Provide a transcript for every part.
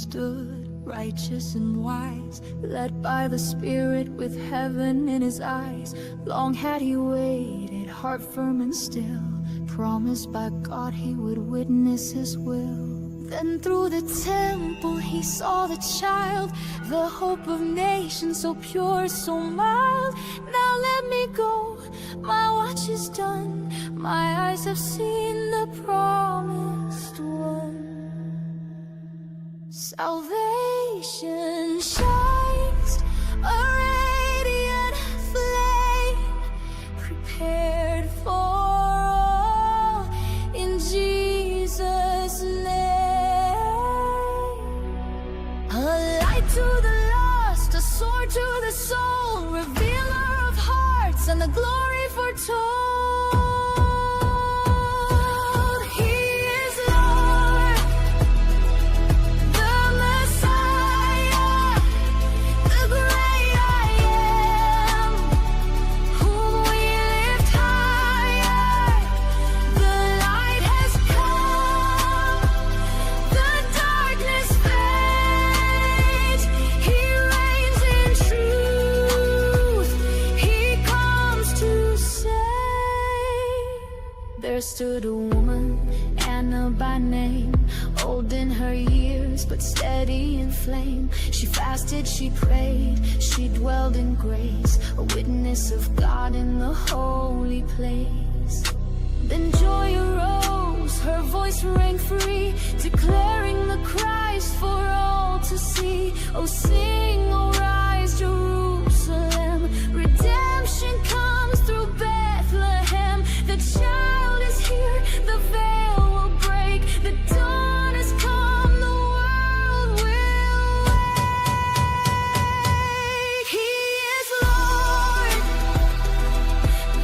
stood, righteous and wise, led by the Spirit with heaven in his eyes. Long had he waited, heart firm and still, promised by God he would witness his will. Then through the temple he saw the child, the hope of nations, so pure, so mild. Now let me go, my watch is done, my eyes have seen the promised one. Salvation shines, a radiant flame, prepared for all in Jesus' name. A light to the lost, a sword to the soul, revealer of hearts and the glory foretold. There stood a woman, Anna by name, old in her years, but steady in flame. She fasted, she prayed, she dwelled in grace, a witness of God in the holy place. Then joy arose, her voice rang free, declaring the Christ for all to see. Oh, sing, oh, rise, Jerusalem, redemption comes through Bethlehem. The child is here, the veil will break, the dawn has come, the world will wake. He is Lord,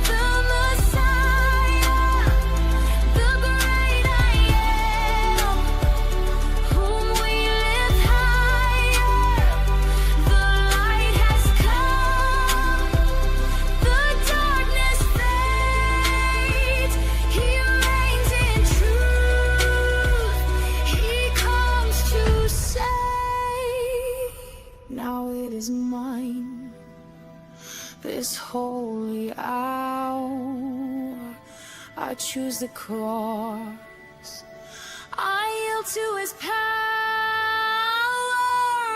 the Messiah, the great I am, whom we lift higher. The light has come, the darkness fades. He reigns in truth, he comes to save. Now it is mine, this holy hour. I choose the cross, I yield to his power.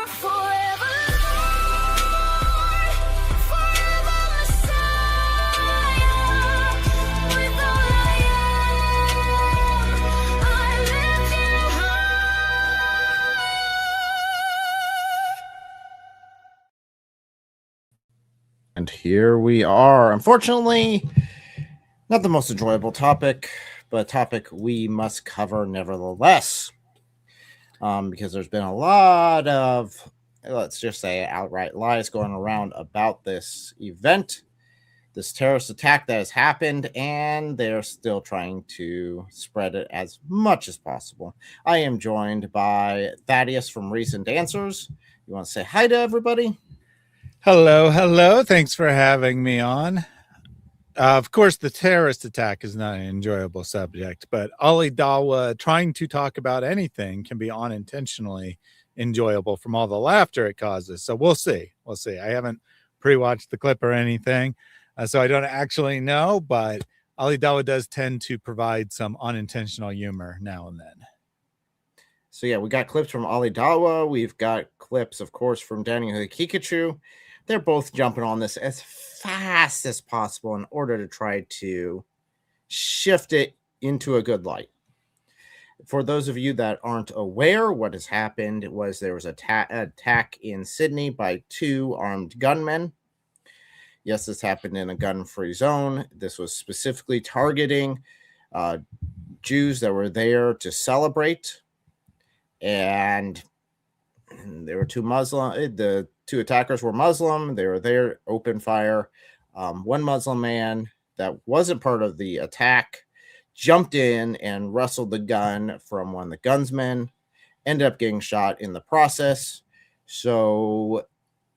Forever Lord, forever Messiah. With all I am, I lift you high. And here we are. Unfortunately, not the most enjoyable topic, but a topic we must cover nevertheless. Because there's been a lot of, let's just say, outright lies going around about this event, this terrorist attack that has happened, and they're still trying to spread it as much as possible. I am joined by Thaddeus from Recent Answers. You want to say hi to everybody? Hello, hello. Thanks for having me on. Of course, the terrorist attack is not an enjoyable subject, but Ali Dawah trying to talk about anything can be unintentionally enjoyable from all the laughter it causes. So we'll see. We'll see. I haven't pre-watched the clip or anything, so I don't actually know, but Ali Dawah does tend to provide some unintentional humor now and then. So yeah, we got clips from Ali Dawah. We've got clips, of course, from Daniel Hikikachu. They're both jumping on this as fast as possible in order to try to shift it into a good light. For those of you that aren't aware, what has happened was there was an attack in Sydney by 2 armed gunmen. Yes, this happened in a gun-free zone. This was specifically targeting Jews that were there to celebrate. And there were 2 Muslim. The 2 attackers were Muslim. They were there, open fire. One Muslim man that wasn't part of the attack jumped in and wrestled the gun from one of the gunsmen, ended up getting shot in the process. So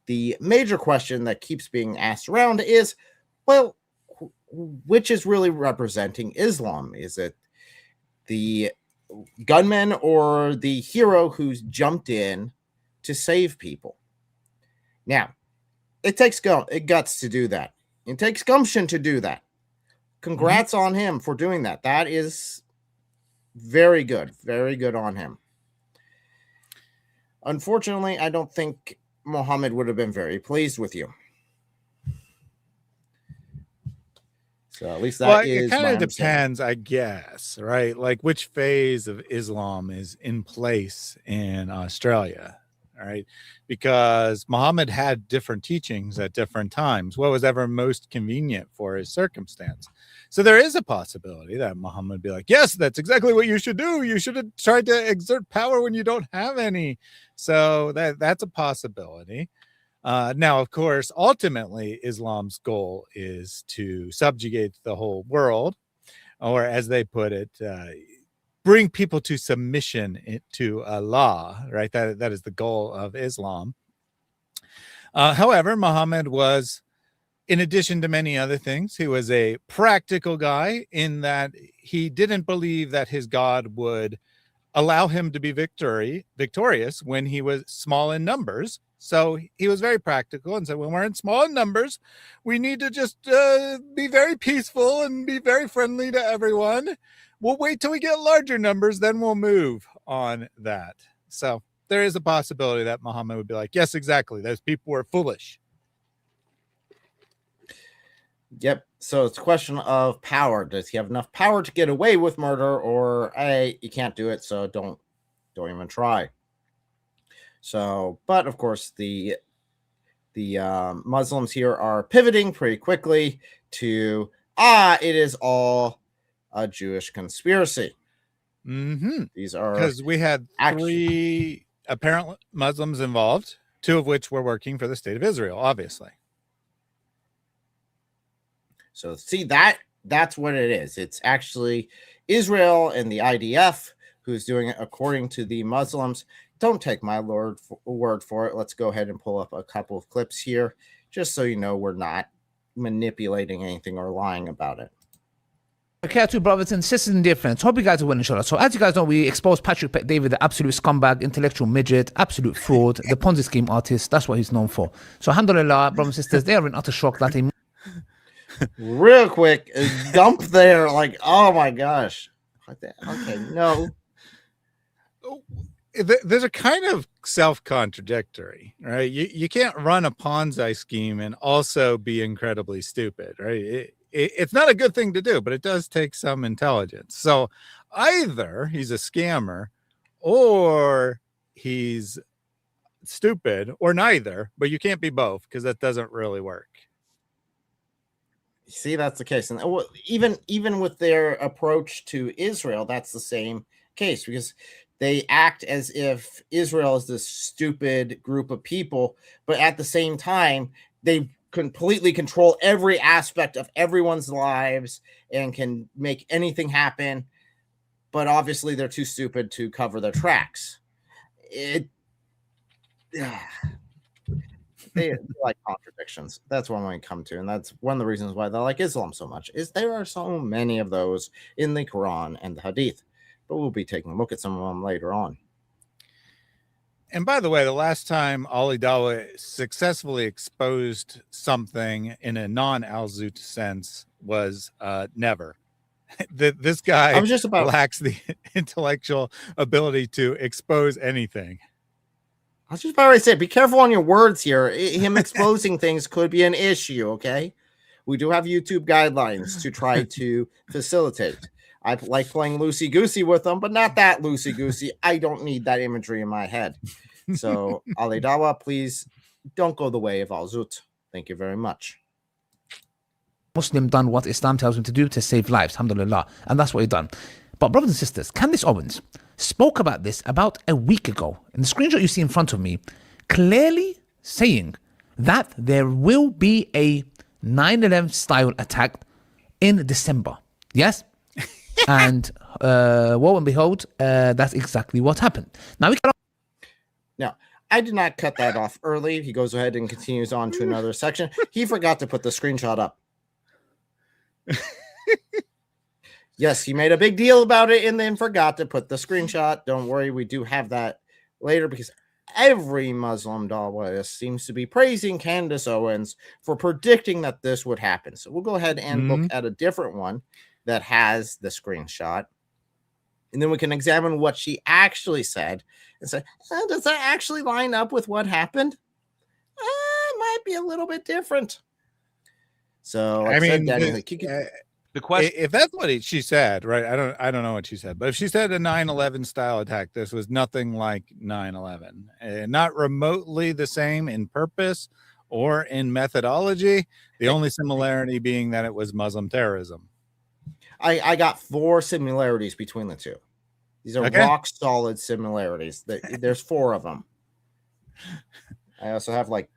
the major question that keeps being asked around is, well, which is really representing Islam? Is it the gunman or the hero who's jumped in to save people. Now, it takes guts to do that. It takes gumption to do that. Congrats on him for doing that. That is very good. Very good on him. Unfortunately, I don't think Muhammad would have been very pleased with you. So at least that is it kind of depends, I guess, right? Like which phase of Islam is in place in Australia, right? Because Muhammad had different teachings at different times. What was ever most convenient for his circumstance? So there is a possibility that Muhammad would be like, yes, that's exactly what you should do. You should have tried to exert power when you don't have any. So that's a possibility. Now, of course, ultimately, Islam's goal is to subjugate the whole world, or as they put it, bring people to submission to Allah, right? That is the goal of Islam. However, Muhammad was, in addition to many other things, he was a practical guy in that he didn't believe that his God would allow him to be victorious when he was small in numbers. So he was very practical and said, when we're in small numbers, we need to just be very peaceful and be very friendly to everyone. We'll wait till we get larger numbers, then we'll move on that. So there is a possibility that Muhammad would be like, yes, exactly. Those people were foolish. Yep. So it's a question of power. Does he have enough power to get away with murder, or hey, you can't do it, so don't even try. So, but of course, the Muslims here are pivoting pretty quickly to it is all a Jewish conspiracy. These are because we had 3 apparent Muslims involved, 2 of which were working for the state of Israel, obviously. So see, that's what it is. It's actually Israel and the IDF who's doing it according to the Muslims. Don't take my word for it. Let's go ahead and pull up a couple of clips here, just so you know we're not manipulating anything or lying about it. Okay, to brothers and sisters and dear friends, hope you guys are well, inshallah. So as you guys know, we exposed Patrick David, the absolute scumbag, intellectual midget, absolute fraud, the Ponzi scheme artist. That's what he's known for. So alhamdulillah, brothers and sisters, they are in utter shock that he... Real quick, dump there, like, oh my gosh. Okay, no. There's a kind of self-contradictory, right? You can't run a Ponzi scheme and also be incredibly stupid, right? It's not a good thing to do, but it does take some intelligence. So either he's a scammer or he's stupid, or neither, but you can't be both because that doesn't really work. See, that's the case. And even with their approach to Israel, that's the same case, because they act as if Israel is this stupid group of people, but at the same time, they completely control every aspect of everyone's lives and can make anything happen. But obviously, they're too stupid to cover their tracks. They like contradictions. That's what I come to, and that's one of the reasons why they like Islam so much. Is there are so many of those in the Quran and the Hadith. But we'll be taking a look at some of them later on. And by the way, the last time Ali Dawah successfully exposed something in a non-Al-Zut sense was never. This guy lacks the intellectual ability to expose anything. I was just about to say, be careful on your words here. Him exposing things could be an issue, okay? We do have YouTube guidelines to try to facilitate. I like playing loosey-goosey with them, but not that loosey-goosey. I don't need that imagery in my head. So, Ali Dawah, please don't go the way of Al-Zut. Thank you very much. Muslim done what Islam tells him to do to save lives, alhamdulillah. And that's what he done. But brothers and sisters, Candace Owens spoke about this about a week ago. In the screenshot you see in front of me, clearly saying that there will be a 9/11 style attack in December. Yes? And lo and behold, that's exactly what happened. Now, I did not cut that off early. He goes ahead and continues on to another section. He forgot to put the screenshot up. Yes, he made a big deal about it and then forgot to put the screenshot. Don't worry, we do have that later because every Muslim Dawahist seems to be praising Candace Owens for predicting that this would happen. So we'll go ahead and look at a different one that has the screenshot. And then we can examine what she actually said and say, does that actually line up with what happened? It might be a little bit different. So, like I mean, the question, if that's what she said, right? I don't know what she said, but if she said a 9/11 style attack, this was nothing like 9/11, not remotely the same in purpose or in methodology. The only similarity being that it was Muslim terrorism. I got 4 similarities between the two. These are rock solid similarities. There's 4 of them. I also have like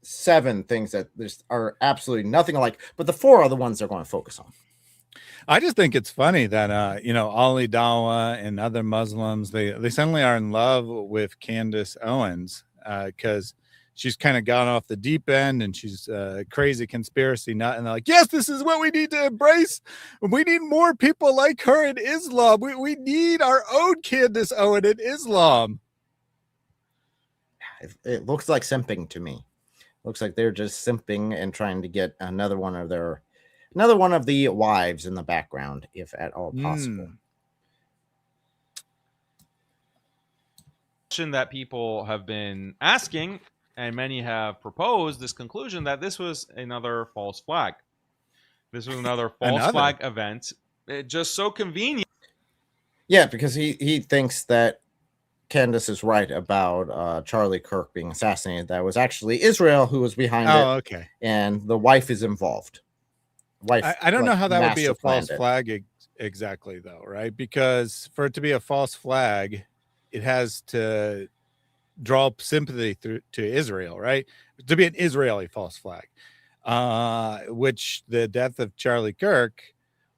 7 things that are absolutely nothing alike, but the 4 are the ones they're going to focus on. I just think it's funny that Ali Dawah and other Muslims they suddenly are in love with Candace Owens because she's kind of gone off the deep end and she's a crazy conspiracy nut, and they're like, yes, this is what we need to embrace. We need more people like her in Islam. We need our own Candace Owens in Islam. It looks like simping to me. Looks like they're just simping and trying to get another one of the wives in the background, if at all possible. Question that people have been asking, and many have proposed this conclusion that this was another false flag. This was another false flag event. It just so convenient. Yeah, because he thinks that Candace is right about Charlie Kirk being assassinated. That was actually Israel who was behind it. Oh, okay. And the wife is involved. I don't know how that would be a false flag exactly, though, right? Because for it to be a false flag, it has to draw sympathy to Israel, right? To be an Israeli false flag, which the death of Charlie Kirk,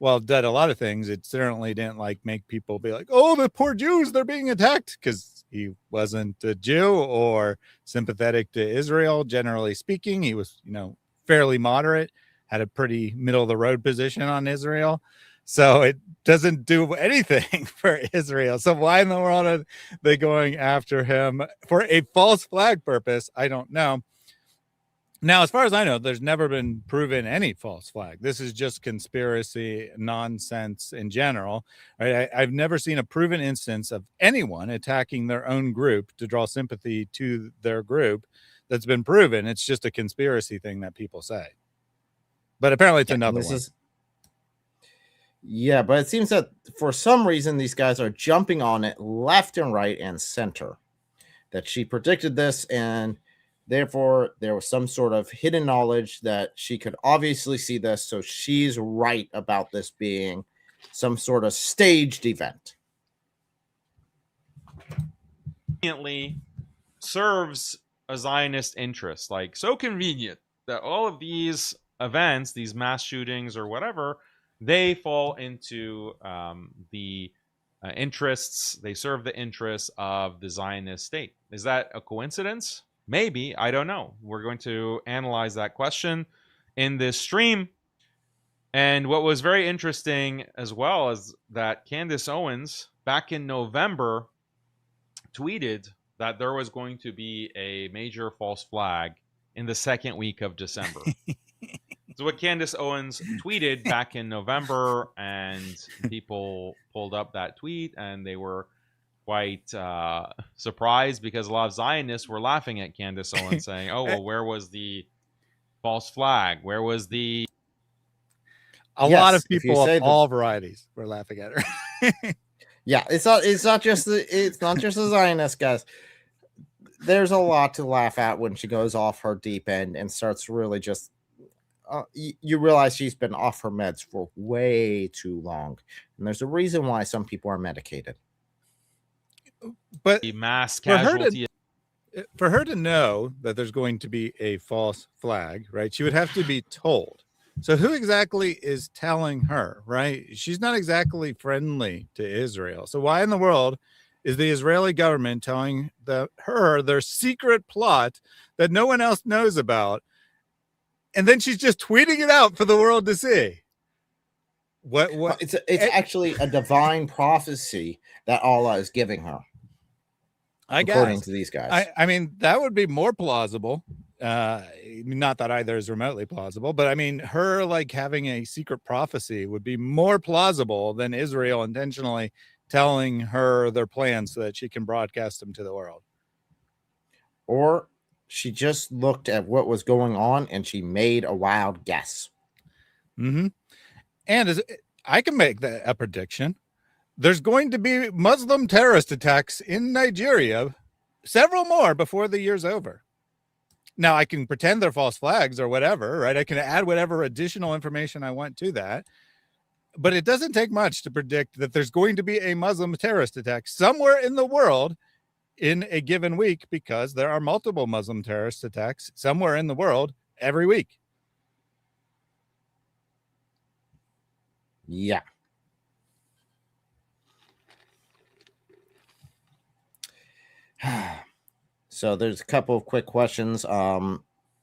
well, did a lot of things. It certainly didn't make people be like, oh, the poor Jews, they're being attacked, because he wasn't a Jew or sympathetic to Israel. Generally speaking, he was, fairly moderate, had a pretty middle of the road position on Israel. So it doesn't do anything for Israel. So why in the world are they going after him for a false flag purpose? I don't know. Now, as far as I know, there's never been proven any false flag. This is just conspiracy nonsense in general. Right? I've never seen a proven instance of anyone attacking their own group to draw sympathy to their group that's been proven. It's just a conspiracy thing that people say. But apparently it's another one. Yeah, but it seems that for some reason these guys are jumping on it left and right and center. That she predicted this, and therefore there was some sort of hidden knowledge that she could obviously see this, so she's right about this being some sort of staged event. Conveniently serves a Zionist interest, so convenient that all of these events, these mass shootings or whatever, they fall into the interests. They serve the interests of the Zionist state. Is that a coincidence? Maybe. I don't know. We're going to analyze that question in this stream. And what was very interesting as well is that Candace Owens, back in November, tweeted that there was going to be a major false flag in the second week of December. So what Candace Owens tweeted back in November, and people pulled up that tweet, and they were quite surprised because a lot of Zionists were laughing at Candace Owens, saying, "Oh, well, where was the false flag? Where was the?" A lot of people of all varieties were laughing at her. Yeah, it's not just the Zionist guys. There's a lot to laugh at when she goes off her deep end and starts really just. You realize she's been off her meds for way too long, and there's a reason why some people are medicated. But the mass casualty. For her to know that there's going to be a false flag, right? She would have to be told. So who exactly is telling her, right? She's not exactly friendly to Israel. So why in the world is the Israeli government telling her their secret plot that no one else knows about? And then she's just tweeting it out for the world to see. What? It's it- actually a divine prophecy that Allah is giving her, I according guess. to these guys. I mean, that would be more plausible. Not that either is remotely plausible, but I mean, her like having a secret prophecy would be more plausible than Israel intentionally telling her their plans so that she can broadcast them to the world. Or she just looked at what was going on and she made a wild guess. Mm-hmm. And I can make a prediction. There's going to be Muslim terrorist attacks in Nigeria, several more before the year's over. Now, I can pretend they're false flags or whatever, right? I can add whatever additional information I want to that. But it doesn't take much to predict that there's going to be a Muslim terrorist attack somewhere in the world in a given week, because there are multiple Muslim terrorist attacks somewhere in the world every week. Yeah. So there's a couple of quick questions.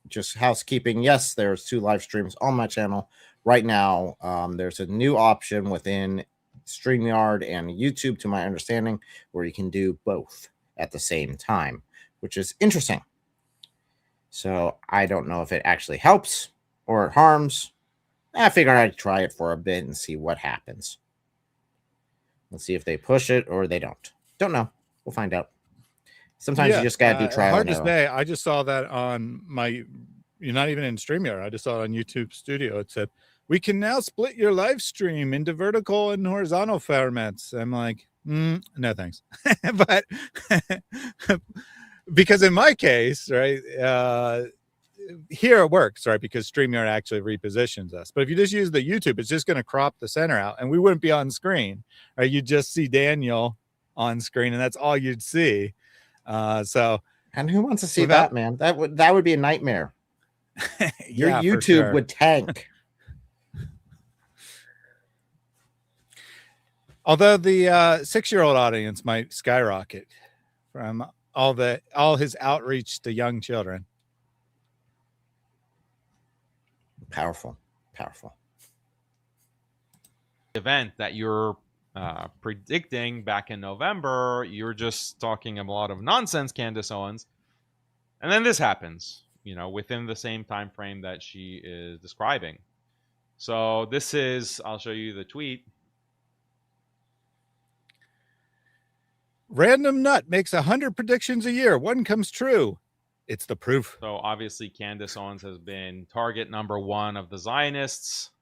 Just housekeeping. Yes, there's 2 live streams on my channel right now. There's a new option within StreamYard and YouTube, to my understanding, where you can do both at the same time, which is interesting. So I don't know if it actually helps or it harms. I figured I'd try it for a bit and see what happens. Let's see if they push it or they don't. Don't know. We'll find out. Sometimes you just gotta do trial hard and to error. say. I just saw that on my, you're not even in StreamYard. I just saw it on YouTube Studio. It said, we can now split your live stream into vertical and horizontal formats. I'm like, no thanks. But because in my case, right, here it works, right, because StreamYard actually repositions us. But if you just use the YouTube, it's just going to crop the center out and we wouldn't be on screen, right? You'd just see Daniel on screen and that's all you'd see. So, and who wants to see that, man? That would be a nightmare. Your yeah, YouTube would tank. Although the 6-year-old audience might skyrocket from all his outreach to young children. Powerful. Event that you're predicting back in November, you're just talking a lot of nonsense, Candace Owens, and then this happens, within the same time frame that she is describing. So this is, I'll show you the tweet. Random nut makes 100 predictions a year. One comes true. It's the proof. So obviously Candace Owens has been target number 1 of the Zionists.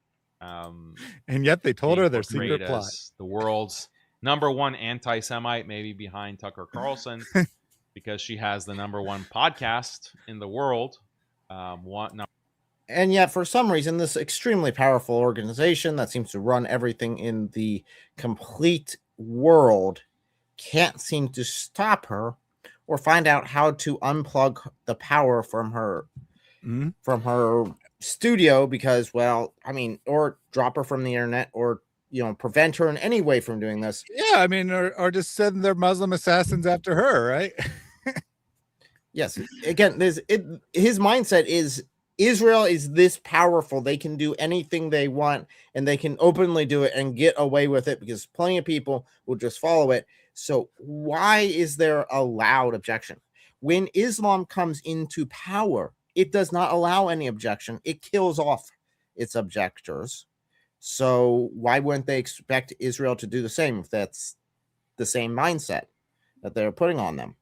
And yet they told her their secret plot. The world's number 1 anti-Semite, maybe behind Tucker Carlson, because she has the number 1 podcast in the world. And yet, for some reason, this extremely powerful organization that seems to run everything in the complete world can't seem to stop her or find out how to unplug the power from her studio, because, well, I mean, or drop her from the internet, or prevent her in any way from doing this. Yeah, I mean, or just send their Muslim assassins after her, right? Yes. Again, his mindset is Israel is this powerful. They can do anything they want, and they can openly do it and get away with it because plenty of people will just follow it. So why is there a loud objection? When Islam comes into power, it does not allow any objection. It kills off its objectors. So why wouldn't they expect Israel to do the same if that's the same mindset that they're putting on them?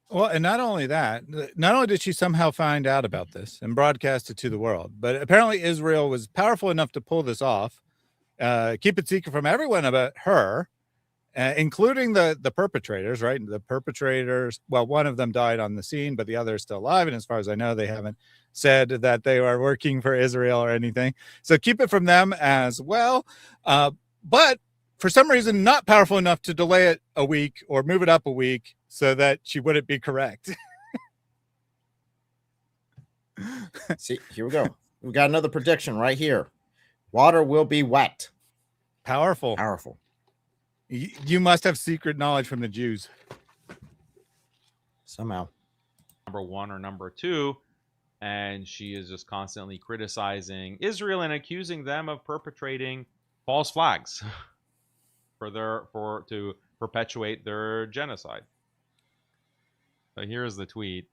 Well, and not only that, not only did she somehow find out about this and broadcast it to the world, but apparently Israel was powerful enough to pull this off, keep it secret from everyone about her, including the perpetrators, right? The perpetrators, well, one of them died on the scene, but the other is still alive. And as far as I know, they haven't said that they are working for Israel or anything. So keep it from them as well. But for some reason, not powerful enough to delay it a week or move it up a week so that she wouldn't be correct. See, here we go. We got another prediction right here. Water will be wet. Powerful. You must have secret knowledge from the Jews. Somehow. Number 1 or number 2. And she is just constantly criticizing Israel and accusing them of perpetrating false flags to perpetuate their genocide. So here's the tweet.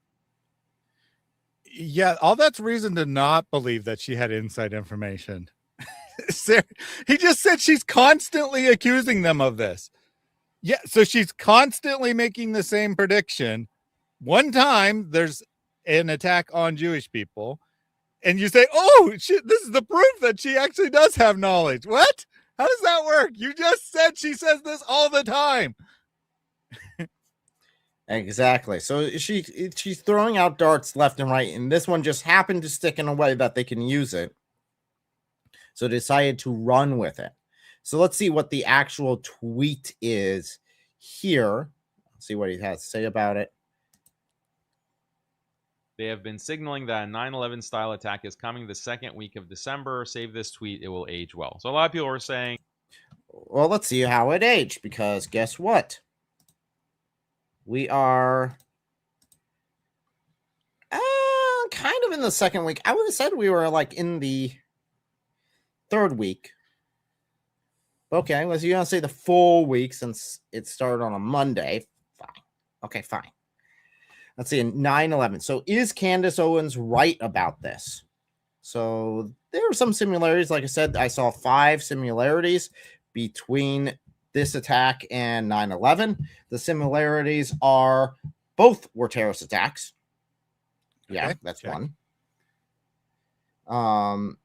Yeah, all that's reason to not believe that she had inside information. He just said she's constantly accusing them of this. Yeah, so she's constantly making the same prediction. One time there's an attack on Jewish people, and you say, oh, shit, this is the proof that she actually does have knowledge. What? How does that work? You just said she says this all the time. Exactly. So she's throwing out darts left and right, and this one just happened to stick in a way that they can use it. So decided to run with it. So let's see what the actual tweet is here. Let's see what he has to say about it. They have been signaling that a 9/11 style attack is coming the second week of December. Save this tweet; it will age well. So a lot of people are saying, well, let's see how it aged, because guess what? We are kind of in the second week. I would have said we were like in the third week. Okay, well, so you're going to say the full week since it started on a Monday. Fine. Okay, fine. Let's see, 9/11. So is Candace Owens right about this? So there are some similarities. Like I said, I saw 5 similarities between this attack and 9/11. The similarities are both were terrorist attacks. Yeah, Okay, that's check. one.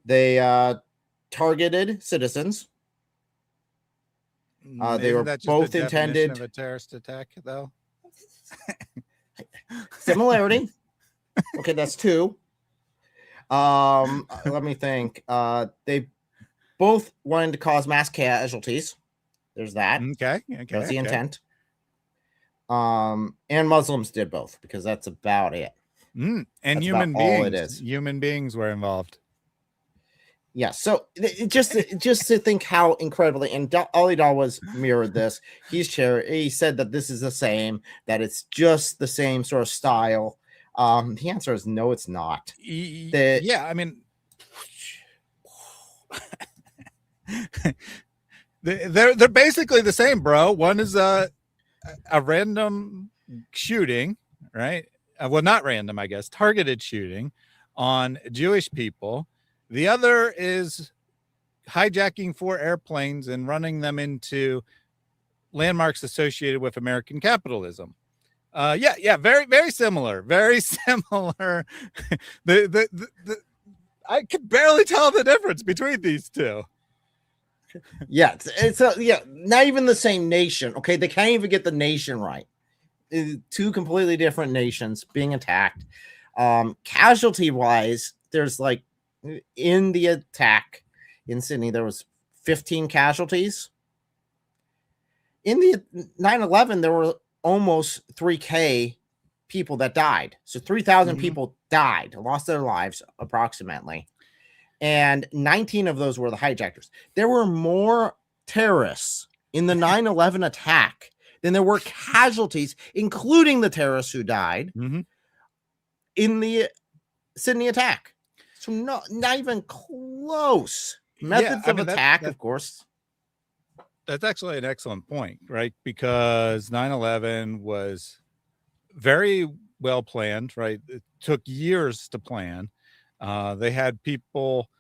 They targeted citizens. They Isn't were that just both the definition intended of a terrorist attack, though. similarity. Okay, that's 2. Let me think. They both wanted to cause mass casualties. There's that. Okay. That's the intent. And Muslims did both, because that's about it. And That's human about all it beings. is. Human beings were involved. Yeah, so just to think how incredibly, and Ali Dawah mirrored this. He said that this is the same, that it's just the same sort of style. The answer is no, it's not. Yeah, I mean, they're basically the same, bro. One is a random shooting, right? Well, not random, I guess, targeted shooting on Jewish people. The other is hijacking 4 airplanes and running them into landmarks associated with American capitalism. Yeah, very, very similar. Very similar. I could barely tell the difference between these two. Yeah, not even the same nation. Okay, they can't even get the nation right. 2 completely different nations being attacked. Casualty wise, there's like, in the attack in Sydney, there was 15 casualties. In the 9/11, there were almost 3K people that died. So 3,000 people died, lost their lives approximately. And 19 of those were the hijackers. There were more terrorists in the 9/11 attack than there were casualties, including the terrorists who died in the Sydney attack. So not even close. Methods of attack, of course. That's actually an excellent point, right? Because 9/11 was very well planned, right? It took years to plan. They had people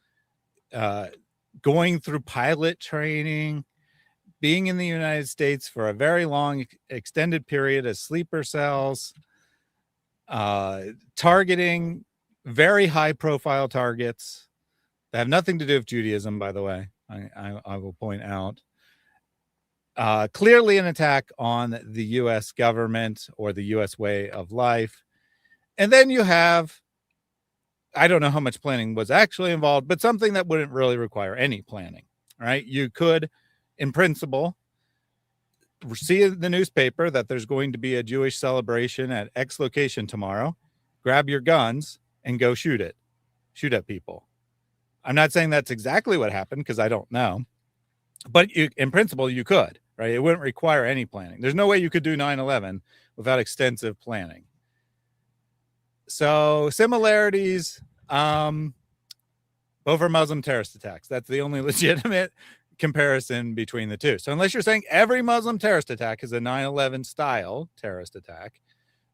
going through pilot training, being in the United States for a very long, extended period as sleeper cells, targeting very high profile targets that have nothing to do with Judaism, by the way, I will point out. Clearly an attack on the U.S. government or the U.S. way of life. And then you have, I don't know how much planning was actually involved, but something that wouldn't really require any planning, right? You could, in principle, see in the newspaper that there's going to be a Jewish celebration at X location tomorrow, grab your guns and go shoot at people. I'm not saying that's exactly what happened, because I don't know, but in principle, you could, right? It wouldn't require any planning. There's no way you could do 9/11 without extensive planning. So similarities, Both are Muslim terrorist attacks. That's the only legitimate comparison between the two. So unless you're saying every Muslim terrorist attack is a 9/11 style terrorist attack,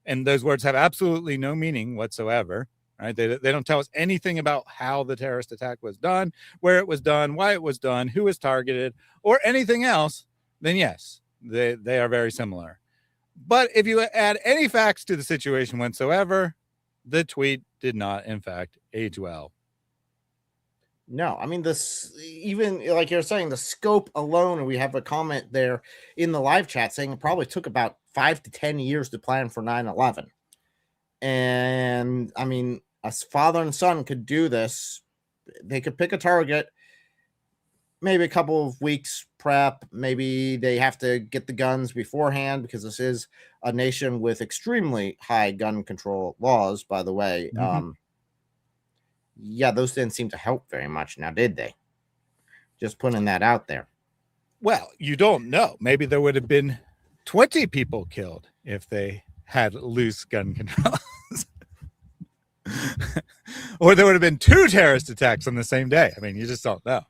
and those words have absolutely no meaning whatsoever, right? They don't tell us anything about how the terrorist attack was done, where it was done, why it was done, who was targeted, or anything else, then yes, they are very similar. But if you add any facts to the situation whatsoever, the tweet did not, in fact, age well. No, I mean, this, even like you're saying, the scope alone, and we have a comment there in the live chat saying it probably took about 5 to 10 years to plan for 9/11. And I mean, a father and son could do this. They could pick a target, maybe a couple of weeks prep. Maybe they have to get the guns beforehand because this is a nation with extremely high gun control laws, by the way. Yeah, those didn't seem to help very much now, did they? Just putting that out there. Well, you don't know. Maybe there would have been 20 people killed if they had loose gun controls. Or there would have been 2 terrorist attacks on the same day. I mean, you just don't know.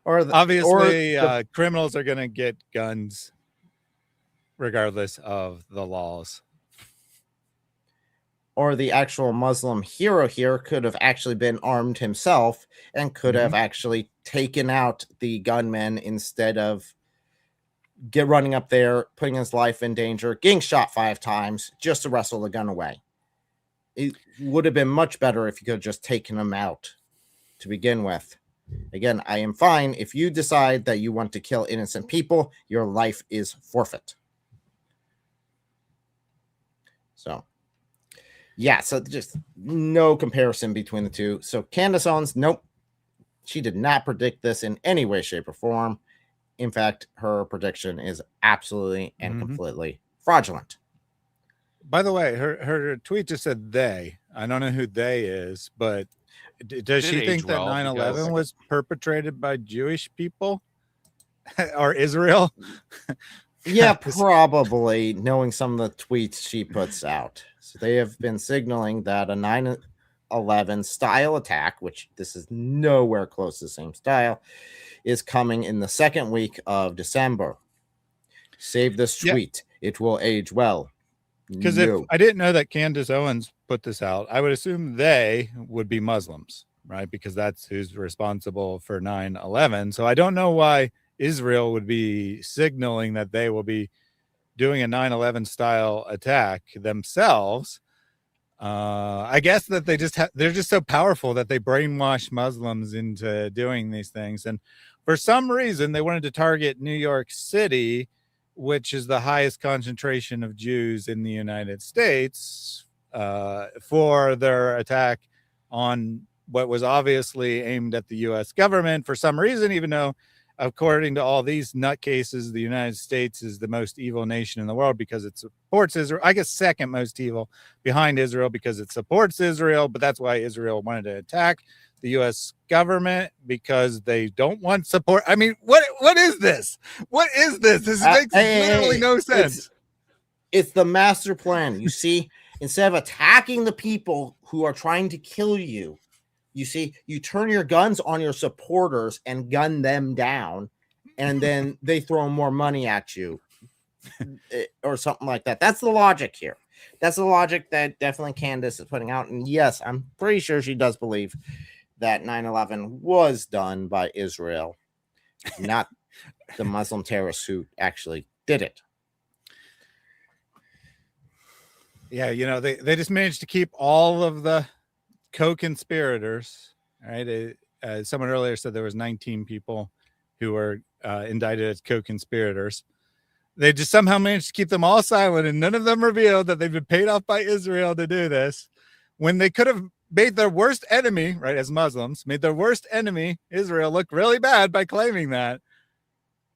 Obviously, criminals are going to get guns regardless of the laws. Or the actual Muslim hero here could have actually been armed himself and could have actually taken out the gunman instead of running up there, putting his life in danger, getting shot 5 times just to wrestle the gun away. It would have been much better if you could have just taken him out to begin with. Again, I am fine. If you decide that you want to kill innocent people, your life is forfeit. So, yeah, so just no comparison between the two. So Candace Owens, nope. She did not predict this in any way, shape, or form. In fact, her prediction is absolutely and completely fraudulent. By the way, her tweet just said they. I don't know who they is, but does she think that 9/11 was perpetrated by Jewish people or Israel? Yeah, probably, knowing some of the tweets she puts out. So they have been signaling that a 9/11 style attack, which this is nowhere close to the same style, is coming in the second week of December. Save this tweet. It will age well. Because if I didn't know that Candace Owens put this out, I would assume they would be Muslims, right? Because that's who's responsible for 9/11. So I don't know why Israel would be signaling that they will be doing a 9/11 style attack themselves. I guess that they're just so powerful that they brainwash Muslims into doing these things. And for some reason, they wanted to target New York City, which is the highest concentration of Jews in the United States, for their attack on what was obviously aimed at the U.S. government for some reason, even though, according to all these nutcases, the United States is the most evil nation in the world because it supports Israel. I guess second most evil behind Israel because it supports Israel, but that's why Israel wanted to attack the U.S. government, because they don't want support. I mean, what is this? What is this? This makes literally no sense. It's the master plan. You see, instead of attacking the people who are trying to kill you, you see, you turn your guns on your supporters and gun them down, and then they throw more money at you or something like that. That's the logic here. That's the logic that definitely Candace is putting out. And yes, I'm pretty sure she does believe that 9/11 was done by Israel, not the Muslim terrorists who actually did it. Yeah, you know, they just managed to keep all of the co-conspirators, right? Someone earlier said there was 19 people who were indicted as co-conspirators. They just somehow managed to keep them all silent, and none of them revealed that they've been paid off by Israel to do this, when they could have made their worst enemy, right, as Muslims, made their worst enemy, Israel, look really bad by claiming that.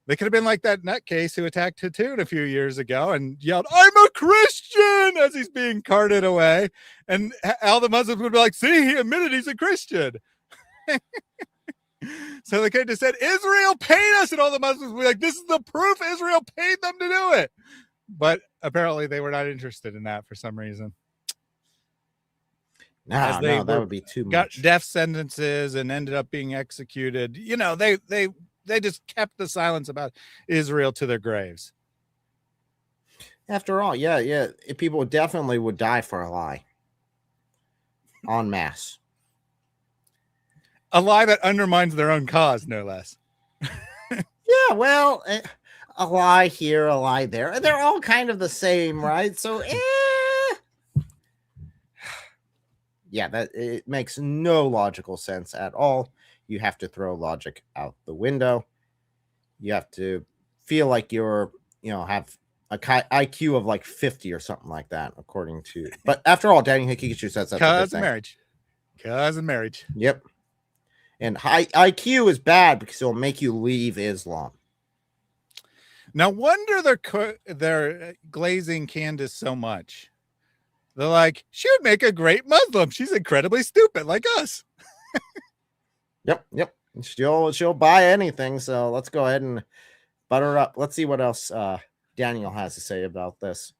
They could have been like that nutcase who attacked Hatun a few years ago and yelled, "I'm a Christian," as he's being carted away. And all the Muslims would be like, "See, he admitted he's a Christian." So they could have just said, "Israel paid us," and all the Muslims would be like, "This is the proof Israel paid them to do it." But apparently they were not interested in that for some reason. as they that would be too got much. death sentences and ended up being executed. You know, they just kept the silence about Israel to their graves. After all, yeah, people definitely would die for a lie. En masse. A lie that undermines their own cause, no less. Yeah, well, a lie here, a lie there. They're all kind of the same, right? So, yeah, that it makes no logical sense at all. You have to throw logic out the window. You have to feel like you're, have a IQ of like 50 or something like that, according to. But after all, Danny Hikikachu says that's Cause of marriage. Cause of marriage. Yep. And high IQ is bad because it'll make you leave Islam. No wonder they're glazing Candace so much. They're like, she would make a great Muslim. She's incredibly stupid, like us. Yep. She'll buy anything. So let's go ahead and butter her up. Let's see what else Daniel has to say about this.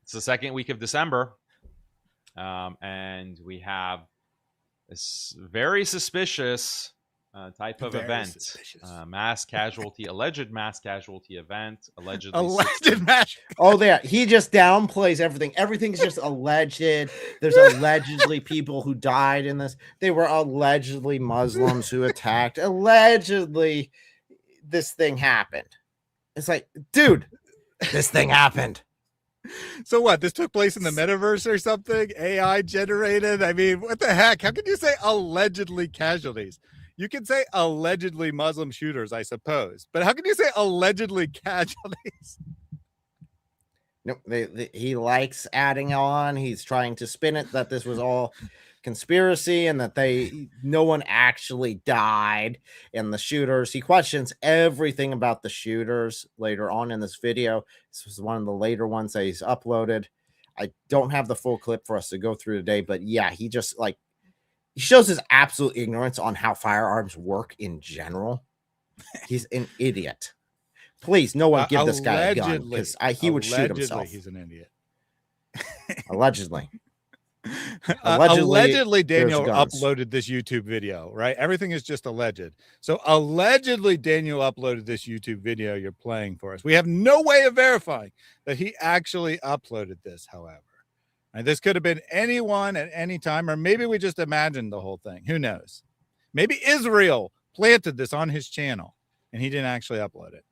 It's the second week of December, and we have this very suspicious type of event, alleged mass casualty event, allegedly. Alleged mass. Oh, there. He just downplays everything. Everything's just alleged. There's allegedly people who died in this. They were allegedly Muslims who attacked. Allegedly, this thing happened. It's like, dude, this thing happened. So what? This took place in the metaverse or something? AI generated? I mean, what the heck? How can you say allegedly casualties? You can say allegedly Muslim shooters, I suppose. But how can you say allegedly casualties? Nope. He likes adding on. He's trying to spin it that this was all conspiracy and that no one actually died in the shooters. He questions everything about the shooters later on in this video. This was one of the later ones that he's uploaded. I don't have the full clip for us to go through today, but yeah, he just he shows his absolute ignorance on how firearms work in general. He's an idiot. Please, no one give this guy a gun because he would shoot himself. He's an idiot. Allegedly. Allegedly, Daniel uploaded this YouTube video, right? Everything is just alleged. So allegedly, Daniel uploaded this YouTube video you're playing for us. We have no way of verifying that he actually uploaded this, however. And this could have been anyone at any time, or maybe we just imagined the whole thing. Who knows? Maybe Israel planted this on his channel and he didn't actually upload it.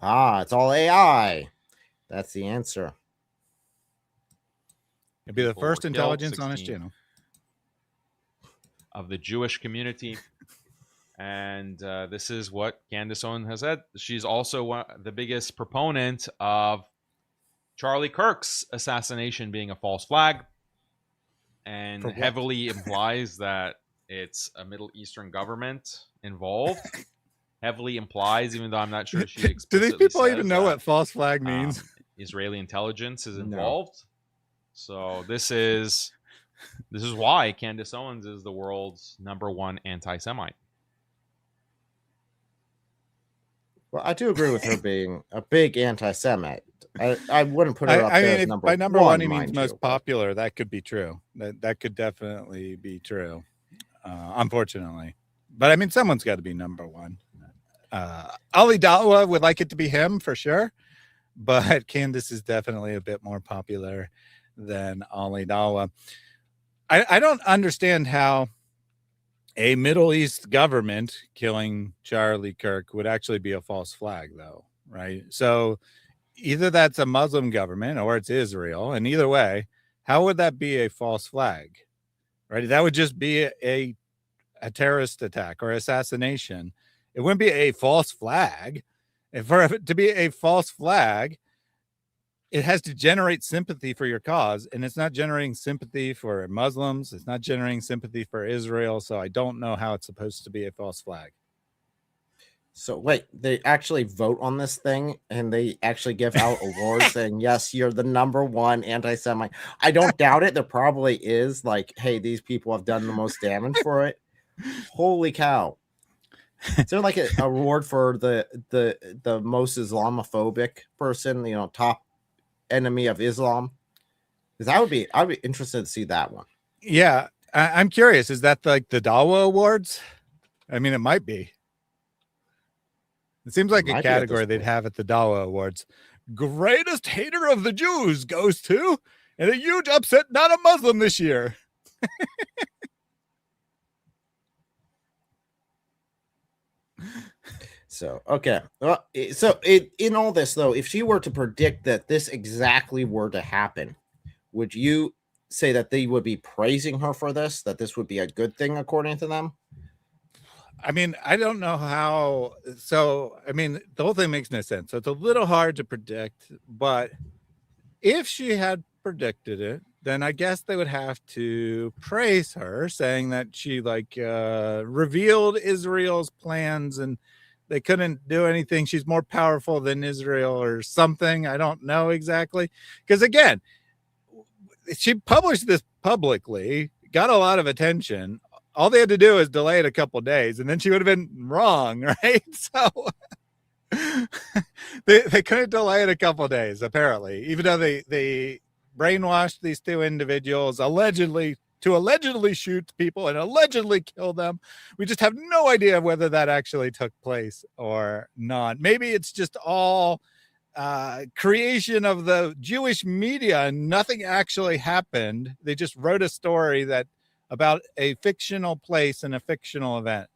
It's all AI. That's the answer. It'd be the first intelligence on his channel of the Jewish community. And this is what Candace Owen has said. She's also the biggest proponent of Charlie Kirk's assassination being a false flag, and heavily implies that it's a Middle Eastern government involved. Heavily implies, even though I'm not sure she explicitly do these people says even know what false flag means? Israeli intelligence is involved. No. So this is why Candace Owens is the world's #1 anti-Semite. Well, I do agree with her being a big anti-Semite. I wouldn't put her up there as number by number one he means mind most you. Popular. That could be true. That could definitely be true. Unfortunately, but I mean, someone's got to be #1. Ali Dawah would like it to be him for sure, but Candace is definitely a bit more popular than Ali Dawah. I don't understand how a Middle East government killing Charlie Kirk would actually be a false flag, though, right? So either that's a Muslim government or it's Israel, and either way, how would that be a false flag, right? That would just be a terrorist attack or assassination. It wouldn't be a false flag. For it to be a false flag, it has to generate sympathy for your cause, and it's not generating sympathy for Muslims. It's not generating sympathy for Israel. So I don't know how it's supposed to be a false flag. So wait, they actually vote on this thing and they actually give out awards saying, yes, you're the #1 anti-Semite. I don't doubt it. There probably is like, hey, these people have done the most damage for it. Holy cow. Is there like an award for the most Islamophobic person, top enemy of Islam? I'd be interested to see that one. Yeah, I'm curious. Is that like the Dawah Awards? I mean, it might be. It seems like a Might be at this category they'd point. have at the Dawah Awards. Greatest hater of the Jews goes to, and a huge upset, not a Muslim this year. So, okay. Well, in all this, though, if she were to predict that this exactly were to happen, would you say that they would be praising her for this, that this would be a good thing according to them? I mean, I don't know how. So, I mean, the whole thing makes no sense. So it's a little hard to predict, but if she had predicted it, then I guess they would have to praise her, saying that she revealed Israel's plans and they couldn't do anything. She's more powerful than Israel or something. I don't know exactly. Because again, she published this publicly, got a lot of attention. All they had to do is delay it a couple days, and then she would have been wrong, right? So they couldn't delay it a couple days, apparently, even though they brainwashed these two individuals allegedly shoot people and allegedly kill them. We just have no idea whether that actually took place or not. Maybe it's just all creation of the Jewish media and nothing actually happened. They just wrote a story that about a fictional place and a fictional event.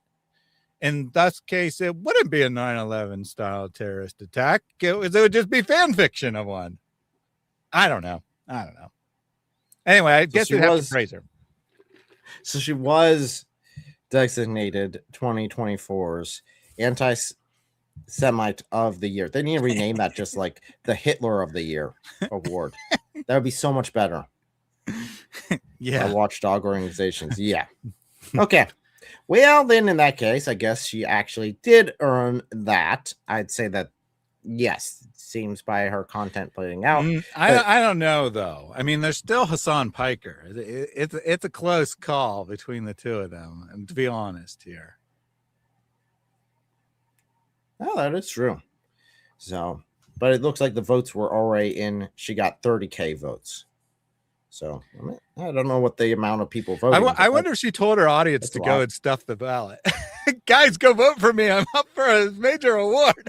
In that case, it wouldn't be a 9/11 style terrorist attack. It would just be fan fiction of one. I don't know. Anyway, I guess you'd have to praise her. So she was designated 2024's anti-Semite of the year. They need to rename that just like the Hitler of the Year award. That would be so much better. Yeah. Watchdog organizations. Yeah. Okay. Well, then in that case, I guess she actually did earn that. I'd say that, yes, it seems by her content playing out. I don't know, though. I mean, there's still Hassan Piker. It's a close call between the two of them, and to be honest here. Oh, that is true. So, but it looks like the votes were already in. She got 30K votes. So I don't know what the amount of people voting. I wonder if she told her audience to go and stuff the ballot. Guys, go vote for me. I'm up for a major award.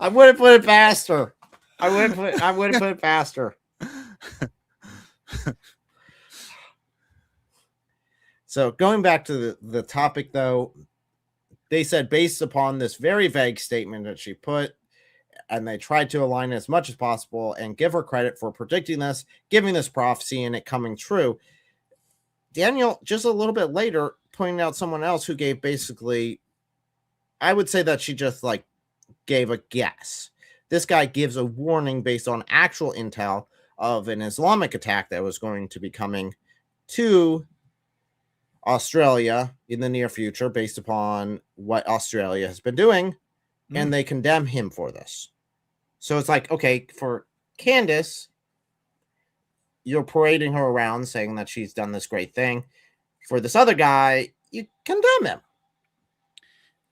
I wouldn't put it faster. I wouldn't put it faster. So going back to the topic, though, they said based upon this very vague statement that she put, and they tried to align as much as possible and give her credit for predicting this, giving this prophecy and it coming true. Daniel, just a little bit later, pointed out someone else who gave basically, I would say that she just gave a guess. This guy gives a warning based on actual intel of an Islamic attack that was going to be coming to Australia in the near future based upon what Australia has been doing, and they condemn him for this. So it's like, okay, for Candace, you're parading her around saying that she's done this great thing. For this other guy, you condemn him.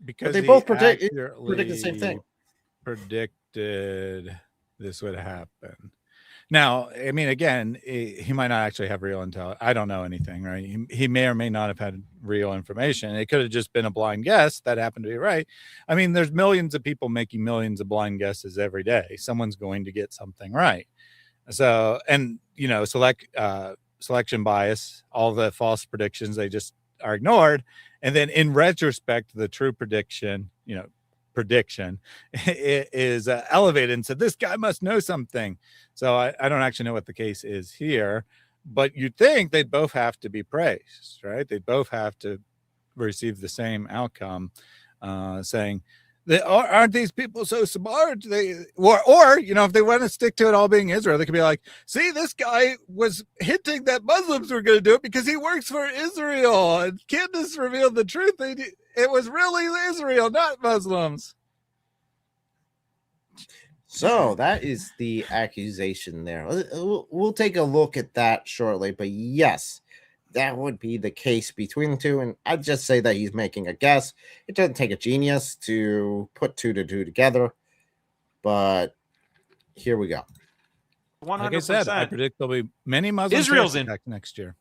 Because but they both predict the same thing. Predicted this would happen. Now, I mean, again, he might not actually have real intel. I don't know anything, right? He may or may not have had real information. It could have just been a blind guess that happened to be right. I mean, there's millions of people making millions of blind guesses every day. Someone's going to get something right. So, and, selection bias, all the false predictions, they just are ignored. And then in retrospect, the true prediction is elevated and said, this guy must know something. So I don't actually know what the case is here, but you'd think they'd both have to be praised, right? They'd both have to receive the same outcome, saying, aren't these people so smart? Or if they want to stick to it all being Israel, they could be like, see, this guy was hinting that Muslims were going to do it because he works for Israel. And Candace revealed the truth. It was really Israel, not Muslims. So that is the accusation there. We'll take a look at that shortly. But yes, that would be the case between the two. And I'd just say that he's making a guess. It doesn't take a genius to put two to two together. But here we go. 100%. Like I said, I predict there'll be many Muslim Israel's terrorist attacks next year.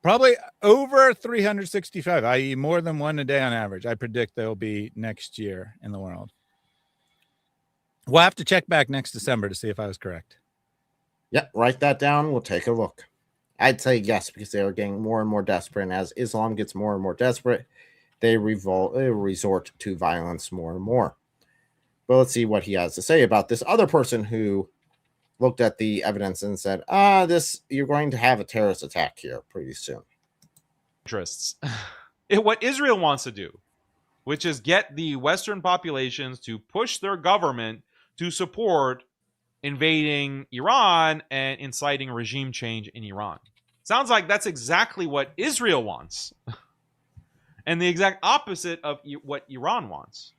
Probably over 365, i.e. more than one a day on average. I predict there'll be next year in the world. We'll have to check back next December to see if I was correct. Yeah, write that down. We'll take a look. I'd say yes, because they are getting more and more desperate. And as Islam gets more and more desperate, they resort to violence more and more. But let's see what he has to say about this other person who looked at the evidence and said, you're going to have a terrorist attack here pretty soon. Interests. What Israel wants to do, which is get the Western populations to push their government to support invading Iran and inciting regime change in Iran. Sounds like that's exactly what Israel wants. And the exact opposite of what Iran wants.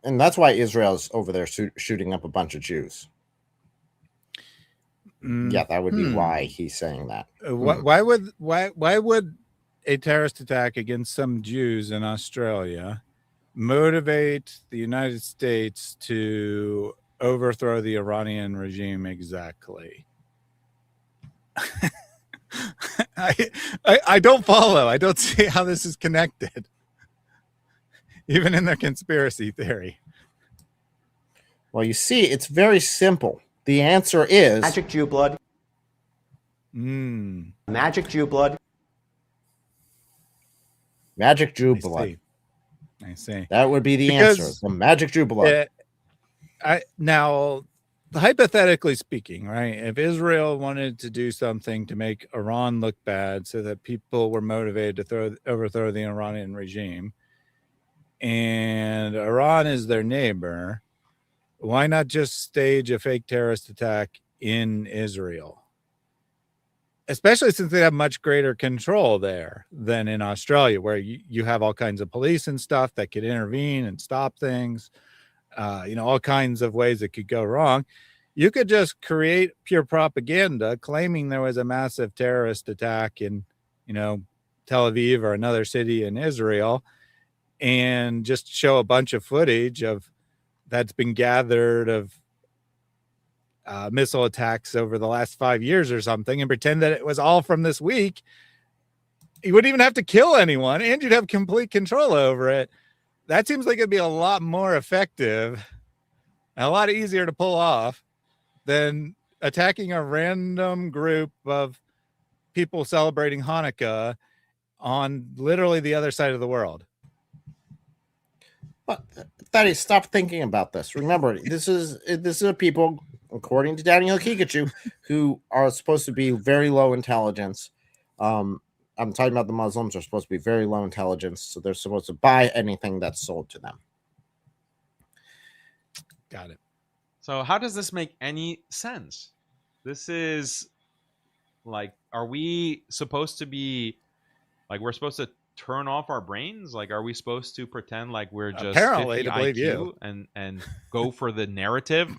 And that's why Israel's over there shooting up a bunch of Jews. Yeah, that would be why he's saying that. Why would a terrorist attack against some Jews in Australia motivate the United States to overthrow the Iranian regime exactly? I don't follow. I don't see how this is connected. Even in their conspiracy theory. Well, you see, it's very simple. The answer is magic Jew blood. Magic Jew blood. Magic Jew blood. I see. That would be the answer. The magic Jew blood. Now, hypothetically speaking, right? If Israel wanted to do something to make Iran look bad so that people were motivated to overthrow the Iranian regime, and Iran is their neighbor, why not just stage a fake terrorist attack in Israel? Especially since they have much greater control there than in Australia, where you have all kinds of police and stuff that could intervene and stop things, all kinds of ways it could go wrong. You could just create pure propaganda claiming there was a massive terrorist attack in, Tel Aviv or another city in Israel, and just show a bunch of footage that's been gathered of missile attacks over the last 5 years or something, and pretend that it was all from this week. You wouldn't even have to kill anyone, and you'd have complete control over it. That seems like it'd be a lot more effective and a lot easier to pull off than attacking a random group of people celebrating Hanukkah on literally the other side of the world. But Thaddeus, stop thinking about this. Remember, this is a people, according to Daniel Kikachu, who are supposed to be very low intelligence. I'm talking about the Muslims are supposed to be very low intelligence, so they're supposed to buy anything that's sold to them. Got it. So how does this make any sense? This is like, are we supposed to be like, we're supposed to turn off our brains? Like, are we supposed to pretend like we're just apparently to believe IQ and go for the narrative?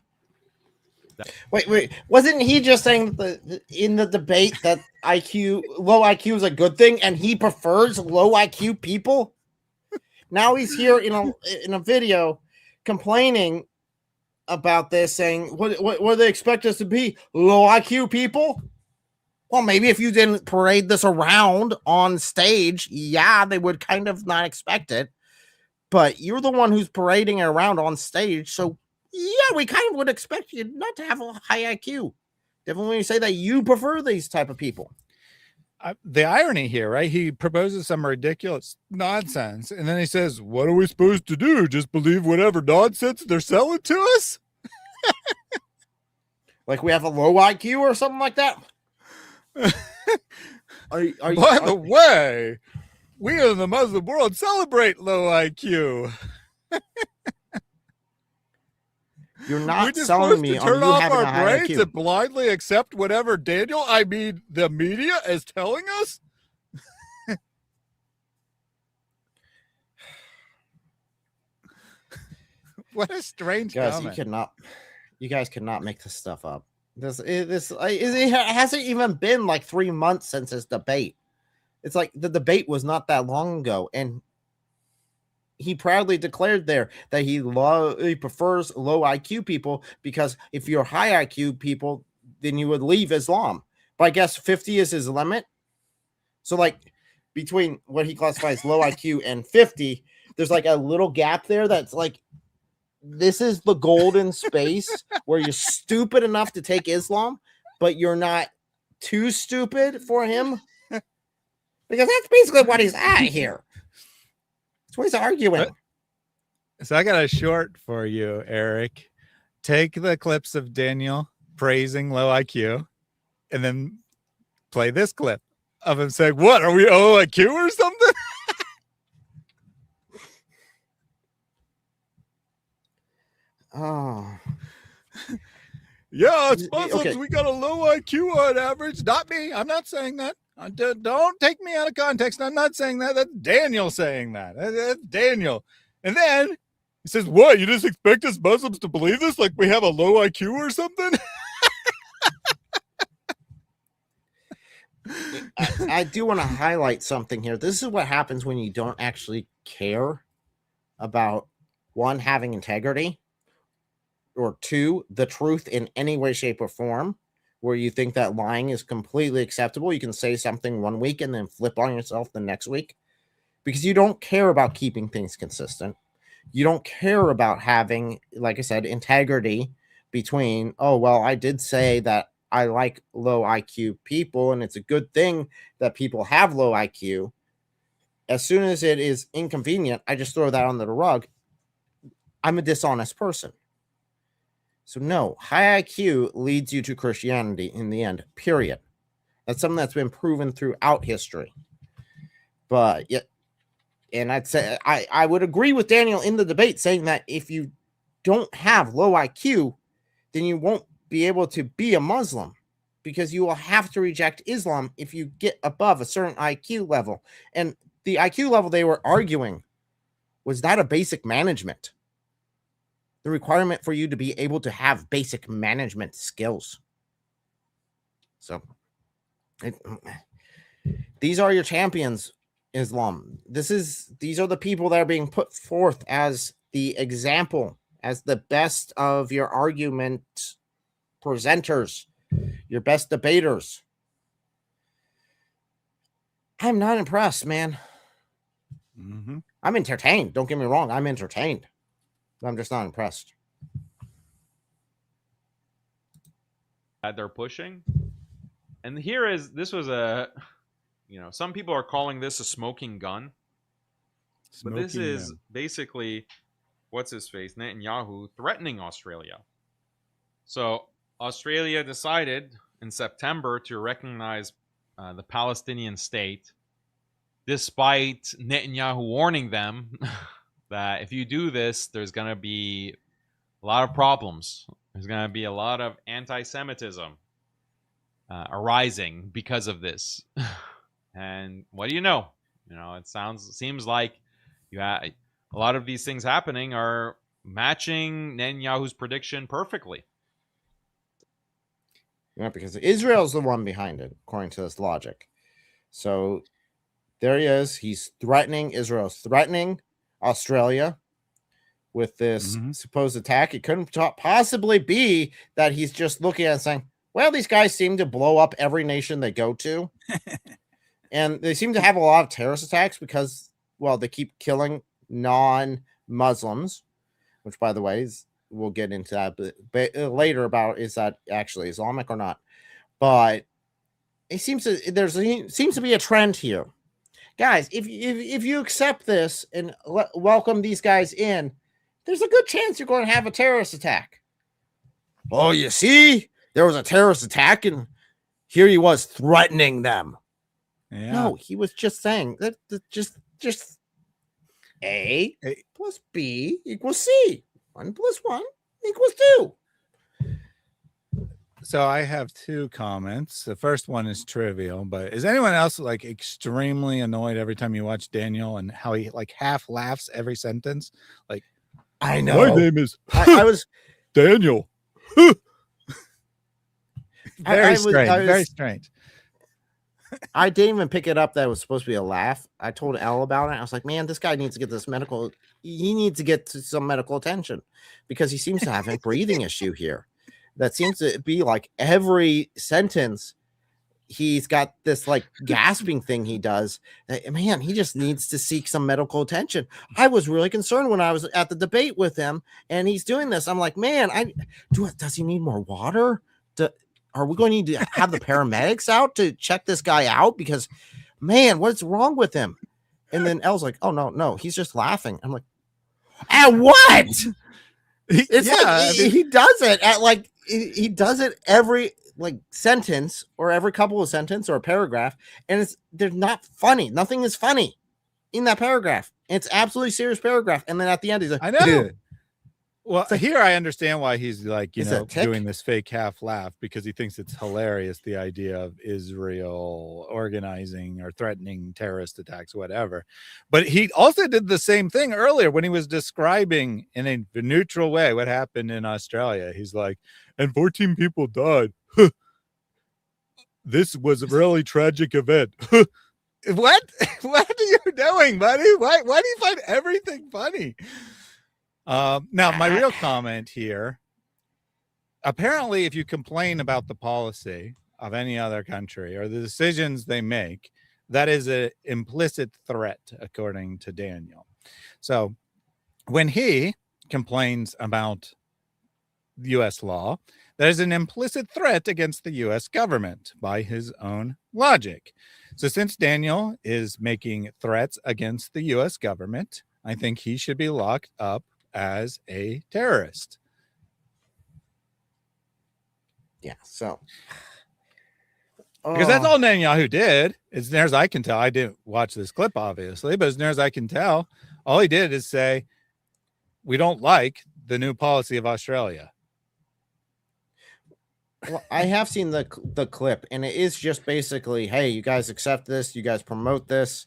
Wait, wasn't he just saying that in the debate that low IQ is a good thing, and he prefers low IQ people? Now he's here in a video complaining about this, saying what do they expect us to be, low IQ people? Well, maybe if you didn't parade this around on stage, yeah, they would kind of not expect it. But you're the one who's parading it around on stage, so yeah, we kind of would expect you not to have a high IQ. Definitely when you say that you prefer these type of people. The irony here, right? He proposes some ridiculous nonsense, and then he says, what are we supposed to do? Just believe whatever nonsense they're selling to us? Like we have a low IQ or something like that? By the way, we in the Muslim world celebrate low IQ. You're not We're just selling supposed me to on turn you off having a our high brains IQ. and blindly accept whatever the media is telling us. What a strange comment. You guys cannot make this stuff up. It hasn't even been like 3 months since this debate. It's like the debate was not that long ago, and he proudly declared there that he prefers low IQ people, because if you're high IQ people, then you would leave Islam. But I guess 50 is his limit. So like between what he classifies low IQ and 50, there's like a little gap there that's like, this is the golden space where you're stupid enough to take Islam, but you're not too stupid for him. Because that's basically what he's at here. That's what he's arguing. So I got a short for you, Eric. Take the clips of Daniel praising low IQ and then play this clip of him saying, what, are we low IQ or something? Oh. Yeah, it's Muslims. Okay. We got a low IQ on average. Not me. I'm not saying that. Don't take me out of context. I'm not saying that. That's Daniel saying that. That's Daniel. And then he says, what? You just expect us Muslims to believe this? Like we have a low IQ or something? I do want to highlight something here. This is what happens when you don't actually care about, one, having integrity, or two, the truth in any way, shape, or form, where you think that lying is completely acceptable. You can say something one week and then flip on yourself the next week because you don't care about keeping things consistent. You don't care about having, like I said, integrity between, oh, well, I did say that I like low IQ people and it's a good thing that people have low IQ. As soon as it is inconvenient, I just throw that under the rug. I'm a dishonest person. So no, high IQ leads you to Christianity in the end, period. That's something that's been proven throughout history. But yeah, and I'd say I would agree with Daniel in the debate saying that if you don't have low IQ, then you won't be able to be a Muslim because you will have to reject Islam if you get above a certain IQ level. And the IQ level they were arguing was that a basic management. The requirement for you to be able to have basic management skills. So these are your champions, Islam. These are the people that are being put forth as the example, as the best of your argument presenters, your best debaters. I'm not impressed, man. Mm-hmm. I'm entertained. Don't get me wrong. I'm entertained. I'm just not impressed. That they're pushing. And this was a, some people are calling this a smoking gun. But this is basically, what's his face, Netanyahu, threatening Australia. So Australia decided in September to recognize the Palestinian state, despite Netanyahu warning them that if you do this, there's going to be a lot of problems. There's going to be a lot of anti-Semitism arising because of this. And what do you know? It seems like a lot of these things happening are matching Netanyahu's prediction perfectly. Yeah, because Israel's the one behind it, according to this logic. So there he is. He's threatening, Israel's threatening Australia with this supposed attack. It couldn't possibly be that he's just looking at it and saying, well, these guys seem to blow up every nation they go to. And they seem to have a lot of terrorist attacks because, well, they keep killing non-Muslims, which, by the way, we'll get into that later about is that actually Islamic or not. But it seems to be a trend here. Guys, if you accept this and welcome these guys in, there's a good chance you're going to have a terrorist attack. Oh, you see, there was a terrorist attack, and here he was threatening them. Yeah. No, he was just saying that just A plus B equals C. 1 + 1 = 2. So I have 2 comments. The first one is trivial, but is anyone else like extremely annoyed every time you watch Daniel and how he like half laughs every sentence? Like, I know. My name is I was Daniel. Very strange. Very strange. I didn't even pick it up that it was supposed to be a laugh. I told Elle about it. I was like, man, this guy needs to get this medical. He needs to get to some medical attention because he seems to have a breathing issue here. That seems to be like every sentence. He's got this like gasping thing he does. Man, he just needs to seek some medical attention. I was really concerned when I was at the debate with him and he's doing this. I'm like, man, does he need more water? Are we going to need to have the paramedics out to check this guy out? Because, man, what's wrong with him? And then Elle's like, oh, no, he's just laughing. I'm like, at what? It's like he does it at like, he does it every like sentence or every couple of sentences or a paragraph. And they're not funny. Nothing is funny in that paragraph. It's absolutely serious paragraph. And then at the end, he's like, I know. Well, here I understand why he's like, doing this fake half laugh because he thinks it's hilarious, the idea of Israel organizing or threatening terrorist attacks, whatever. But he also did the same thing earlier when he was describing in a neutral way what happened in Australia. He's like, and 14 people died. This was a really tragic event. What are you doing, buddy? Why do you find everything funny? Now, my real comment here, apparently, if you complain about the policy of any other country or the decisions they make, that is an implicit threat, according to Daniel. So when he complains about U.S. law, that is an implicit threat against the U.S. government by his own logic. So since Daniel is making threats against the U.S. government, I think he should be locked up as a terrorist. Yeah, so because that's all Netanyahu did. As near as I can tell, I didn't watch this clip, obviously, but as near as I can tell, all he did is say, we don't like the new policy of Australia. Well, I have seen the clip, and it is just basically, hey, you guys accept this, you guys promote this,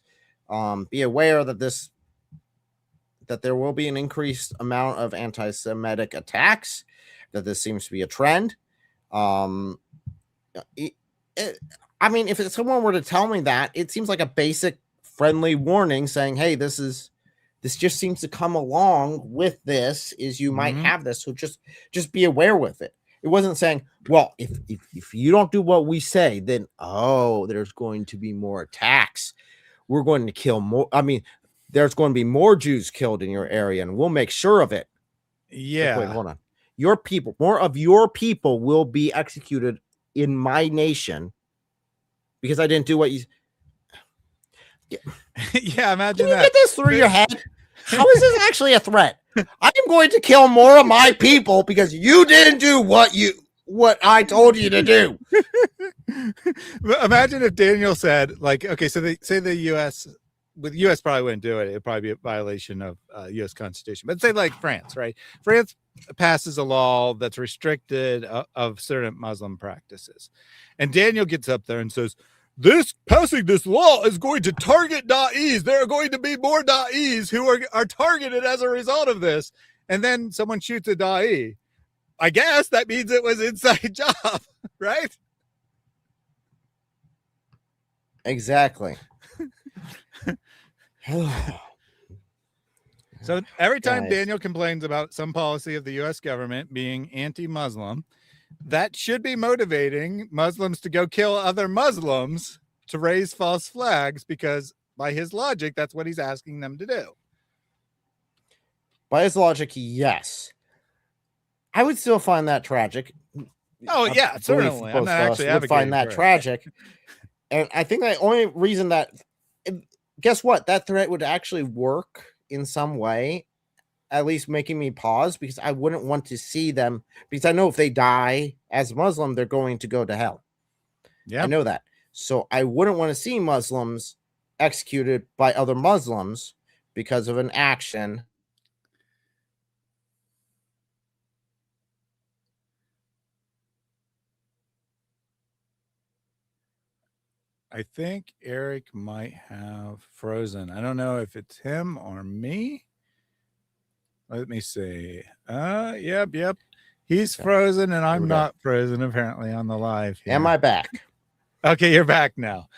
be aware that there will be an increased amount of anti-Semitic attacks, that this seems to be a trend. I mean, if someone were to tell me that, it seems like a basic friendly warning saying, hey, this just seems to come along with this, is you might have this, so just be aware with it. It wasn't saying, well, if you don't do what we say, then, there's going to be more attacks. We're going to kill more. I mean, there's going to be more Jews killed in your area, and we'll make sure of it. Yeah. Wait, hold on. More of your people will be executed in my nation because I didn't do what you. Yeah, imagine Can you that. get this through your head? How is this actually a threat? I am going to kill more of my people because you didn't do what I told you to do. Imagine if Daniel said, like, okay, so they say the U.S. with U.S. probably wouldn't do it. It'd probably be a violation of U.S. Constitution. But say like France, right? France passes a law that's restricted of certain Muslim practices, and Daniel gets up there and says, passing this law is going to target Da'is. There are going to be more Da'is who are targeted as a result of this. And then someone shoots a Da'i. I guess that means it was inside job, right? Exactly. So every time Guys. Daniel complains about some policy of the U.S. government being anti-Muslim, that should be motivating Muslims to go kill other Muslims to raise false flags, because by his logic, that's what he's asking them to do. By his logic, yes. I would still find that tragic. Oh, yeah, certainly. I'm not actually would find that advocating tragic. And I think the only reason that, guess what? That threat would actually work in some way, at least making me pause, because I wouldn't want to see them, because I know if they die as Muslim, they're going to go to hell. Yeah, I know that. So I wouldn't want to see Muslims executed by other Muslims because of an action. I think Eric might have frozen. I don't know if it's him or me. Let me see. Yep. He's frozen and I'm not frozen apparently on the live here. Am I back? Okay, you're back now.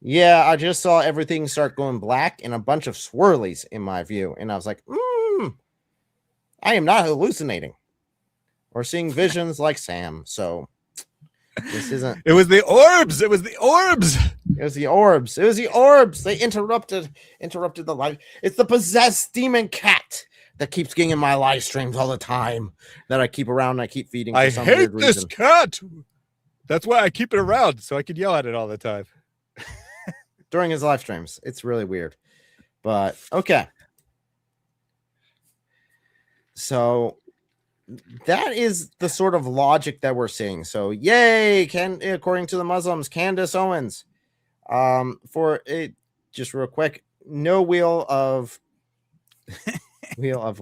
Yeah, I just saw everything start going black and a bunch of swirlies in my view. And I was like, I am not hallucinating or seeing visions like Sam. So this isn't. It was the orbs. It was the orbs. It was the orbs. It was the orbs. They interrupted the live. It's the possessed demon cat that keeps getting in my live streams all the time that I keep around and I keep feeding for I some hate weird this reason. cat. That's why I keep it around, so I can yell at it all the time. During his live streams. It's really weird. But okay. So that is the sort of logic that we're seeing. So yay, according to the Muslims, Candace Owens. For it, just real quick, no wheel of leg. Wheel of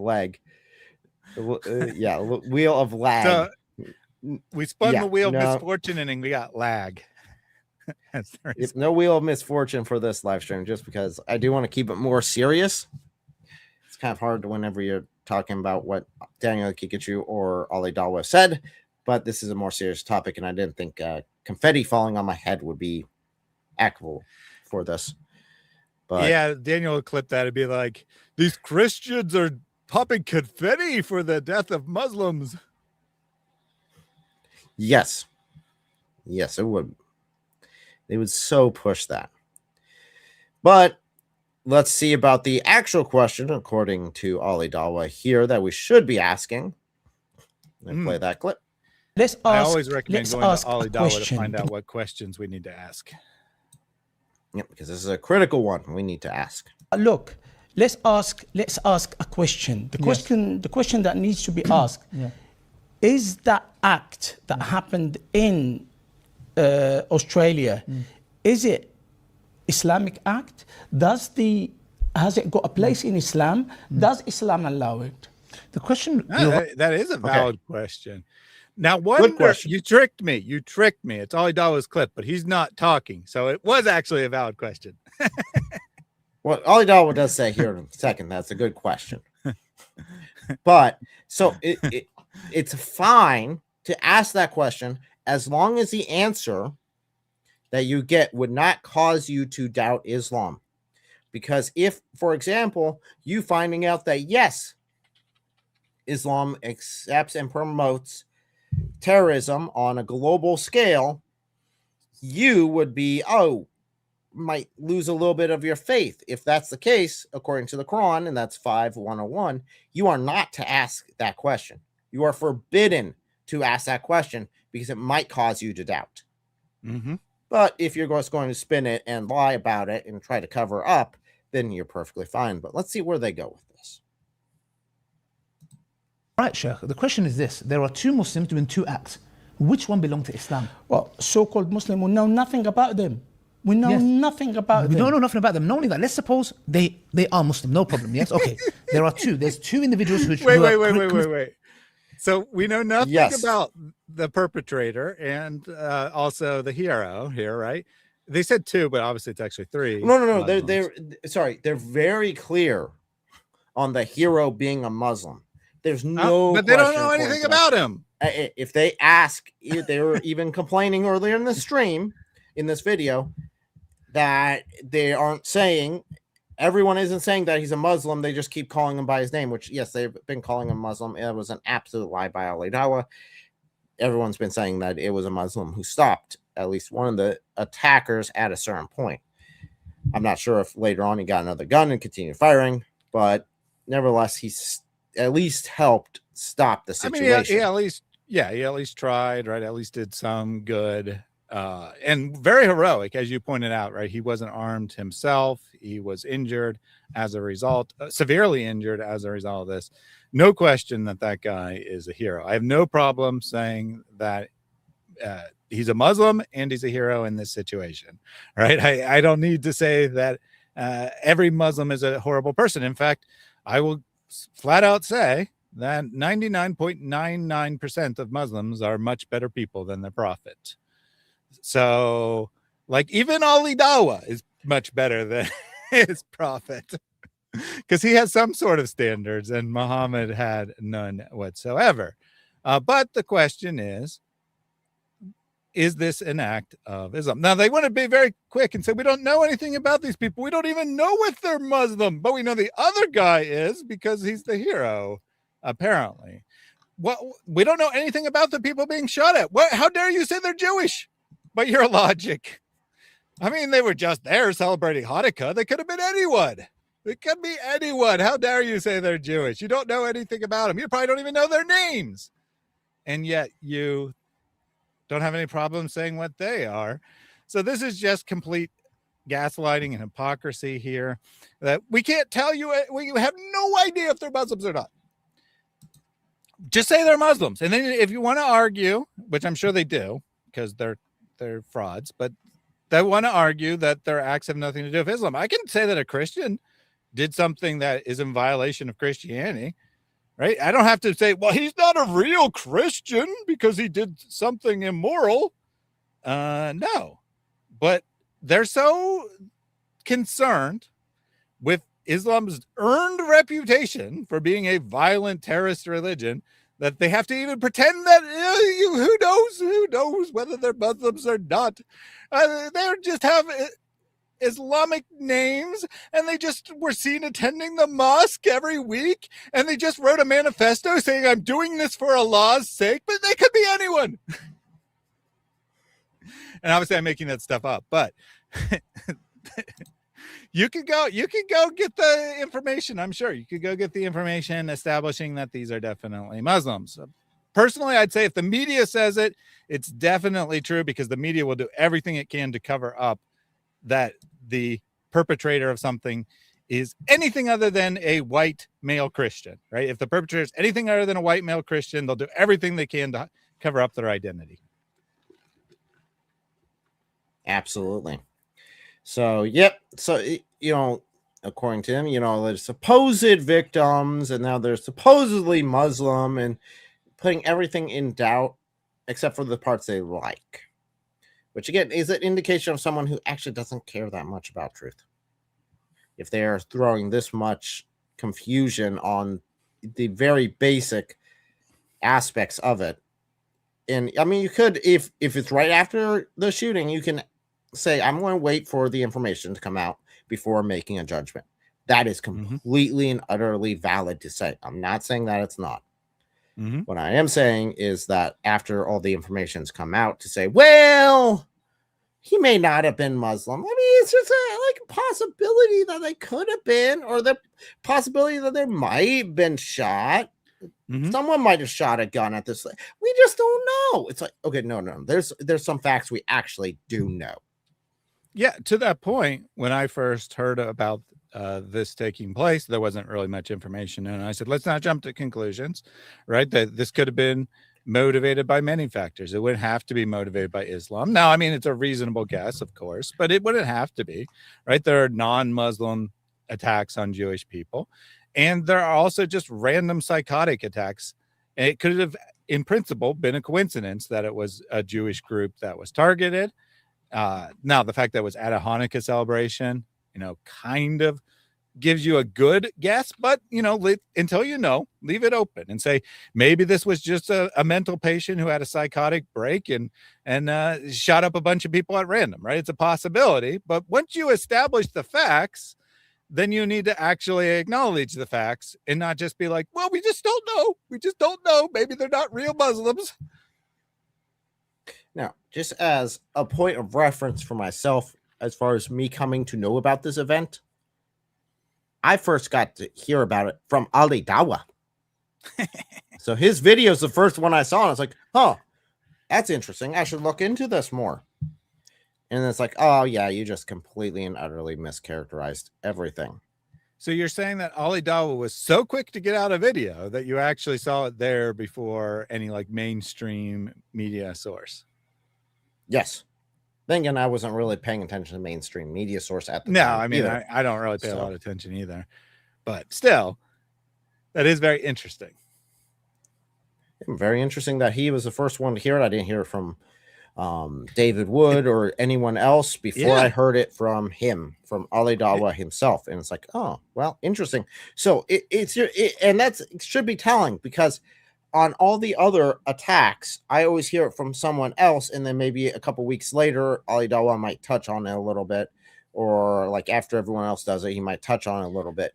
lag. So we spun Yeah, the wheel no. of misfortune and we got lag. That's the reason. It's no wheel of misfortune for this live stream, just because I do want to keep it more serious. It's kind of hard whenever you're talking about what Daniel Kikachu or Ali Dawah said, but this is a more serious topic, and I didn't think confetti falling on my head would be applicable for this. But yeah, Daniel would clip that and be like, these Christians are popping confetti for the death of Muslims. yes, it would. They would so push that. But let's see about the actual question, according to Ali Dawah here, that we should be asking. Let me play that clip. Let's ask. I always recommend let's going to ask a Ali Dawah to question. find out what questions we need to ask. Yeah, because this is a critical one we need to ask. Look, let's ask a question. The question that needs to be asked is that act that happened in Australia, is it Islamic act? Has it got a place in Islam? Does Islam allow it? The question. That is a valid question. Now, question. You tricked me. It's Ali Dawah's clip, but he's not talking. So it was actually a valid question. Well, Ali Dawah does say here in a second, that's a good question. But so it's fine to ask that question as long as the answer that you get would not cause you to doubt Islam. Because if, for example, you finding out that yes, Islam accepts and promotes terrorism on a global scale, you would be, might lose a little bit of your faith. If that's the case, according to the Quran, and that's 5:101, you are not to ask that question. You are forbidden to ask that question because it might cause you to doubt. Mm-hmm. But if you're just going to spin it and lie about it and try to cover up, then you're perfectly fine. But let's see where they go with this. Right, Sheikh. The question is this. There are two Muslims doing two acts. Which one belong to Islam? Well, so-called Muslim, we know nothing about them. We know Yes. nothing about them. We don't know nothing about them. Not only that, let's suppose they are Muslim. No problem. Yes. Okay. There are two. There's two individuals who. Wait. So we know nothing Yes. about the perpetrator and also the hero here, right? They said two, but obviously it's actually three. No. They're very clear on the hero being a Muslim. There's no. But they don't question know according anything to that. about him. If they ask, they were even complaining earlier in the stream, in this video, that they aren't saying, everyone isn't saying that he's a Muslim. They just keep calling him by his name, which, yes, they've been calling him Muslim. It was an absolute lie by Ali Dawah. Everyone's been saying that it was a Muslim who stopped at least one of the attackers at a certain point. I'm not sure if later on he got another gun and continued firing, but nevertheless, he's at least helped stop the situation. I mean, he at least tried, right? At least did some good. And very heroic, as you pointed out, right? He wasn't armed himself. He was injured as a result, severely injured as a result of this. No question that guy is a hero. I have no problem saying that he's a Muslim and he's a hero in this situation, right? I don't need to say that every Muslim is a horrible person. In fact, I will flat out say that 99.99% of Muslims are much better people than their prophet. So, like, even Ali Dawah is much better than his prophet because he has some sort of standards and Muhammad had none whatsoever. But the question is, is this an act of Islam? Now, they want to be very quick and say, we don't know anything about these people. We don't even know if they're Muslim, but we know the other guy is because he's the hero, apparently. We don't know anything about the people being shot at. How dare you say they're Jewish? But your logic. I mean, they were just there celebrating Hanukkah. They could have been anyone. It could be anyone. How dare you say they're Jewish? You don't know anything about them. You probably don't even know their names. And yet you don't have any problem saying what they are. So this is just complete gaslighting and hypocrisy here that we can't tell you. We have no idea if they're Muslims or not. Just say they're Muslims. And then if you want to argue, which I'm sure they do because they're frauds, but they want to argue that their acts have nothing to do with Islam. I can say that a Christian did something that is in violation of Christianity, right? I don't have to say, well, he's not a real Christian because he did something immoral. No, but they're so concerned with Islam's earned reputation for being a violent terrorist religion that they have to even pretend that who knows whether they're Muslims or not. They just have Islamic names, and they just were seen attending the mosque every week, and they just wrote a manifesto saying, I'm doing this for Allah's sake, but they could be anyone. And obviously I'm making that stuff up, but you could go get the information. I'm sure you could go get the information establishing that these are definitely Muslims. Personally, I'd say if the media says it, it's definitely true because the media will do everything it can to cover up that the perpetrator of something is anything other than a white male Christian, right? If the perpetrator is anything other than a white male Christian, they'll do everything they can to cover up their identity. Absolutely. So, yep. So, according to him, there's supposed victims, and now they're supposedly Muslim, and putting everything in doubt except for the parts they like. Which, again, is an indication of someone who actually doesn't care that much about truth. If they are throwing this much confusion on the very basic aspects of it. And, I mean, you could, if it's right after the shooting, you can say, I'm going to wait for the information to come out before making a judgment. That is completely and utterly valid to say. I'm not saying that it's not. What I am saying is that after all the information's come out to say, well, he may not have been Muslim. I mean, it's just a possibility that they could have been, or the possibility that they might have been shot. Someone might have shot a gun at this. We just don't know. It's like, okay, no. There's some facts we actually do know. Yeah, to that point, when I first heard about this taking place, there wasn't really much information. And I said, let's not jump to conclusions, right? That this could have been motivated by many factors. It wouldn't have to be motivated by Islam. Now, I mean, it's a reasonable guess, of course, but it wouldn't have to be, right? There are non-Muslim attacks on Jewish people, and there are also just random psychotic attacks. And it could have, in principle, been a coincidence that it was a Jewish group that was targeted. Now, the fact that it was at a Hanukkah celebration, kind of gives you a good guess, but until leave it open and say maybe this was just a mental patient who had a psychotic break and shot up a bunch of people at random, right? It's a possibility, but once you establish the facts, then you need to actually acknowledge the facts and not just be like, well, we just don't know. Maybe they're not real Muslims. Now, just as a point of reference for myself, as far as me coming to know about this event, I first got to hear about it from Ali Dawah. So his video is the first one I saw, and I was like, oh, that's interesting. I should look into this more. And it's like, oh, yeah, you just completely and utterly mischaracterized everything. So you're saying that Ali Dawah was so quick to get out a video that you actually saw it there before any mainstream media source? Yes. Then again, I wasn't really paying attention to mainstream media source at the time. No, I mean, I don't really pay a lot of attention either. But still, that is very interesting. Very interesting that he was the first one to hear it. I didn't hear it from David Wood or anyone else before I heard it from him, from Ali Dawah himself. And it's like, oh, well, interesting. So it should be telling, because on all the other attacks, I always hear it from someone else, and then maybe a couple weeks later, Ali Dawah might touch on it a little bit, or like after everyone else does it, he might touch on it a little bit.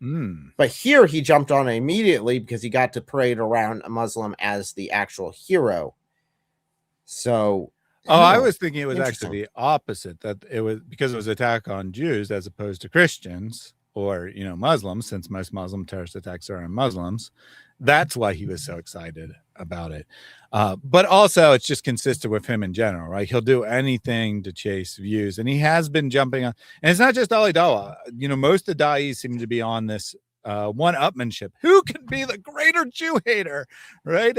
But here he jumped on it immediately because he got to parade around a Muslim as the actual hero. So, I was thinking it was actually the opposite, that it was because it was attack on Jews as opposed to Christians or, you know, Muslims, since most Muslim terrorist attacks are on Muslims. That's why he was so excited about it. But also it's just consistent with him in general, right? He'll do anything to chase views, and he has been jumping on. And it's not just Ali Dawah. You know, most of the da'is seem to be on this one-upmanship. Who can be the greater Jew hater, right?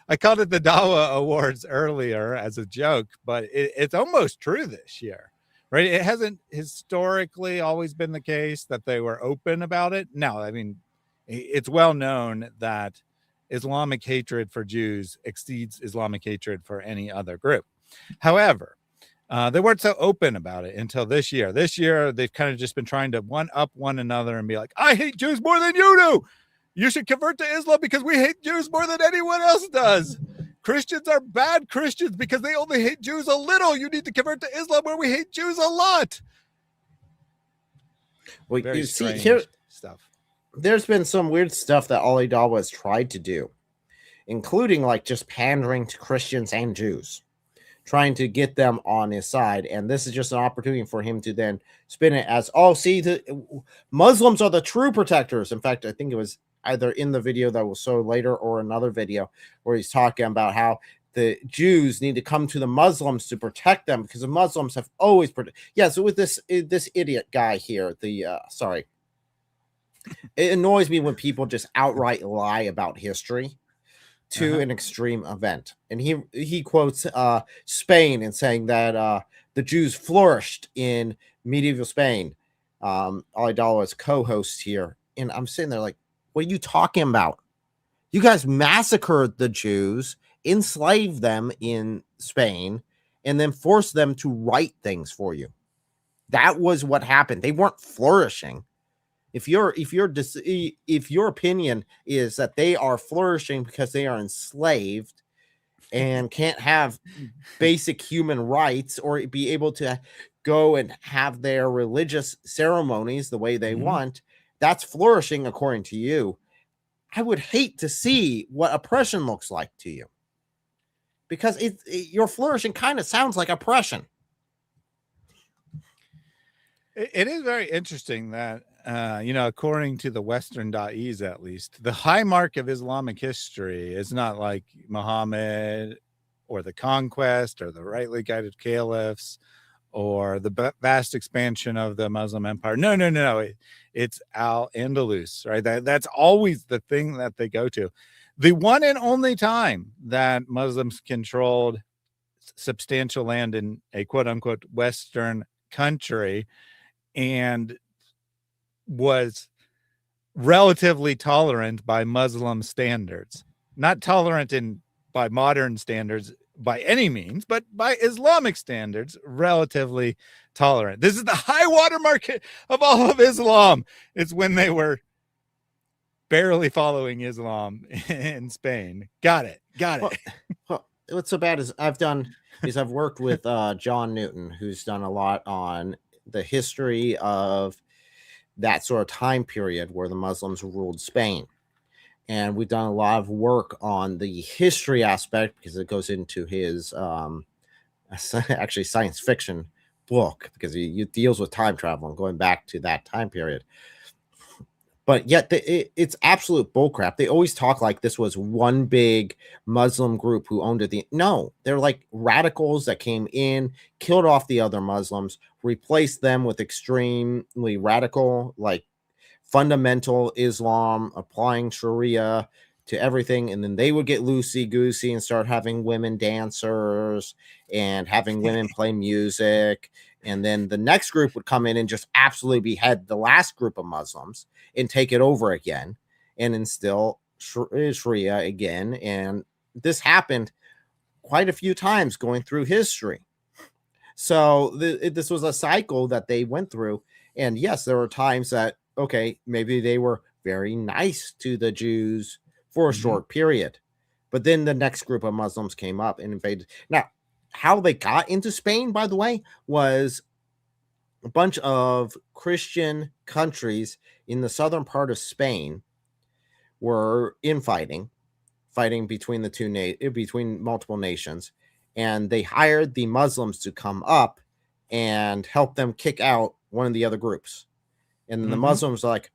I called it the Dawah Awards earlier as a joke, but it's almost true this year, right? It hasn't historically always been the case that they were open about it. No, I mean, it's well known that Islamic hatred for Jews exceeds Islamic hatred for any other group. However, they weren't so open about it until this year. This year, they've kind of just been trying to one-up one another and be like, I hate Jews more than you do. You should convert to Islam because we hate Jews more than anyone else does. Christians are bad Christians because they only hate Jews a little. You need to convert to Islam where we hate Jews a lot. Well, Very you see strange here stuff. There's been some weird stuff that Ali Dawah has tried to do, including like just pandering to Christians and Jews, trying to get them on his side. And this is just an opportunity for him to then spin it as, oh, see, the Muslims are the true protectors. In fact, I think it was either in the video that we'll show later or another video where he's talking about how the Jews need to come to the Muslims to protect them because the Muslims have always protected. Yeah, so with this idiot guy here, it annoys me when people just outright lie about history to an extreme event. And he quotes Spain and saying that the Jews flourished in medieval Spain. Ali Dawah is co-host here. And I'm sitting there like, what are you talking about? You guys massacred the Jews, enslaved them in Spain, and then forced them to write things for you. That was what happened. They weren't flourishing. If your opinion is that they are flourishing because they are enslaved and can't have basic human rights or be able to go and have their religious ceremonies the way they want, that's flourishing according to you. I would hate to see what oppression looks like to you, because your flourishing kind of sounds like oppression. It is very interesting that, according to the Western da'is, at least, the high mark of Islamic history is not like Muhammad or the conquest or the rightly guided caliphs or the vast expansion of the Muslim empire. No. It's Al-Andalus, right? That's always the thing that they go to. The one and only time that Muslims controlled substantial land in a quote unquote Western country and was relatively tolerant by Muslim standards, not tolerant by modern standards by any means, but by Islamic standards, relatively tolerant. This is the high watermark of all of Islam. It's when they were barely following Islam in Spain. Got it. Well, what's so bad is I've worked with John Newton, who's done a lot on the history of that sort of time period where the Muslims ruled Spain. And we've done a lot of work on the history aspect because it goes into his actually science fiction book, because he deals with time travel and going back to that time period. But yet it's absolute bullcrap. They always talk like this was one big Muslim group who owned it. No, they're like radicals that came in, killed off the other Muslims, replaced them with extremely radical, like fundamental Islam, applying Sharia to everything. And then they would get loosey-goosey and start having women dancers and having women play music. And then the next group would come in and just absolutely behead the last group of Muslims and take it over again and instill Sharia again. And this happened quite a few times going through history. So this was a cycle that they went through. And yes, there were times that, okay, maybe they were very nice to the Jews for a short period. But then the next group of Muslims came up and invaded. Now, how they got into Spain, by the way, was a bunch of Christian countries in the southern part of Spain were infighting, fighting between between multiple nations, and they hired the Muslims to come up and help them kick out one of the other groups. And then the Muslims are like,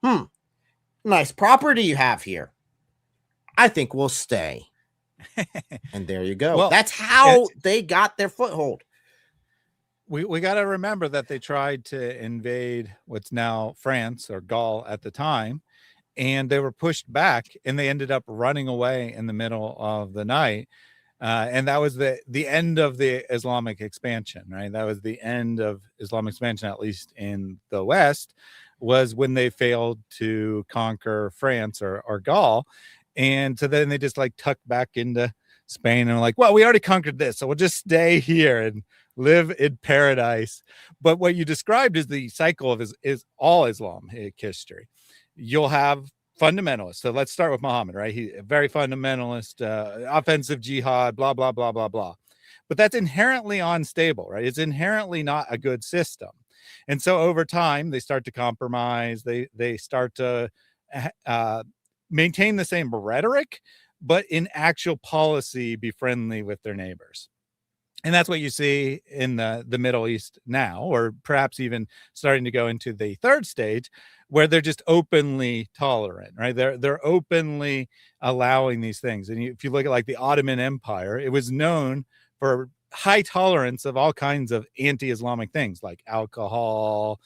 nice property you have here. I think we'll stay. And there you go. Well, that's how they got their foothold. We got to remember that they tried to invade what's now France or Gaul at the time, and they were pushed back, and they ended up running away in the middle of the night. And that was the end of the Islamic expansion, right? That was the end of Islamic expansion, at least in the West, was when they failed to conquer France or Gaul. And so then they just like tucked back into Spain and were like, well, we already conquered this, so we'll just stay here and live in paradise. But what you described is the cycle of is all Islamic history. You'll have fundamentalists. So let's start with Muhammad, right? He's a very fundamentalist, offensive jihad, blah, blah, blah, blah, blah. But that's inherently unstable, right? It's inherently not a good system. And so over time, they start to compromise. They start to maintain the same rhetoric, but in actual policy, be friendly with their neighbors. And that's what you see in the Middle East now, or perhaps even starting to go into the third stage, where they're just openly tolerant, right? They're openly allowing these things. And if you look at like the Ottoman Empire, it was known for high tolerance of all kinds of anti-Islamic things like alcohol,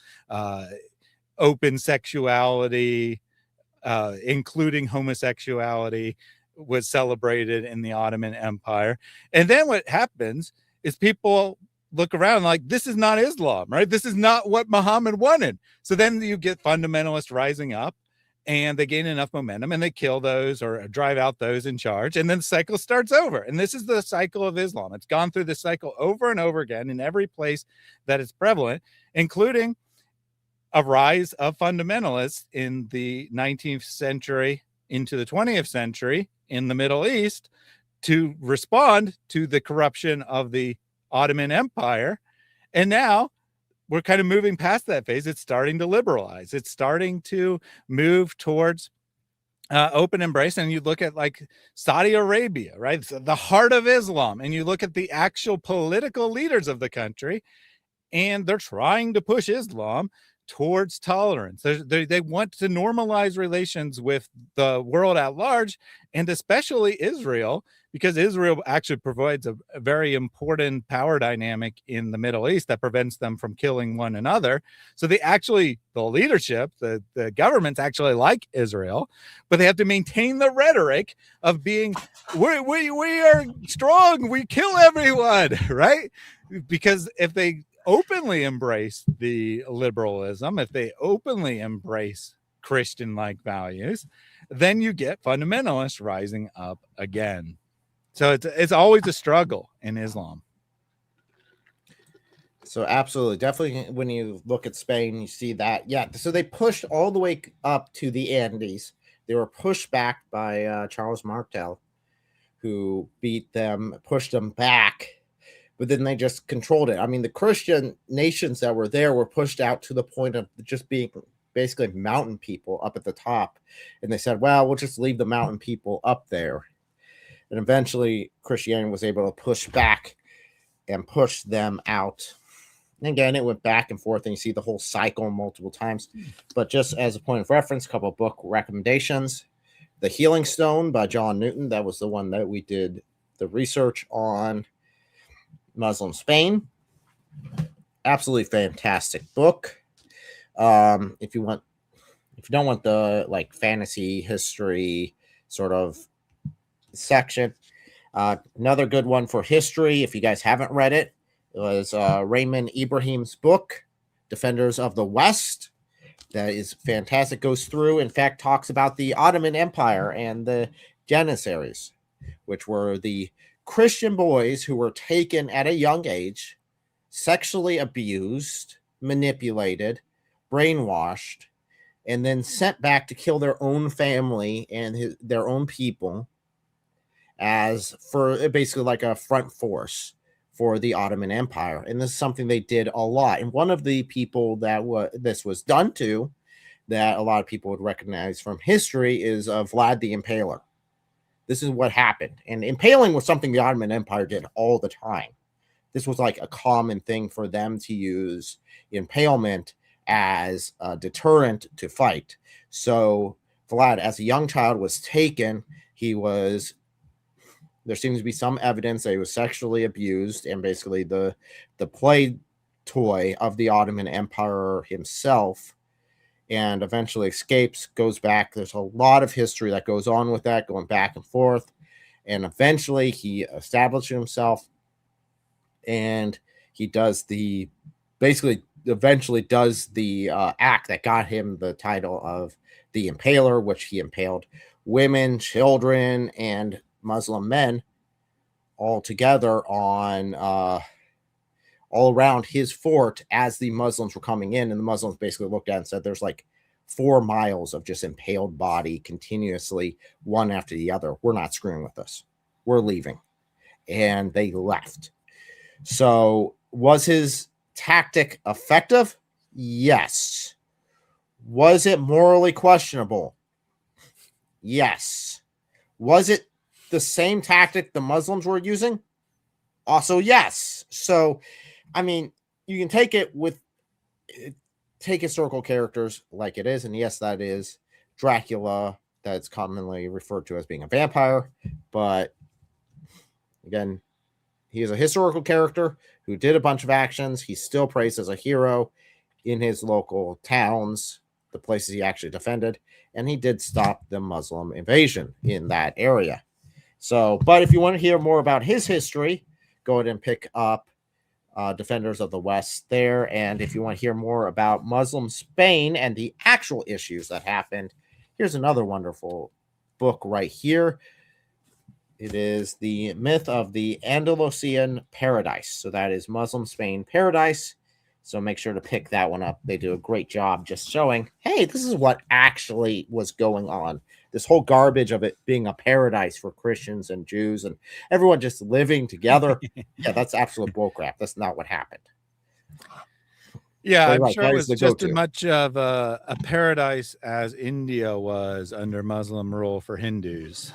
open sexuality, including homosexuality, was celebrated in the Ottoman Empire. And then what happens is people look around like, this is not Islam, right? This is not what Muhammad wanted. So then you get fundamentalists rising up, and they gain enough momentum and they kill those or drive out those in charge. And then the cycle starts over. And this is the cycle of Islam. It's gone through this cycle over and over again in every place that it's prevalent, including a rise of fundamentalists in the 19th century into the 20th century in the Middle East to respond to the corruption of the Ottoman Empire. And now we're kind of moving past that phase. It's starting to liberalize. It's starting to move towards open embrace. And you look at like Saudi Arabia, right? It's the heart of Islam. And you look at the actual political leaders of the country, and they're trying to push Islam towards tolerance. They want to normalize relations with the world at large, and especially Israel, because Israel actually provides a very important power dynamic in the Middle East that prevents them from killing one another. So the leadership, the governments actually like Israel, but they have to maintain the rhetoric of being, we are strong, we kill everyone, right? Because if they openly embrace the liberalism, if they openly embrace Christian-like values, then you get fundamentalists rising up again. So it's always a struggle in Islam. So absolutely, definitely, when you look at Spain, you see that. Yeah, so they pushed all the way up to the Andes. They were pushed back by Charles Martel, who beat them, pushed them back, but then they just controlled it. I mean, the Christian nations that were there were pushed out to the point of just being basically mountain people up at the top. And they said, well, we'll just leave the mountain people up there. And eventually Christianity was able to push back and push them out. And again, it went back and forth, and you see the whole cycle multiple times. But just as a point of reference, a couple of book recommendations. The Healing Stone by John Newton. That was the one that we did the research on. Muslim Spain. Absolutely fantastic book. If you don't want the like fantasy history sort of section, another good one for history, if you guys haven't read it, was Raymond Ibrahim's book, Defenders of the West. That is fantastic. Goes through, in fact, talks about the Ottoman Empire and the Janissaries, which were the Christian boys who were taken at a young age, sexually abused, manipulated, brainwashed, and then sent back to kill their own family and their own people. as for basically like a front force for the Ottoman Empire. And this is something they did a lot. And one of the people that this was done to, that a lot of people would recognize from history, is Vlad the Impaler. This is what happened. And impaling was something the Ottoman Empire did all the time. This was like a common thing for them to use impalement as a deterrent to fight. So Vlad, as a young child, was taken. There seems to be some evidence that he was sexually abused, and basically the play toy of the Ottoman Empire himself, and eventually escapes, goes back. There's a lot of history that goes on with that, going back and forth. And eventually he established himself, and he eventually does the act that got him the title of the Impaler, which he impaled women, children, and Muslim men all together on all around his fort as the Muslims were coming in. And the Muslims basically looked at it and said, there's like 4 miles of just impaled body continuously, one after the other. We're not screwing with this. We're leaving. And they left. So was his tactic effective? Yes. Was it morally questionable? Yes. Was it the same tactic the Muslims were using? Also, yes. So, I mean, you can take historical characters like it is, and yes, that is Dracula, that's commonly referred to as being a vampire, but again, he is a historical character who did a bunch of actions. He's still praised as a hero in his local towns, the places he actually defended, and he did stop the Muslim invasion in that area. So, but if you want to hear more about his history, go ahead and pick up Defenders of the West there. And if you want to hear more about Muslim Spain and the actual issues that happened, here's another wonderful book right here. It is The Myth of the Andalusian Paradise. So that is Muslim Spain Paradise. So make sure to pick that one up. They do a great job just showing, hey, this is what actually was going on. This whole garbage of it being a paradise for Christians and Jews and everyone just living together. Yeah, that's absolute bullcrap. That's not what happened. Yeah, But I'm right, sure that it is was the just go-to. as much of a paradise as India was under Muslim rule for Hindus.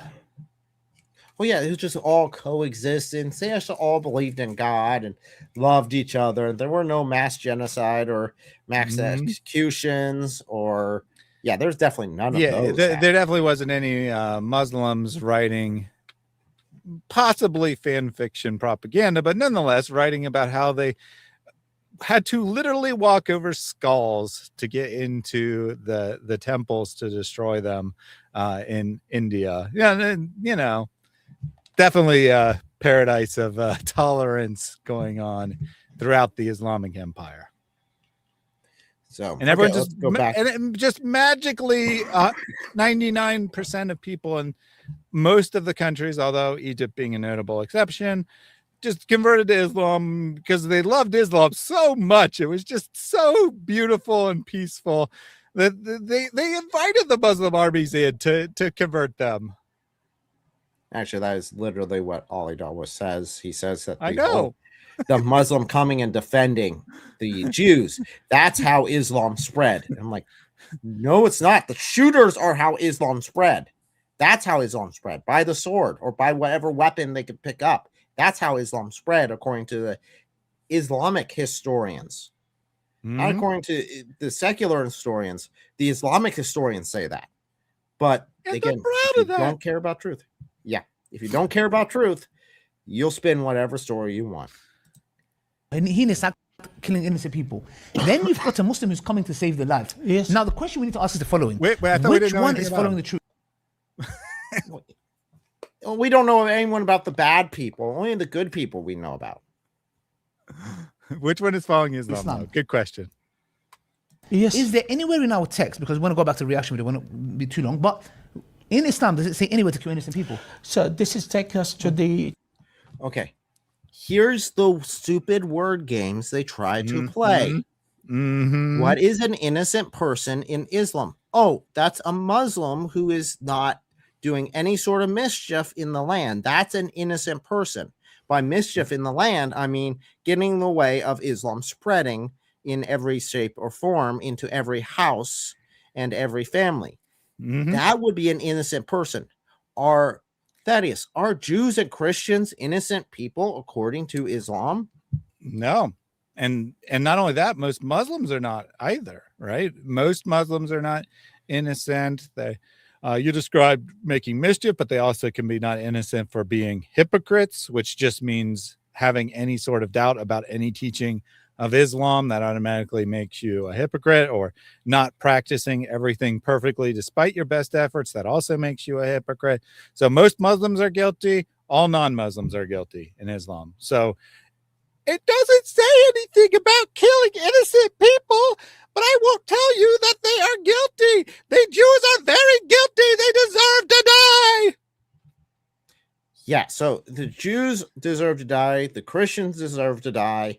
Well, yeah, it was just all coexistence. They actually all believed in God and loved each other. There were no mass genocide or mass executions or, yeah, there's definitely none of those. There definitely wasn't any Muslims writing possibly fan fiction propaganda, but nonetheless writing about how they had to literally walk over skulls to get into the temples to destroy them in India. Yeah, and, you know, definitely a paradise of tolerance going on throughout the Islamic Empire. So, and everyone let's go back. And it just magically 99% of people in most of the countries, although Egypt being a notable exception, just converted to Islam because they loved Islam so much. It was just so beautiful and peaceful that they invited the Muslim armies in to convert them. Actually, that is literally what Ali Dawah says. He says that the Muslim coming and defending the Jews, that's how Islam spread. And I'm like, no, it's not. The shooters are how Islam spread. That's how Islam spread, by the sword or by whatever weapon they could pick up. That's how Islam spread, according to the Islamic historians. Not according to the secular historians. The Islamic historians say that. But and again, if you don't care about truth. Yeah, if you don't care about truth, you'll spin whatever story you want. And he is killing innocent people. Then you've got a Muslim who's coming to save their life. Yes. Now the question we need to ask is the following: wait, I thought which one is following the truth? We don't know anyone about the bad people. Only the good people we know about. Which one is following Islam? Good question. Yes. Is there anywhere in our text, because we want to go back to the reaction, we don't want to be too long, but in Islam, does it say anywhere to kill innocent people? So this is take us to the... Okay. Here's the stupid word games they try to play. What is an innocent person in Islam? Oh, that's a Muslim who is not doing any sort of mischief in the land. That's an innocent person. By mischief in the land, I mean getting in the way of Islam spreading in every shape or form into every house and every family. That would be an innocent person. Are Thaddeus, are Jews and Christians innocent people according to Islam? No. And not only that, most Muslims are not either, right? Most Muslims are not innocent. They you described making mischief, but they also can be not innocent for being hypocrites, which just means having any sort of doubt about any teaching of Islam. That automatically makes you a hypocrite, or not practicing everything perfectly despite your best efforts. That also makes you a hypocrite. So most Muslims are guilty. All non-Muslims are guilty in Islam. So it doesn't say anything about killing innocent people, but I won't tell you that they are guilty. The Jews are very guilty. They deserve to die. Yeah, so the Jews deserve to die. The Christians deserve to die.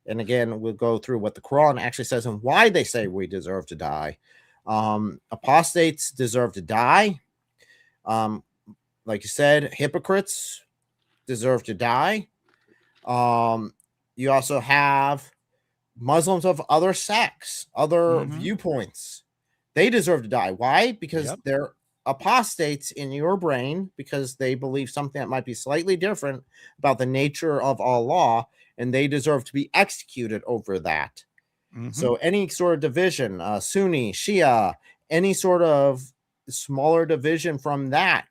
And again, we'll go through what the Quran actually says and why they say we deserve to die. Apostates deserve to die. Like you said, hypocrites deserve to die. You also have Muslims of other sects, other viewpoints. They deserve to die. Why? Because they're apostates in your brain, because they believe something that might be slightly different about the nature of Allah, and they deserve to be executed over that. So any sort of division, Sunni, Shia, any sort of smaller division from that,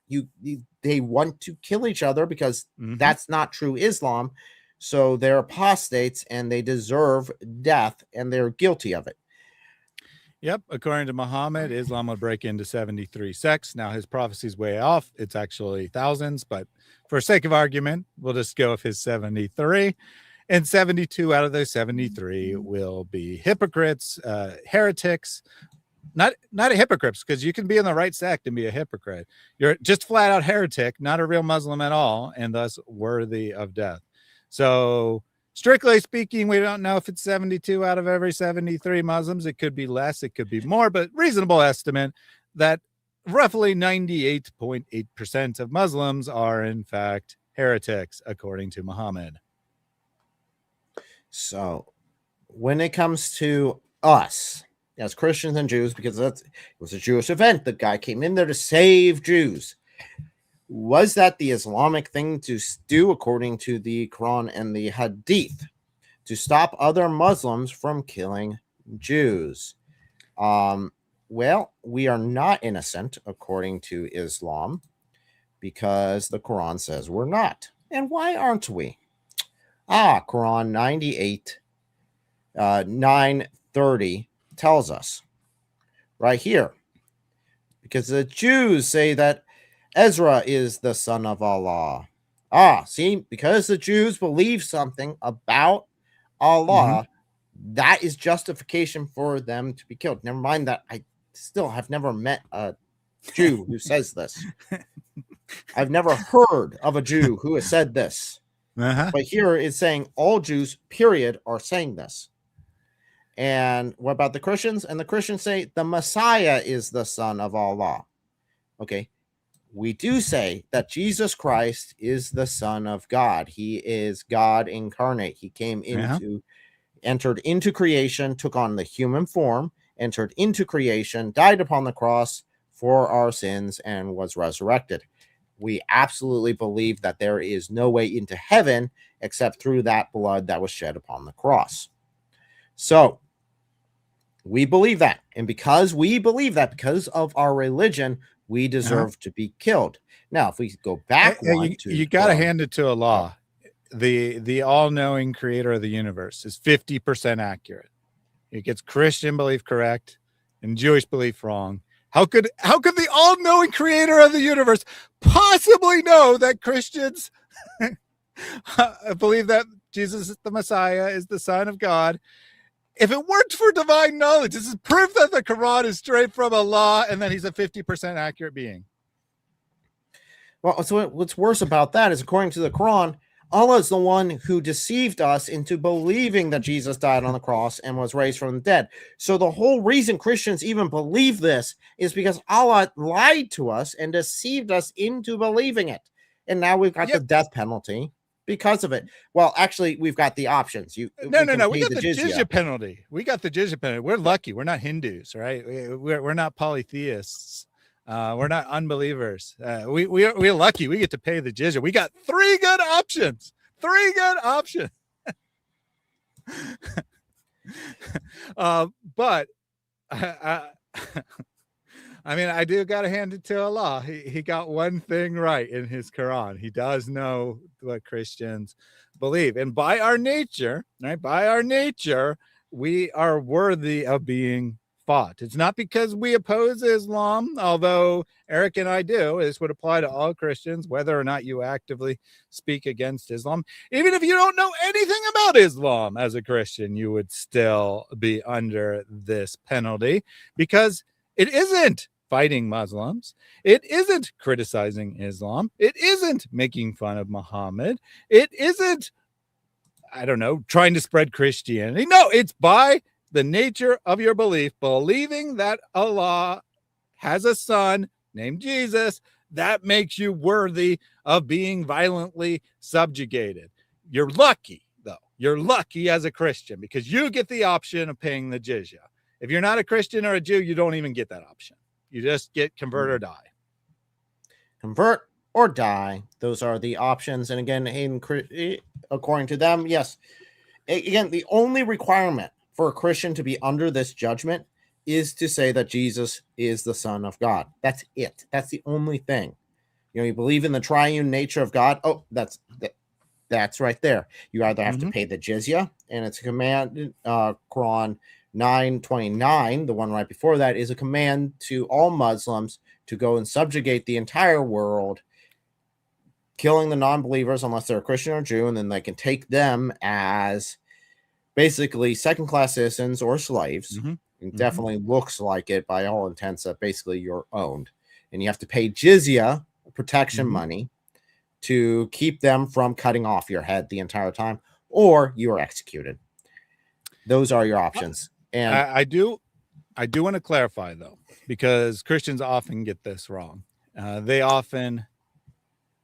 they want to kill each other because that's not true Islam. So they're apostates and they deserve death, and they're guilty of it. Yep. According to Muhammad, Islam would break into 73 sects. Now his prophecy's way off. It's actually thousands, but for sake of argument, we'll just go with his 73. And 72 out of those 73 will be hypocrites, heretics. Not hypocrites, because you can be in the right sect and be a hypocrite. You're just flat out heretic, not a real Muslim at all, and thus worthy of death. So strictly speaking, we don't know if it's 72 out of every 73 Muslims. It could be less, it could be more, but reasonable estimate that roughly 98.8% of Muslims are in fact heretics, according to Muhammad. So when it comes to us as Christians and Jews, because it was a Jewish event, the guy came in there to save Jews. Was that the Islamic thing to do according to the Quran and the Hadith, to stop other Muslims from killing Jews? Well, we are not innocent according to Islam, because the Quran says we're not. And why aren't we? Quran 98, 930 tells us right here, because the Jews say that Ezra is the son of Allah. See, because the Jews believe something about Allah, that is justification for them to be killed. Never mind that I still have never met a Jew who says this. I've never heard of a Jew who has said this. But here it's saying all Jews, period, are saying this. And what about the Christians? And the Christians say the Messiah is the son of Allah. Okay. We do say that Jesus Christ is the Son of God. He is God incarnate. He came into, entered into creation, took on the human form, entered into creation, died upon the cross for our sins, and was resurrected. We absolutely believe that there is no way into heaven except through that blood that was shed upon the cross. So we believe that. And because we believe that, because of our religion, we deserve to be killed. Now, if we go back, you got to hand it to Allah. The all-knowing creator of the universe is 50% accurate. It gets Christian belief correct and Jewish belief wrong. How could the all-knowing creator of the universe possibly know that Christians believe that Jesus, the Messiah, is the Son of God? If it weren't for divine knowledge, this is proof that the Quran is straight from Allah and that he's a 50% accurate being. Well, so what's worse about that is, according to the Quran, Allah is the one who deceived us into believing that Jesus died on the cross and was raised from the dead. So the whole reason Christians even believe this is because Allah lied to us and deceived us into believing it. And now we've got the death penalty because of it. Well, actually, we've got the options. No. We got the jizya penalty. We got the jizya penalty. We're lucky. We're not Hindus, right? We're not polytheists. We're not unbelievers. We're lucky. We get to pay the jizya. We got 3 good options. 3 good options. But I mean, I do got to hand it to Allah. He got one thing right in his Quran. He does know what Christians believe. And by our nature, right? By our nature, we are worthy of being fought. It's not because we oppose Islam, although Eric and I do. This would apply to all Christians, whether or not you actively speak against Islam. Even if you don't know anything about Islam as a Christian, you would still be under this penalty, because it isn't fighting Muslims. It isn't criticizing Islam. It isn't making fun of Muhammad. It isn't, I don't know, trying to spread Christianity. No, it's by the nature of your belief, believing that Allah has a son named Jesus, that makes you worthy of being violently subjugated. You're lucky, though. You're lucky as a Christian, because you get the option of paying the jizya. If you're not a Christian or a Jew, you don't even get that option. You just get convert or die. Convert or die. Those are the options. And again, according to them, yes. Again, the only requirement for a Christian to be under this judgment is to say that Jesus is the Son of God. That's it. That's the only thing. You know, you believe in the triune nature of God. Oh, that's right there. You either have to pay the jizya, and it's a command. Quran 9:29, the one right before that, is a command to all Muslims to go and subjugate the entire world, killing the non-believers unless they're a Christian or Jew, and then they can take them as basically second-class citizens or slaves. It definitely looks like it by all intents that basically you're owned. And you have to pay jizya, protection money, to keep them from cutting off your head the entire time, or you are executed. Those are your options. And I do want to clarify, though, because Christians often get this wrong. They often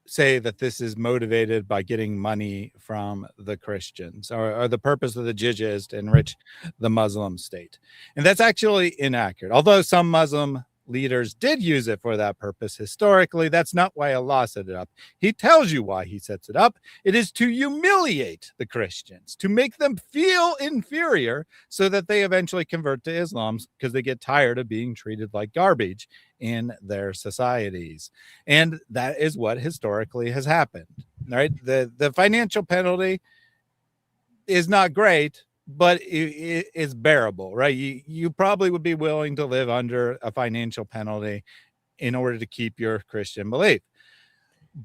say that this is motivated by getting money from the Christians, or the purpose of the jizya is to enrich the Muslim state. And that's actually inaccurate. Although some Muslim leaders did use it for that purpose historically, that's not why Allah set it up. He tells you why he sets it up. It is to humiliate the Christians, to make them feel inferior so that they eventually convert to Islam, because they get tired of being treated like garbage in their societies. And that is what historically has happened, right? The financial penalty is not great, but it is bearable, right? You probably would be willing to live under a financial penalty in order to keep your Christian belief.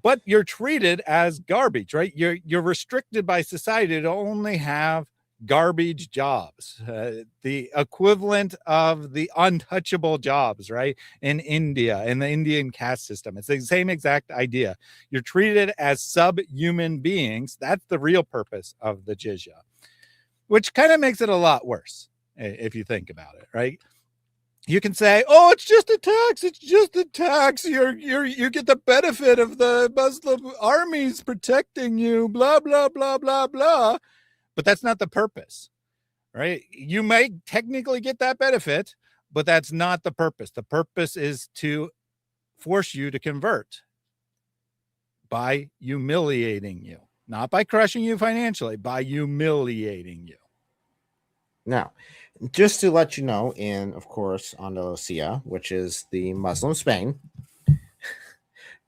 But you're treated as garbage, right? You're restricted by society to only have garbage jobs, the equivalent of the untouchable jobs, right? In India, in the Indian caste system. It's the same exact idea. You're treated as subhuman beings. That's the real purpose of the jizya, which kind of makes it a lot worse if you think about it, right? You can say, "Oh, it's just a tax. It's just a tax. You get the benefit of the Muslim armies protecting you, blah, blah, blah, blah, blah." But that's not the purpose, right? You may technically get that benefit, but that's not the purpose. The purpose is to force you to convert by humiliating you, not by crushing you financially, by humiliating you. now, just to let you know, in, of course, Andalusia, which is the Muslim Spain,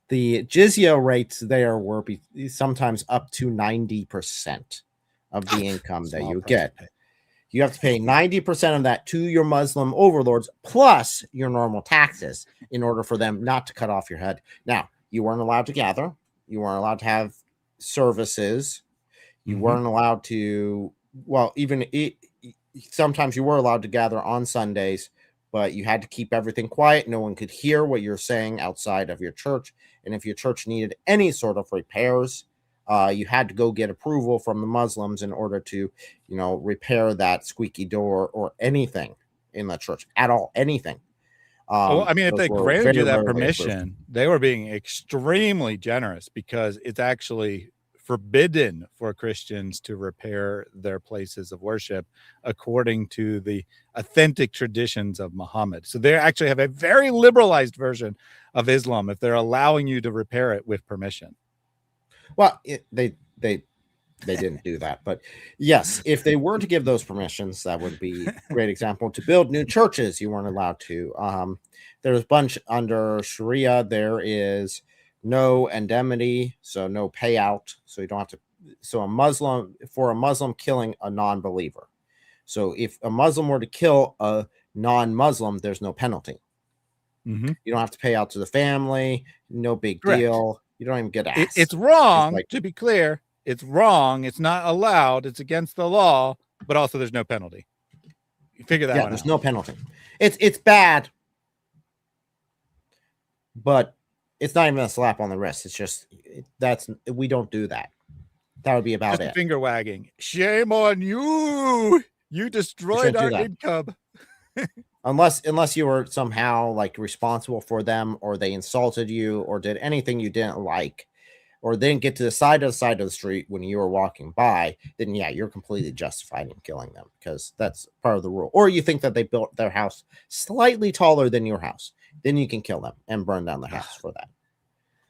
the jizya rates there were sometimes up to 90% of the income that you get. You have to pay 90% of that to your Muslim overlords, plus your normal taxes, in order for them not to cut off your head. Now, you weren't allowed to gather. You weren't allowed to have services. You weren't allowed to, well, sometimes you were allowed to gather on Sundays, but you had to keep everything quiet. No one could hear what you're saying outside of your church. And if your church needed any sort of repairs, you had to go get approval from the Muslims in order to, repair that squeaky door or anything in the church at all, anything. Well, I mean, if Those they were granted you very that rarely approved. permission, they were being extremely generous, because it's actually forbidden for Christians to repair their places of worship according to the authentic traditions of Muhammad. So they actually have a very liberalized version of Islam if they're allowing you to repair it with permission. Well, they didn't do that, but yes, if they were to give those permissions, that would be a great example. To build new churches, you weren't allowed to. There's a bunch under Sharia. There is no indemnity, so no payout. So you don't have to. So a Muslim killing a non-believer. So if a Muslim were to kill a non-Muslim, there's no penalty. Mm-hmm. You don't have to pay out to the family. No big deal. You don't even get asked. It's wrong, to be clear. It's wrong. It's not allowed. It's against the law, but also there's no penalty. You figure that one out. There's no penalty. It's bad, but it's not even a slap on the wrist. It's just we don't do that. That would be about Just it. Finger wagging. Shame on you. You destroyed our income. Unless you were somehow like responsible for them, or they insulted you, or did anything you didn't like, or didn't get to the side of the street when you were walking by, then yeah, you're completely justified in killing them, because that's part of the rule. Or you think that they built their house slightly taller than your house, then you can kill them and burn down the house for that.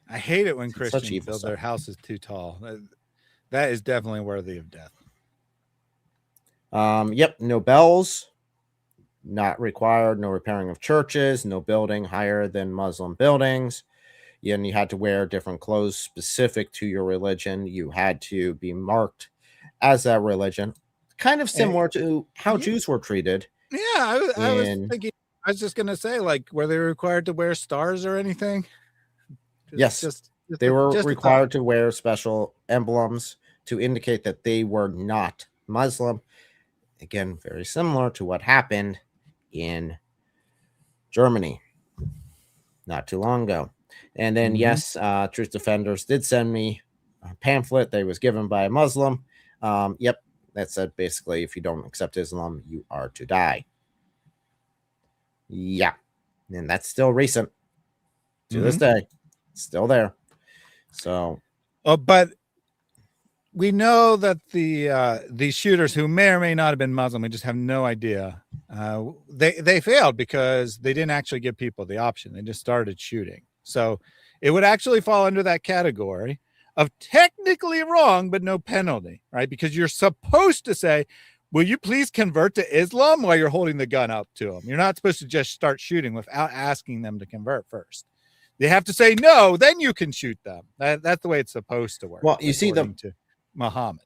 I hate it when It's Christians build their houses too tall. That is definitely worthy of death. Yep, no bells, not required, no repairing of churches, no building higher than Muslim buildings. And you had to wear different clothes specific to your religion. You had to be marked as that religion, kind of similar to how Jews were treated. Yeah, I was thinking, I was just going to say, like, were they required to wear stars or anything? Yes, they were required to wear special emblems to indicate that they were not Muslim. Again, very similar to what happened in Germany not too long ago. And then, yes, Truth Defenders did send me a pamphlet that was given by a Muslim. Yep, that said basically, if you don't accept Islam, you are to die. Yeah, and that's still recent to this day, still there. So, but we know that these shooters, who may or may not have been Muslim, we just have no idea. They failed because they didn't actually give people the option. They just started shooting. So it would actually fall under that category of technically wrong, but no penalty, right? Because you're supposed to say, will you please convert to Islam, while you're holding the gun up to them. You're not supposed to just start shooting without asking them to convert first. They have to say no, then you can shoot them. That's the way it's supposed to work. Well, you see to Muhammad.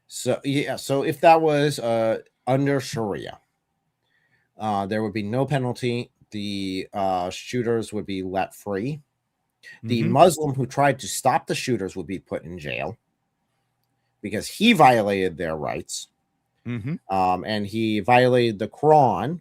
So yeah, so if that was under Sharia, there would be no penalty. The shooters would be let free. The Muslim who tried to stop the shooters would be put in jail because he violated their rights. And he violated the Quran,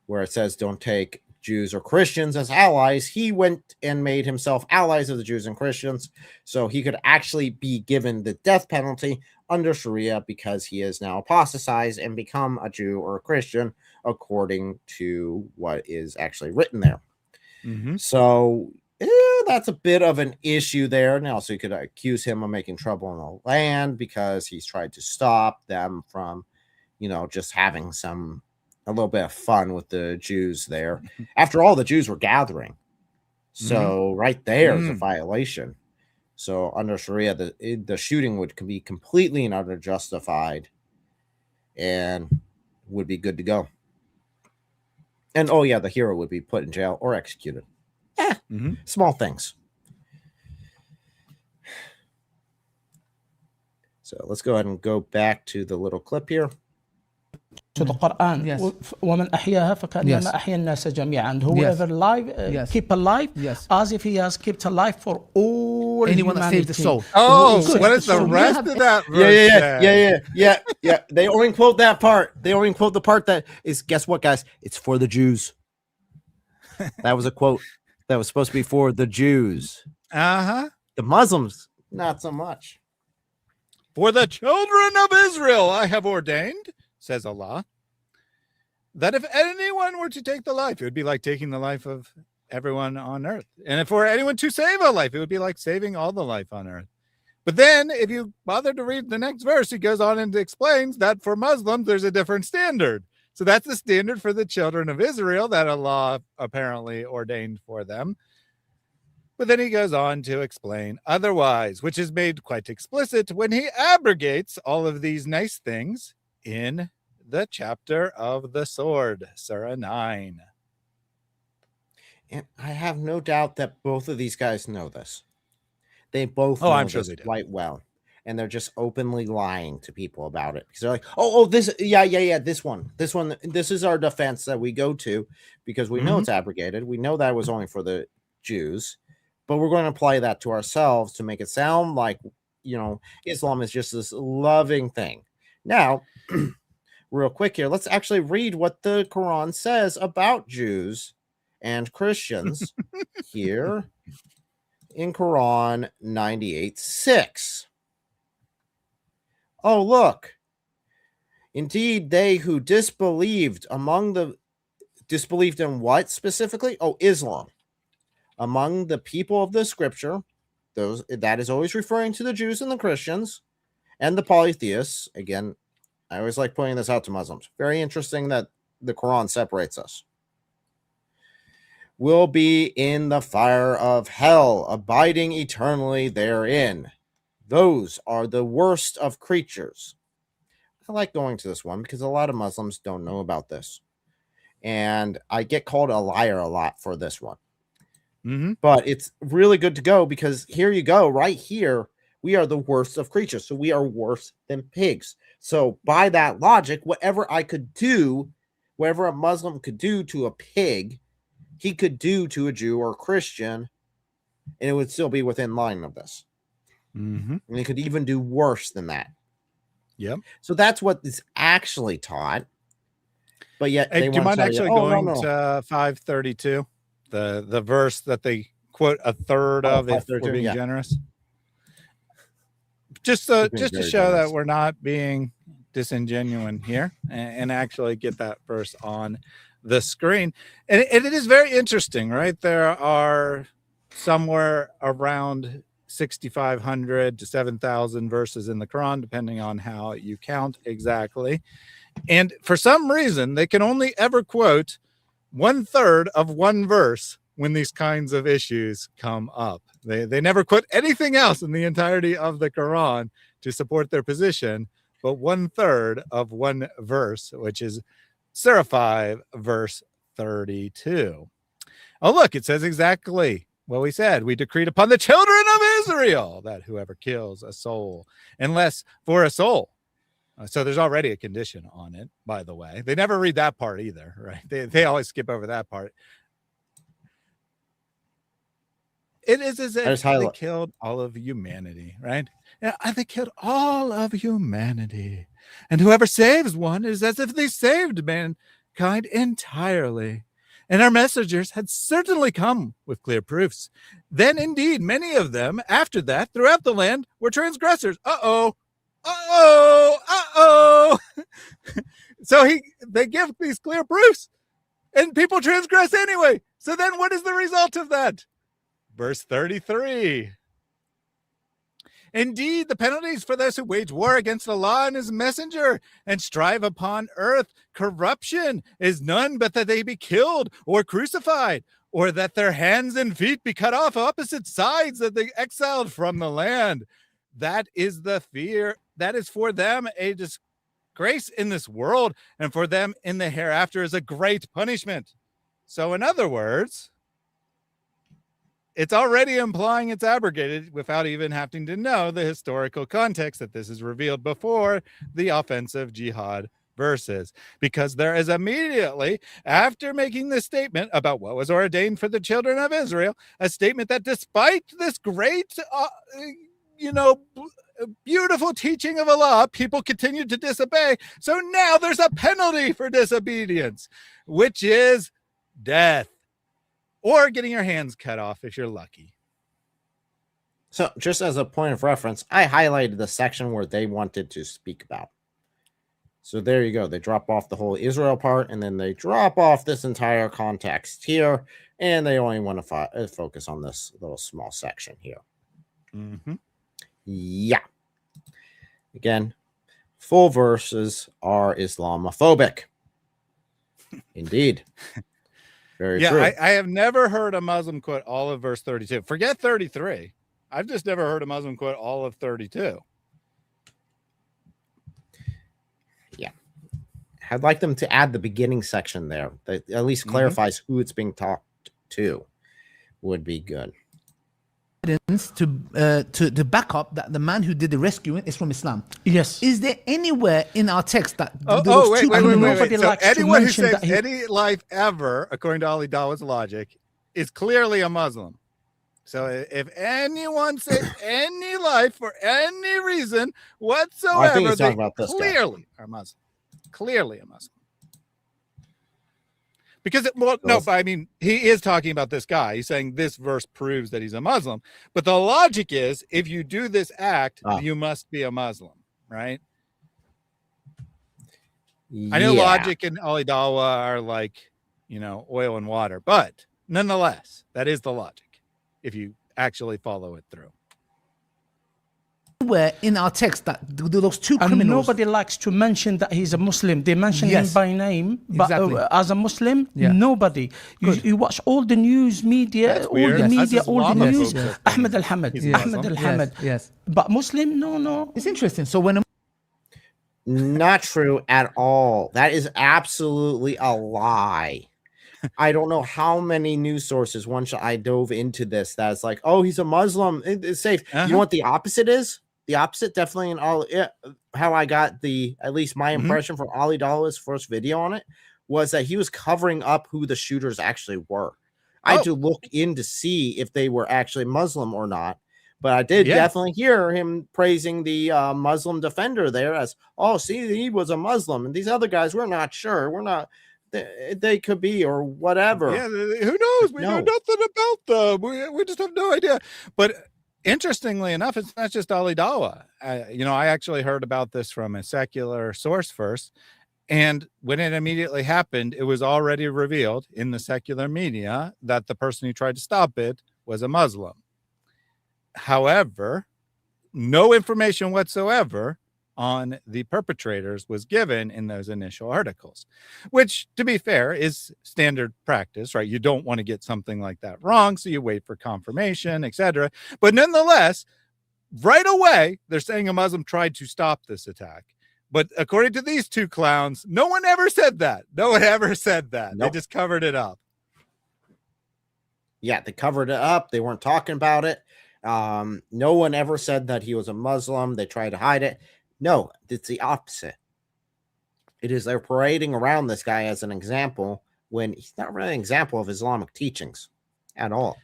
where it says don't take Jews or Christians as allies. He went and made himself allies of the Jews and Christians, so he could actually be given the death penalty under Sharia because he is now apostatized and become a Jew or a Christian according to what is actually written there. So that's a bit of an issue there. Now, so you could accuse him of making trouble in the land because he's tried to stop them from, just having a little bit of fun with the Jews there. After all, the Jews were gathering. So right there is a violation. So under Sharia, the shooting would be completely and utterly justified and would be good to go. And oh yeah, the hero would be put in jail or executed. Small things. So let's go ahead and go back to the little clip here. To the Quran. Yes. وَمَنْ أَحْيَاهَا فَكَأَنَّمَا أَحْيَا النَّاسَ جَمِيعًا. Whoever keep alive, as if he has kept alive for all anyone that saved the soul. Oh, what is the rest of that verse? Yeah. They only quote that part. They only quote the part that is, guess what, guys? It's for the Jews. That was a quote that was supposed to be for the Jews. The Muslims, Not so much. For the children of Israel I have ordained, says Allah, that if anyone were to take the life, it would be like taking the life of everyone on earth. And if for anyone to save a life, it would be like saving all the life on earth. But then if you bother to read the next verse, he goes on and explains that for Muslims, there's a different standard. So that's the standard for the children of Israel that Allah apparently ordained for them. But then he goes on to explain otherwise, which is made quite explicit when he abrogates all of these nice things in the chapter of the sword, Surah 9. And I have no doubt that both of these guys know this. They both Oh, know I'm sure this they do. quite well. And they're just openly lying to people about it. Because they're like, oh, this, yeah, this one, this is our defense that we go to because we know it's abrogated. We know that was only for the Jews, but we're going to apply that to ourselves to make it sound like, Islam is just this loving thing. Now, real quick here, let's actually read what the Quran says about Jews and Christians here in Quran 98:6. Oh, look. Indeed, they who disbelieved disbelieved in what specifically? Oh, Islam. Among the people of the scripture, that is always referring to the Jews and the Christians and the polytheists. Again, I always like pointing this out to Muslims. Very interesting that the Quran separates us. Will be in the fire of hell, abiding eternally therein. Those are the worst of creatures. I like going to this one because a lot of Muslims don't know about this. And I get called a liar a lot for this one. But it's really good to go because here you go, right here. We are the worst of creatures. So we are worse than pigs. So by that logic, whatever a Muslim could do to a pig, he could do to a Jew or a Christian, and it would still be within line of this. And he could even do worse than that. Yep. So that's what is actually taught. But yet, Hey, they do you want mind to tell actually you, going to 532, the verse that they quote a third of, if we're being generous? Just to show that we're not being disingenuous here, and actually get that verse on the screen. And it is very interesting, right? There are somewhere around 6,500 to 7,000 verses in the Quran, depending on how you count exactly. And for some reason, they can only ever quote 1/3 of one verse when these kinds of issues come up. They never quote anything else in the entirety of the Quran to support their position, but 1/3 of one verse, which is Surah 5, verse 32. Oh, look, it says exactly what we said. We decreed upon the children of Israel that whoever kills a soul, unless for a soul. So there's already a condition on it, by the way. They never read that part either, right? They always skip over that part. It is as if they killed all of humanity, right? Yeah, they killed all of humanity. And whoever saves one is as if they saved mankind entirely. And our messengers had certainly come with clear proofs. Then indeed, many of them, after that, throughout the land, were transgressors. So they give these clear proofs, and people transgress anyway. So then what is the result of that? Verse 33. Indeed, the penalties for those who wage war against Allah and his messenger and strive upon earth corruption is none but that they be killed or crucified, or that their hands and feet be cut off opposite sides, that they exiled from the land. That is the fear. That is for them a disgrace in this world, and for them in the hereafter is a great punishment. So in other words, it's already implying it's abrogated without even having to know the historical context that this is revealed before the offensive jihad verses, because there is immediately, after making this statement about what was ordained for the children of Israel, a statement that despite this great, beautiful teaching of Allah, people continued to disobey. So now there's a penalty for disobedience, which is death. Or getting your hands cut off if you're lucky. So just as a point of reference, I highlighted the section where they wanted to speak about. So there you go. They drop off the whole Israel part, and then they drop off this entire context here, and they only want to focus on this little small section here. Mm-hmm. Yeah. Again, full verses are Islamophobic. Indeed. Very true. I have never heard a Muslim quote all of verse 32. Forget 33. I've just never heard a Muslim quote all of 32. Yeah. I'd like them to add the beginning section there that at least clarifies who it's being talked to. Would be good. Evidence to back up that the man who did the rescuing is from Islam. Yes. Is there anywhere in our text that Wait. Nobody So likes to anyone who mention saves that he- any life ever, according to Ali Dawah's logic, is clearly a Muslim. So if anyone saves any life for any reason whatsoever, he's they talking about this guy. clearly are Muslim. Clearly a Muslim. Because, well, no, but I mean, he is talking about this guy. He's saying this verse proves that he's a Muslim. But the logic is, if you do this act, you must be a Muslim, right? I know logic and Ali Dawah are like, oil and water. But nonetheless, that is the logic, if you actually follow it through. Where in our text that those two And criminals. nobody likes to mention that he's a Muslim. They mention him by name, but Exactly. As a Muslim, Yeah. nobody. You watch all the news media, That's all weird. the That's media, all the Islamophobic news. thing. Ahmed al-Hamid, He's Ahmed Muslim. al-Hamid. Yes. But Muslim, no. It's interesting. So when a Not true at all. That is absolutely a lie. I don't know how many news sources once I dove into this that's like, oh, he's a Muslim. It's safe. You know what the opposite is? The opposite, definitely in all how I got at least my impression from Ali Dawah's first video on it was that he was covering up who the shooters actually were. I had to look in to see if they were actually Muslim or not. But I did definitely hear him praising the Muslim defender there as, oh, see, he was a Muslim. And these other guys, we're not sure. We're not, they could be or whatever. Yeah, who knows? We know nothing about them. We just have no idea. But interestingly enough, it's not just Ali Dawah. I actually heard about this from a secular source first. And when it immediately happened, it was already revealed in the secular media that the person who tried to stop it was a Muslim. However, no information whatsoever on the perpetrators was given in those initial articles, which, to be fair, is standard practice, right? You don't want to get something like that wrong, so you wait for confirmation, etc. But nonetheless, right away, they're saying a Muslim tried to stop this attack. But according to these two clowns, no one ever said that. No one ever said that. Nope. They just covered it up. Yeah, they covered it up. They weren't talking about it. No one ever said that he was a Muslim. They tried to hide it. No, it's the opposite. It is they're parading around this guy as an example when he's not really an example of Islamic teachings at all.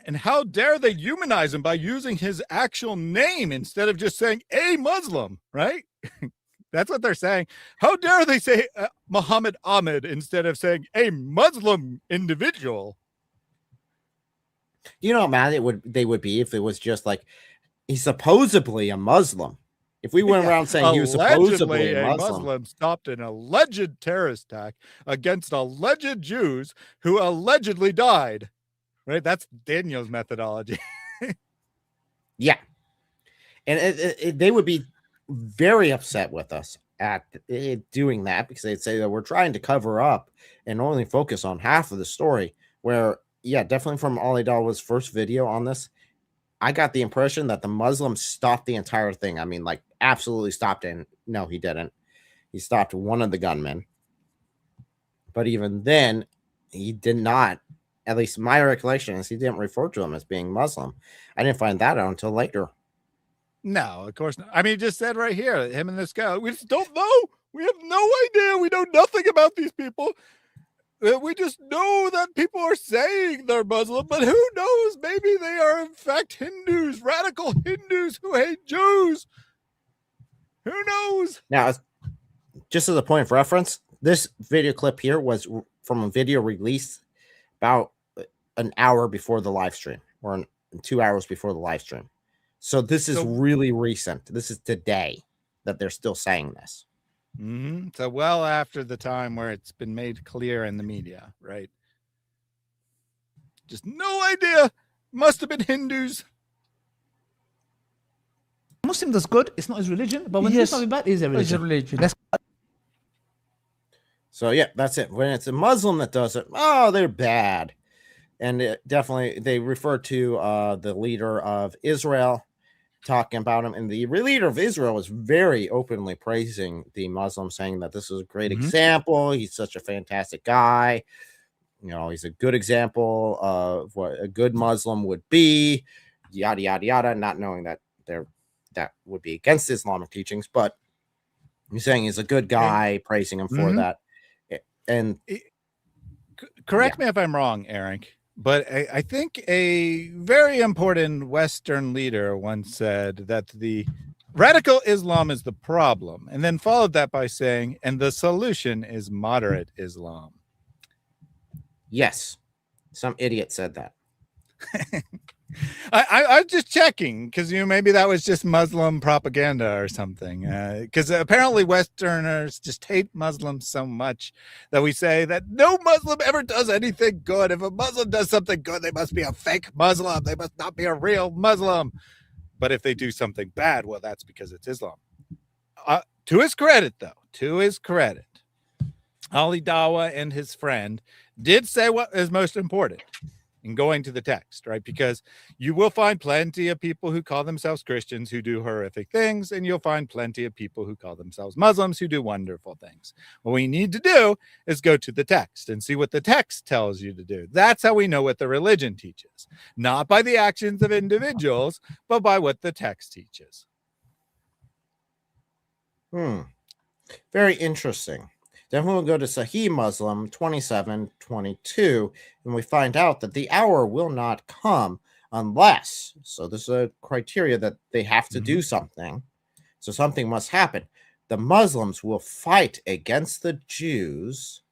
And how dare they humanize him by using his actual name instead of just saying a Muslim, right? That's what they're saying. How dare they say Muhammad Ahmed instead of saying a Muslim individual? You know how mad they would be if it was just like he's supposedly a Muslim. If we went around saying he was supposedly a Muslim stopped an alleged terrorist attack against alleged Jews who allegedly died, right? That's Daniel's methodology. Yeah. And they would be very upset with us at doing that because they'd say that we're trying to cover up and only focus on half of the story where, yeah, definitely from Ali Dawah's first video on this, I got the impression that the Muslims stopped the entire thing. I mean, like, absolutely stopped it. No, he didn't. He stopped one of the gunmen. But even then, he did not, at least my recollection is he didn't refer to them as being Muslim. I didn't find that out until later. No, of course not. I mean, he just said right here, him and this guy, we just don't know. We have no idea. We know nothing about these people. We just know that people are saying they're Muslim, but who knows? Maybe they are, in fact, Hindus, radical Hindus who hate Jews. Who knows? Now, just as a point of reference, this video clip here was from a video released about an hour before the live stream, or 2 hours before the live stream. So this is really recent. This is today that they're still saying this. So well after the time where it's been made clear in the media, right? Just no idea. Must have been Hindus. Muslim does good. It's not his religion, but when Yes. it's something bad, it is a It's a religion. religion. Let's So yeah, that's it. When it's a Muslim that does it, oh, they're bad. And it definitely, they refer to the leader of Israel, talking about him. And the leader of Israel was very openly praising the Muslim, saying that this is a great example. He's such a fantastic guy. You know, he's a good example of what a good Muslim would be, yada, yada, yada, not knowing that that would be against Islamic teachings. But he's saying he's a good guy, praising him for that. And correct me if I'm wrong, Eric, but I think a very important Western leader once said that the radical Islam is the problem, and then followed that by saying, and the solution is moderate Islam. yes, some idiot said that. I was just checking because maybe that was just Muslim propaganda or something. Because apparently Westerners just hate Muslims so much that we say that no Muslim ever does anything good. If a Muslim does something good, they must be a fake Muslim. They must not be a real Muslim. But if they do something bad, well, that's because it's Islam. To his credit, though, to his credit, Ali Dawah and his friend did say what is most important in going to the text, right? Because you will find plenty of people who call themselves Christians who do horrific things, and you'll find plenty of people who call themselves Muslims who do wonderful things. What we need to do is go to the text and see what the text tells you to do. That's how we know what the religion teaches, not by the actions of individuals, but by what the text teaches. Very interesting. Then we'll go to Sahih Muslim 27:22, and we find out that the hour will not come unless, so this is a criteria that they have to do something. So something must happen. The Muslims will fight against the Jews,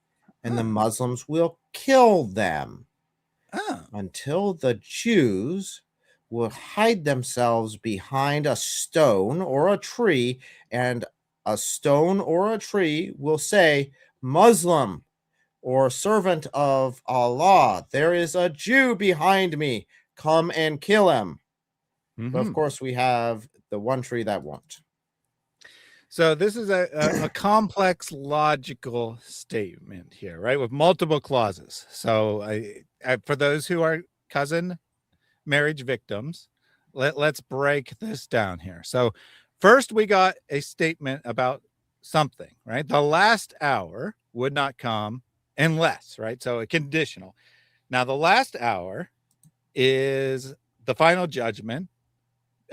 and the Muslims will kill them until the Jews will hide themselves behind a stone or a tree, and a stone or a tree will say, Muslim or servant of Allah, there is a Jew behind me. Come and kill him. But of course, we have the one tree that won't. So this is a complex logical statement here, right? With multiple clauses. So for those who are cousin marriage victims, let's break this down here. So first, we got a statement about something, right? The last hour would not come unless, right? So a conditional. Now, the last hour is the final judgment,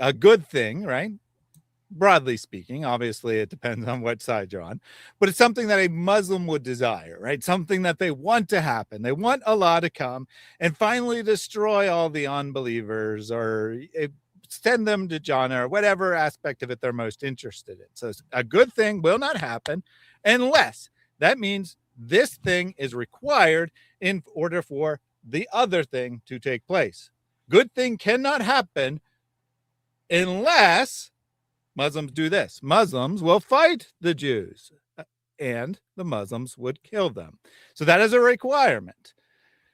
a good thing, right? Broadly speaking, obviously, it depends on what side you're on, but it's something that a Muslim would desire, right? Something that they want to happen. They want Allah to come and finally destroy all the unbelievers or send them to Jannah or whatever aspect of it they're most interested in. So a good thing will not happen unless that means this thing is required in order for the other thing to take place. Good thing cannot happen unless Muslims do this. Muslims will fight the Jews and the Muslims would kill them. So that is a requirement.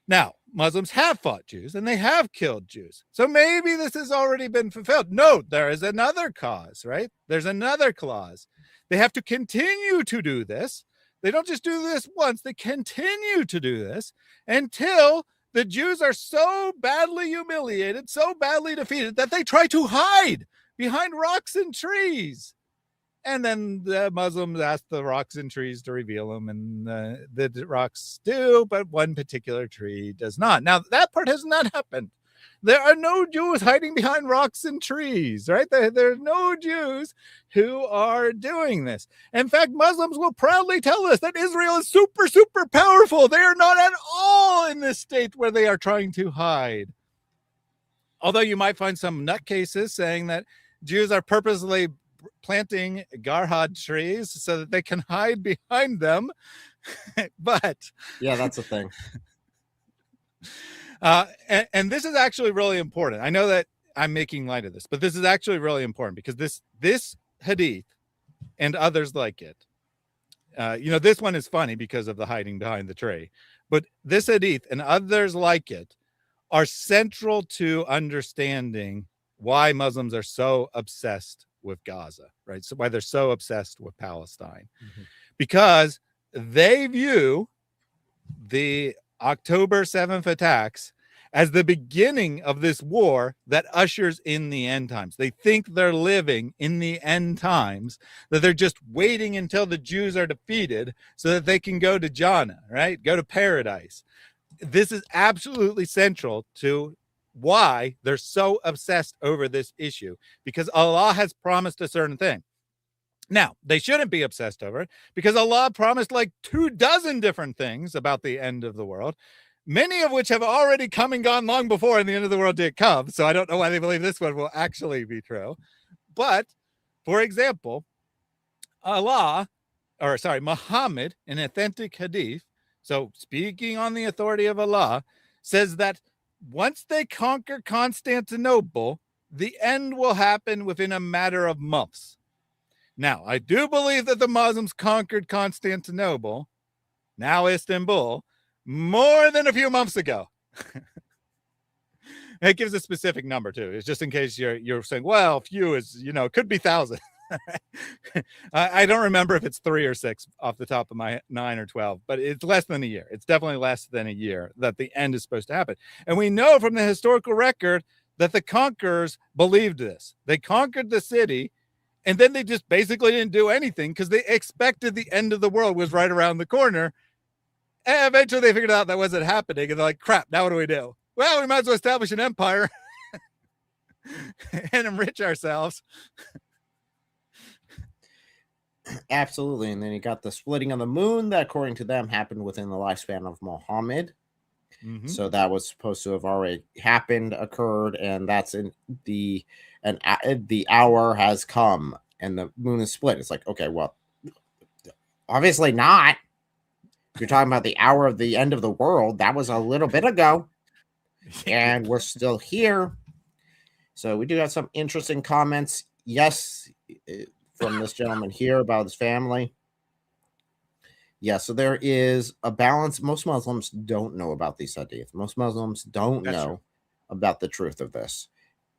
Now, Muslims have fought Jews and they have killed Jews. So maybe this has already been fulfilled. No, there is another cause, right? There's another clause. They have to continue to do this. They don't just do this once, they continue to do this until the Jews are so badly humiliated, so badly defeated that they try to hide behind rocks and trees. And then the Muslims ask the rocks and trees to reveal them, and the rocks do, but one particular tree does not. Now, that part has not happened. There are no Jews hiding behind rocks and trees, right? There are no Jews who are doing this. In fact, Muslims will proudly tell us that Israel is super, super powerful. They are not at all in this state where they are trying to hide. Although you might find some nutcases saying that Jews are purposely planting garhad trees so that they can hide behind them. But yeah, that's a thing. And this is actually really important. I know that I'm making light of this, but this is actually really important because this hadith and others like it, this one is funny because of the hiding behind the tree, but this hadith and others like it are central to understanding why Muslims are so obsessed with Gaza, right? So why they're so obsessed with Palestine, because they view the October 7th attacks as the beginning of this war that ushers in the end times. They think they're living in the end times, that they're just waiting until the Jews are defeated so that they can go to Jannah, right? Go to paradise. This is absolutely central to why they're so obsessed over this issue, because Allah has promised a certain thing. Now, they shouldn't be obsessed over it because Allah promised like 24 different things about the end of the world, many of which have already come and gone long before and the end of the world did come. So I don't know why they believe this one will actually be true. But, for example, Muhammad, in authentic hadith, so speaking on the authority of Allah, says that once they conquer Constantinople, the end will happen within a matter of months. Now, I do believe that the Muslims conquered Constantinople, now Istanbul, more than a few months ago. It gives a specific number too. It's just in case you're saying, well, few is, could be thousands. I don't remember if it's 3 or 6 off the top of my 9 or 12, but it's less than a year. It's definitely less than a year that the end is supposed to happen. And we know from the historical record that the conquerors believed this. They conquered the city, and then they just basically didn't do anything because they expected the end of the world was right around the corner. And eventually they figured out that wasn't happening. And they're like, crap, now what do we do? Well, we might as well establish an empire and enrich ourselves. Absolutely. And then you got the splitting of the moon that, according to them, happened within the lifespan of Muhammad. So that was supposed to have already occurred, and that's in the hour has come and the moon is split. It's like, okay, well, obviously not. If you're talking about the hour of the end of the world, that was a little bit ago, and we're still here. So we do have some interesting comments. Yes, from this gentleman here about his family. Yeah, so there is a balance. Most Muslims don't know about these hadith. Most Muslims don't know about the truth of this.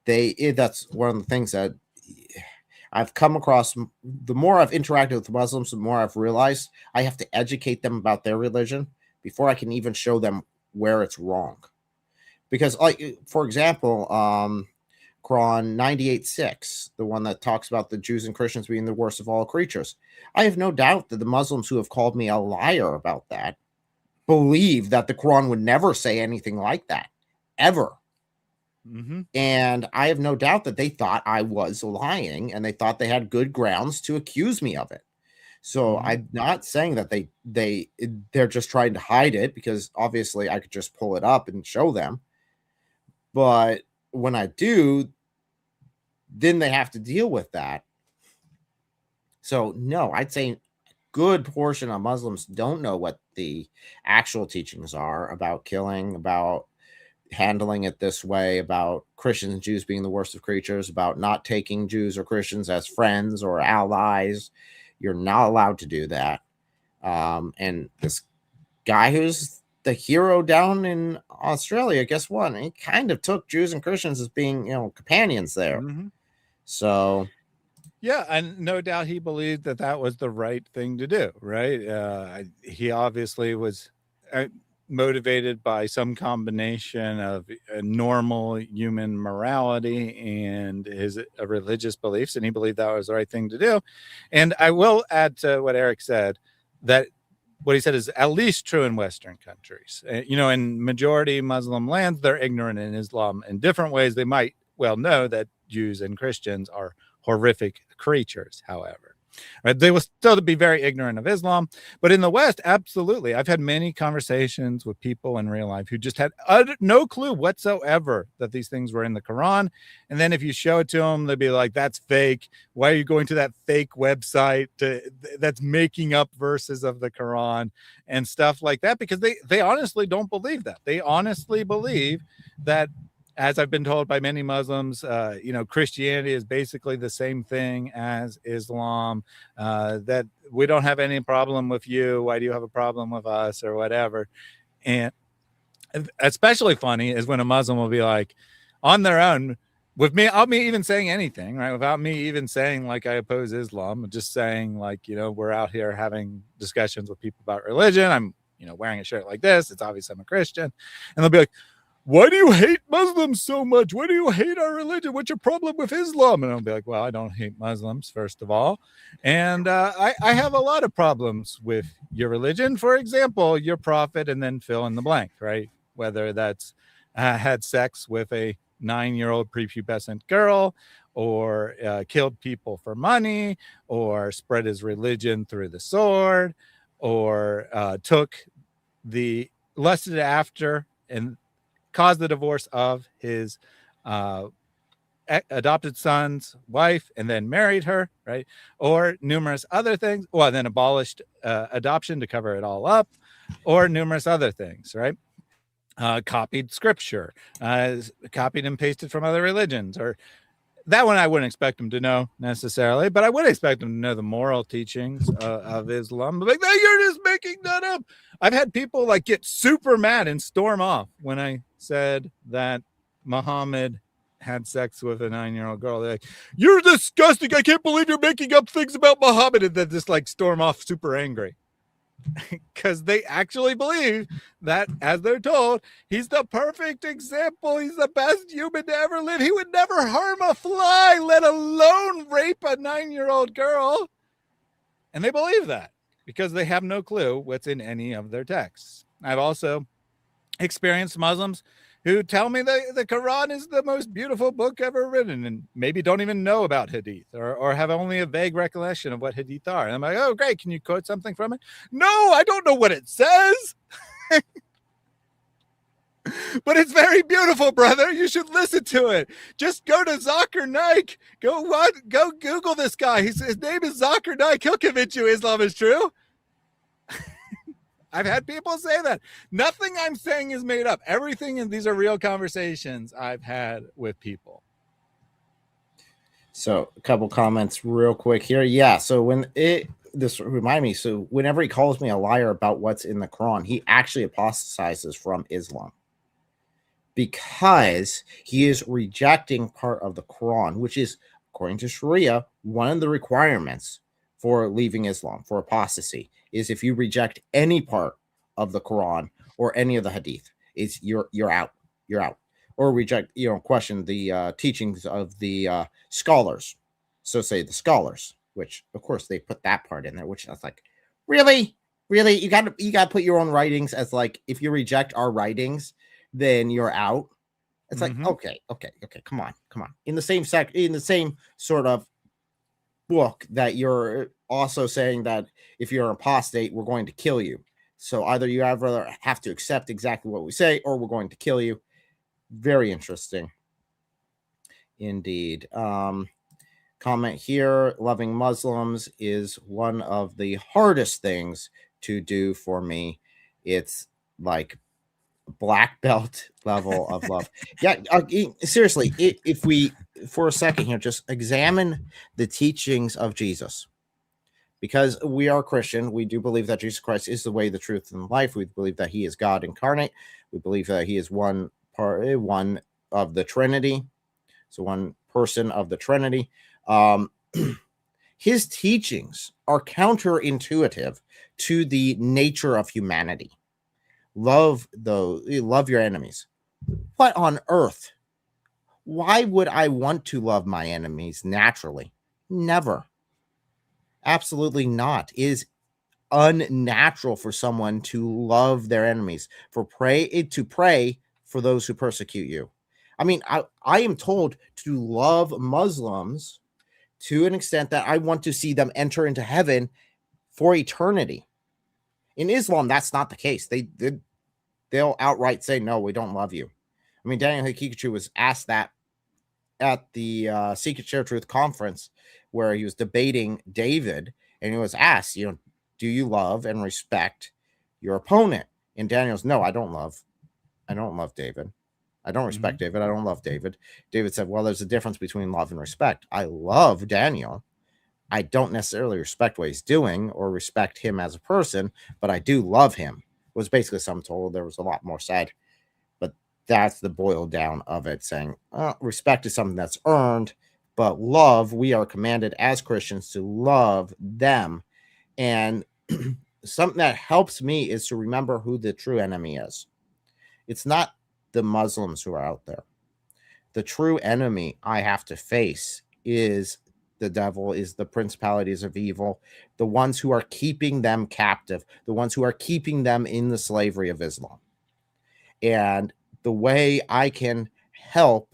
That's one of the things that I've come across. The more I've interacted with Muslims, the more I've realized I have to educate them about their religion before I can even show them where it's wrong. Because, like, for example, Quran 98:6, the one that talks about the Jews and Christians being the worst of all creatures. I have no doubt that the Muslims who have called me a liar about that believe that the Quran would never say anything like that, ever. And I have no doubt that they thought I was lying, and they thought they had good grounds to accuse me of it. So I'm not saying that they're just trying to hide it, because obviously I could just pull it up and show them. But when I do, then they have to deal with that. So no, I'd say a good portion of Muslims don't know what the actual teachings are about killing, about handling it this way, about Christians and Jews being the worst of creatures, about not taking Jews or Christians as friends or allies. You're not allowed to do that. And this guy who's the hero down in Australia, guess what? He kind of took Jews and Christians as being, companions there. So, yeah, and no doubt he believed that was the right thing to do, right? He obviously was motivated by some combination of normal human morality and his religious beliefs, and he believed that was the right thing to do. And I will add to what Eric said, that what he said is at least true in Western countries. In majority Muslim lands, they're ignorant in Islam in different ways. They might well know that Jews and Christians are horrific creatures, however. Right? They will still be very ignorant of Islam, but in the West, absolutely. I've had many conversations with people in real life who just had no clue whatsoever that these things were in the Quran. And then if you show it to them, they'll be like, that's fake. Why are you going to that fake website that's making up verses of the Quran and stuff like that? Because they honestly don't believe that. They honestly believe that, as I've been told by many Muslims, Christianity is basically the same thing as Islam, that we don't have any problem with you. Why do you have a problem with us or whatever? And especially funny is when a Muslim will be like, on their own, without me even saying anything, right? Without me even saying like I oppose Islam, just saying like, we're out here having discussions with people about religion. I'm, wearing a shirt like this. It's obvious I'm a Christian. And they'll be like, why do you hate Muslims so much? Why do you hate our religion? What's your problem with Islam? And I'll be like, well, I don't hate Muslims, first of all. And I have a lot of problems with your religion. For example, your prophet, and then fill in the blank, right? Whether that's had sex with a 9-year-old prepubescent girl, or killed people for money, or spread his religion through the sword, or lusted after and caused the divorce of his adopted son's wife and then married her, right? Or numerous other things. Well, then abolished adoption to cover it all up, or numerous other things, right? Copied scripture, copied and pasted from other religions, or that one I wouldn't expect him to know necessarily, but I would expect him to know the moral teachings of Islam. Like, no, you're just making that up. I've had people like get super mad and storm off when I said that Muhammad had sex with a 9-year-old girl. They're like, you're disgusting. I can't believe you're making up things about Muhammad. And then just like storm off super angry. Because they actually believe that, as they're told, he's the perfect example. He's the best human to ever live. He would never harm a fly, let alone rape a 9-year-old girl. And they believe that because they have no clue what's in any of their texts. I've also experienced Muslims who tell me the Quran is the most beautiful book ever written, and maybe don't even know about Hadith, or have only a vague recollection of what Hadith are. And I'm like, oh, great. Can you quote something from it? No, I don't know what it says. But it's very beautiful, brother. You should listen to it. Just go to Zakir Naik. Go Google this guy. His name is Zakir Naik. He'll convince you Islam is true. I've had people say that. Nothing I'm saying is made up. Everything in these are real conversations I've had with people. So a couple comments real quick here. Yeah. So this remind me. So whenever he calls me a liar about what's in the Quran, he actually apostatizes from Islam because he is rejecting part of the Quran, which is, according to Sharia, one of the requirements for leaving Islam, for apostasy, is if you reject any part of the Quran or any of the Hadith, is you're out, or reject, question the teachings of the scholars. So say the scholars, which of course they put that part in there, which I was like, really, you got to put your own writings as like, if you reject our writings, then you're out. It's like, okay, come on. In the same sort of book that you're also saying that if you're an apostate, we're going to kill you. So either you either have to accept exactly what we say, or we're going to kill you. Very interesting indeed. Comment here: loving Muslims is one of the hardest things to do for me. It's like black belt level of love. Yeah, seriously, if we for a second here just examine the teachings of Jesus, because we are Christian, we do believe that Jesus Christ is the way, the truth, and life. We believe that he is God incarnate. We believe that he is one of the Trinity, so one person of the Trinity. His teachings are counterintuitive to the nature of humanity. Love your enemies. What on earth? Why would I want to love my enemies naturally? Never. Absolutely not. It is unnatural for someone to love their enemies, to pray for those who persecute you. I mean, I am told to love Muslims, to an extent that I want to see them enter into heaven for eternity. In Islam, that's not the case. They'll outright say, no, we don't love you. I mean, Daniel Hikikachu was asked that at the Secret Share Truth conference where he was debating David, and he was asked, do you love and respect your opponent? And Daniel's, no, I don't love David. I don't respect David. I don't love David. David said, well, there's a difference between love and respect. I love Daniel. I don't necessarily respect what he's doing or respect him as a person, but I do love him. It was basically sum total. There was a lot more said, but that's the boil down of it, saying respect is something that's earned, but love, we are commanded as Christians to love them. And something that helps me is to remember who the true enemy is. It's not the Muslims who are out there. The true enemy I have to face is the devil, is the principalities of evil, the ones who are keeping them captive, the ones who are keeping them in the slavery of Islam. And the way I can help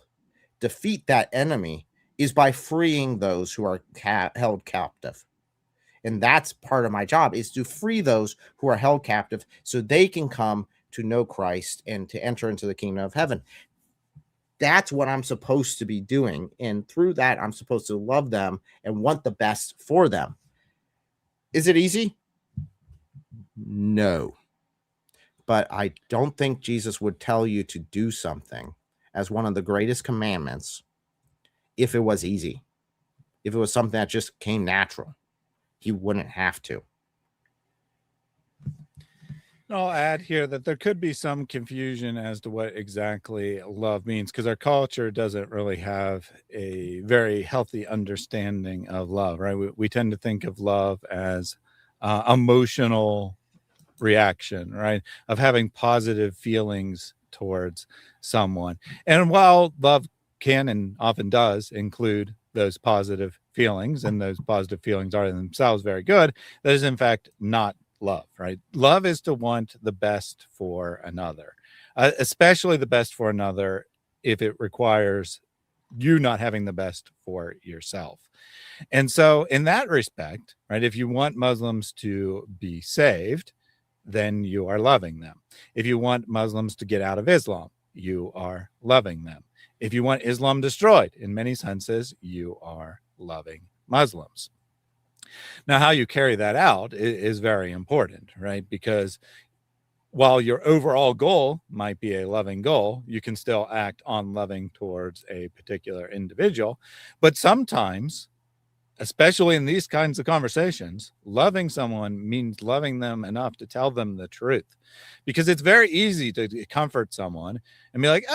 defeat that enemy is by freeing those who are held captive. And that's part of my job, is to free those who are held captive so they can come to know Christ and to enter into the kingdom of heaven. That's what I'm supposed to be doing. And through that, I'm supposed to love them and want the best for them. Is it easy? No. But I don't think Jesus would tell you to do something as one of the greatest commandments if it was easy. If it was something that just came natural, he wouldn't have to. I'll add here that there could be some confusion as to what exactly love means, because our culture doesn't really have a very healthy understanding of love, right? We tend to think of love as emotional reaction, right? Of having positive feelings towards someone. And while love can and often does include those positive feelings, and those positive feelings are in themselves very good, that is in fact not love, right? Love is to want the best for another, especially the best for another if it requires you not having the best for yourself. And so in that respect, right, if you want Muslims to be saved, then you are loving them. If you want Muslims to get out of Islam, you are loving them. If you want Islam destroyed, in many senses, you are loving Muslims. Now, how you carry that out is very important, right? Because while your overall goal might be a loving goal, you can still act on loving towards a particular individual. But sometimes, especially in these kinds of conversations, loving someone means loving them enough to tell them the truth. Because it's very easy to comfort someone and be like,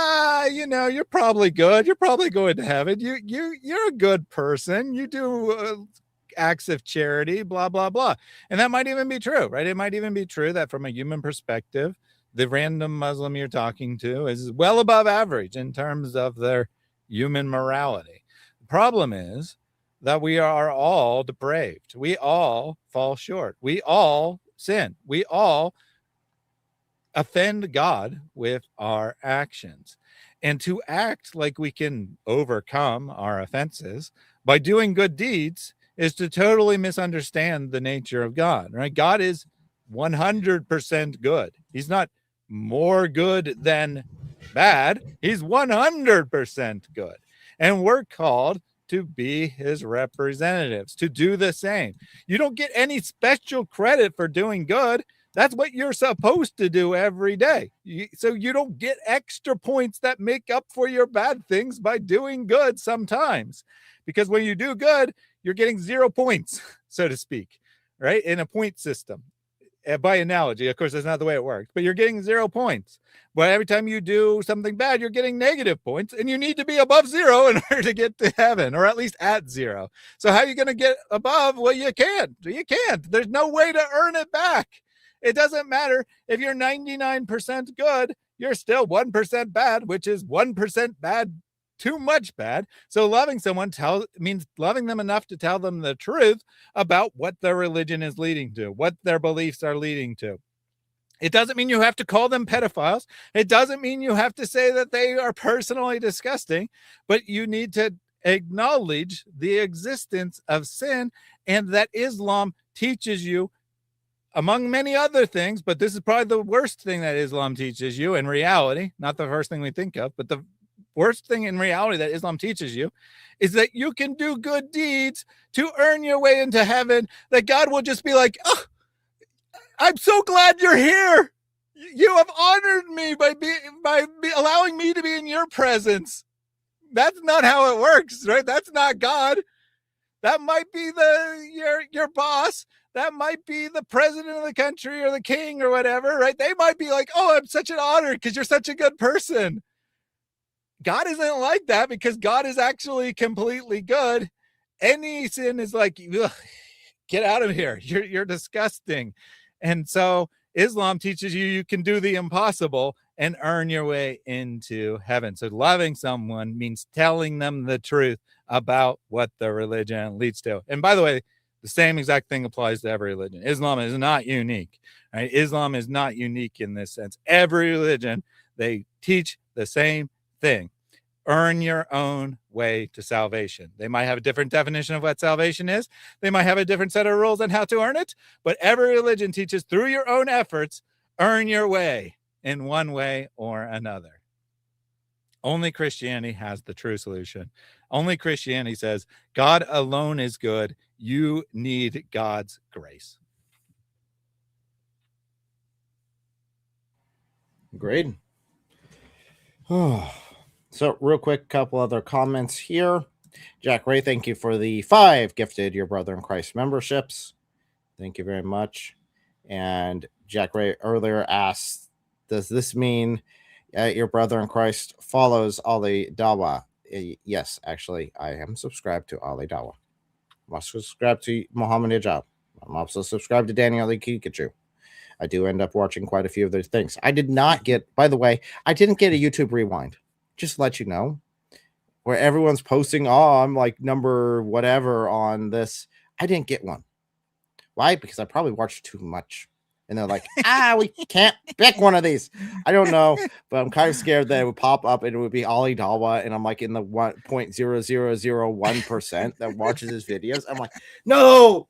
you're probably good. You're probably going to heaven. You're a good person. You do acts of charity, blah, blah, blah. And that might even be true, right? It might even be true that from a human perspective, the random Muslim you're talking to is well above average in terms of their human morality. The problem is that we are all depraved. We all fall short. We all sin. We all offend God with our actions. And to act like we can overcome our offenses by doing good deeds is to totally misunderstand the nature of God, right? God is 100% good. He's not more good than bad. He's 100% good. And we're called to be his representatives, to do the same. You don't get any special credit for doing good. That's what you're supposed to do every day. So you don't get extra points that make up for your bad things by doing good sometimes. Because when you do good, you're getting 0 points, so to speak, right? In a point system. By analogy, of course, that's not the way it works, but you're getting 0 points. But every time you do something bad, you're getting negative points, and you need to be above 0 in order to get to heaven, or at least at 0. So how are you going to get above? Well, you can't. You can't. There's no way to earn it back. It doesn't matter if you're 99% good, you're still 1% bad, which is 1% bad too much bad. So loving someone means loving them enough to tell them the truth about what their religion is leading to, what their beliefs are leading to. It doesn't mean you have to call them pedophiles. It doesn't mean you have to say that they are personally disgusting, but you need to acknowledge the existence of sin and that Islam teaches you, among many other things, but this is probably the worst thing that Islam teaches you in reality, not the first thing we think of, but the worst thing in reality that Islam teaches you is that you can do good deeds to earn your way into heaven, that God will just be like, oh, I'm so glad you're here. You have honored me by allowing me to be in your presence. That's not how it works, right? That's not God. That might be your boss. That might be the president of the country or the king or whatever, right? They might be like, oh, I'm such an honor because you're such a good person. God isn't like that because God is actually completely good. Any sin is like, get out of here. You're disgusting. And so Islam teaches you can do the impossible and earn your way into heaven. So loving someone means telling them the truth about what the religion leads to. And by the way, the same exact thing applies to every religion. Islam is not unique, right? Islam is not unique in this sense. Every religion, they teach the same thing. Earn your own way to salvation. They might have a different definition of what salvation is. They might have a different set of rules on how to earn it, but every religion teaches through your own efforts, earn your way in one way or another. Only Christianity has the true solution. Only Christianity says God alone is good. You need God's grace. Great. So real quick, couple other comments here. Jack Ray, thank you for the 5 gifted Your Brother in Christ memberships. Thank you very much. And Jack Ray earlier asked, does this mean Your Brother in Christ follows Ali Dawah? Yes, actually, I am subscribed to Ali Dawah. I'm also subscribed to Muhammad Hijab. I'm also subscribed to Daniel Kikachu. I do end up watching quite a few of those things. I did not get, by the way, I didn't get a YouTube rewind. Just to let you know, where everyone's posting, oh, I'm like number whatever on this. I didn't get one. Why? Because I probably watched too much. And they're like, we can't pick one of these. I don't know, but I'm kind of scared that it would pop up and it would be Ali Dawah, and I'm like in the 1.0001% that watches his videos. I'm like, no.